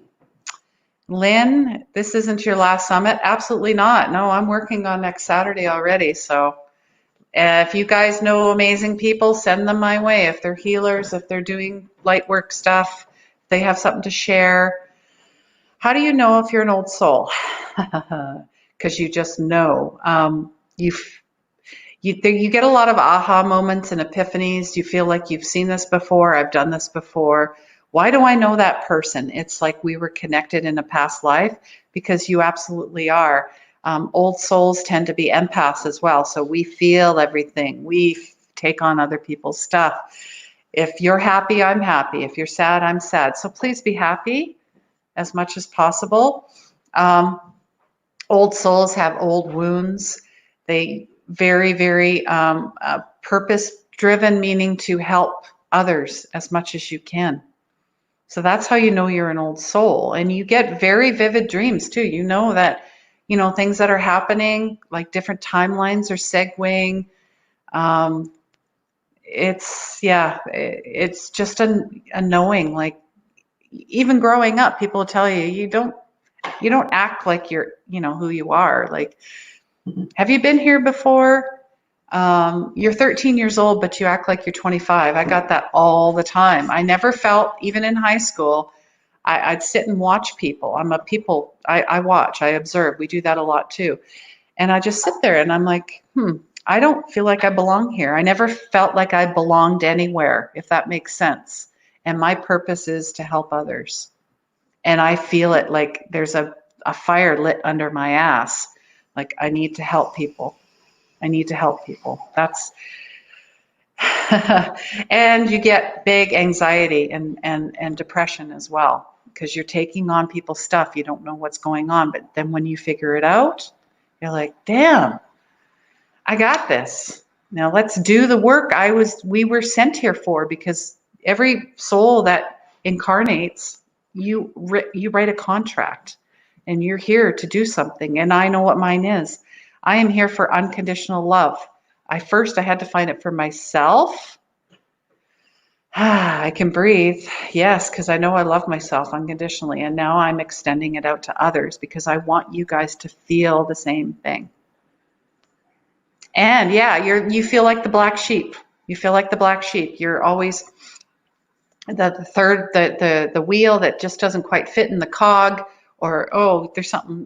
Lynn, this isn't your last summit? Absolutely not. No, I'm working on next Saturday already. So if you guys know amazing people, send them my way. If they're healers, if they're doing light work stuff, if they have something to share. How do you know if you're an old soul? Because you just know. You get a lot of aha moments and epiphanies. You feel like you've seen this before. I've done this before. Why do I know that person? It's like we were connected in a past life, because you absolutely are. Old souls tend to be empaths as well, so we feel everything. We take on other people's stuff. If you're happy, I'm happy. If you're sad, I'm sad. So please be happy as much as possible. Old souls have old wounds. They very, very purpose-driven, meaning to help others as much as you can. So that's how you know you're an old soul. And you get very vivid dreams too. You know that, things that are happening, like different timelines are segueing. It's just a knowing. Like, even growing up, people will tell you, you don't act like you're, who you are. Like, have you been here before? You're 13 years old, but you act like you're 25. I got that all the time. I never felt, even in high school, I'd sit and watch people. I watch, I observe. We do that a lot too. And I just sit there and I'm like, I don't feel like I belong here. I never felt like I belonged anywhere, if that makes sense. And my purpose is to help others. And I feel it like there's a fire lit under my ass. Like, I need to help people. I need to help people. That's, and you get big anxiety and depression as well, because you're taking on people's stuff. You don't know what's going on. But then when you figure it out, you're like, damn, I got this. Now let's do the work we were sent here for, because every soul that incarnates, you write a contract and you're here to do something. And I know what mine is. I am here for unconditional love. I had to find it for myself. I can breathe. Yes, because I know I love myself unconditionally. And now I'm extending it out to others, because I want you guys to feel the same thing. And yeah, you feel like the black sheep. You feel like the black sheep. You're always the third, the wheel that just doesn't quite fit in the cog, or, oh,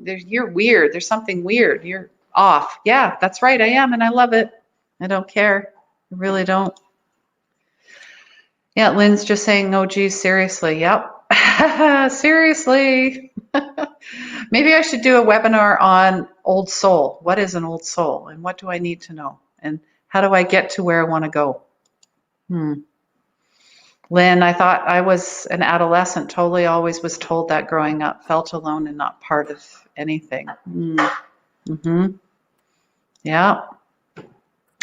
you're weird, there's something weird, you're off. Yeah, that's right, I am, and I love it. I don't care. I really don't. Yeah, Lynn's just saying, no, geez, seriously. Yep. Seriously. Maybe I should do a webinar on old soul. What is an old soul? And what do I need to know? And how do I get to where I want to go? Lynn, I thought I was an adolescent, totally always was told that growing up, felt alone and not part of anything. Mm-hmm. Yeah.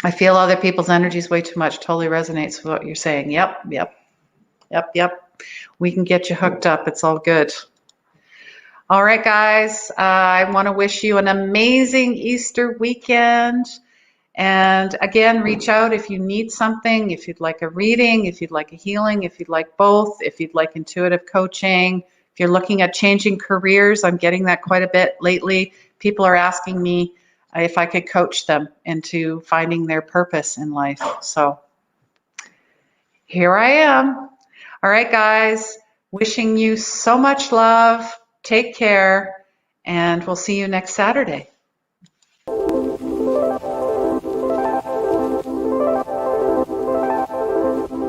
I feel other people's energies way too much. Totally resonates with what you're saying. Yep. We can get you hooked up. It's all good. All right, guys. I want to wish you an amazing Easter weekend. And again, reach out if you need something, if you'd like a reading, if you'd like a healing, if you'd like both, if you'd like intuitive coaching, if you're looking at changing careers. I'm getting that quite a bit lately. People are asking me if I could coach them into finding their purpose in life. So here I am. All right, guys, wishing you so much love. Take care, and we'll see you next Saturday.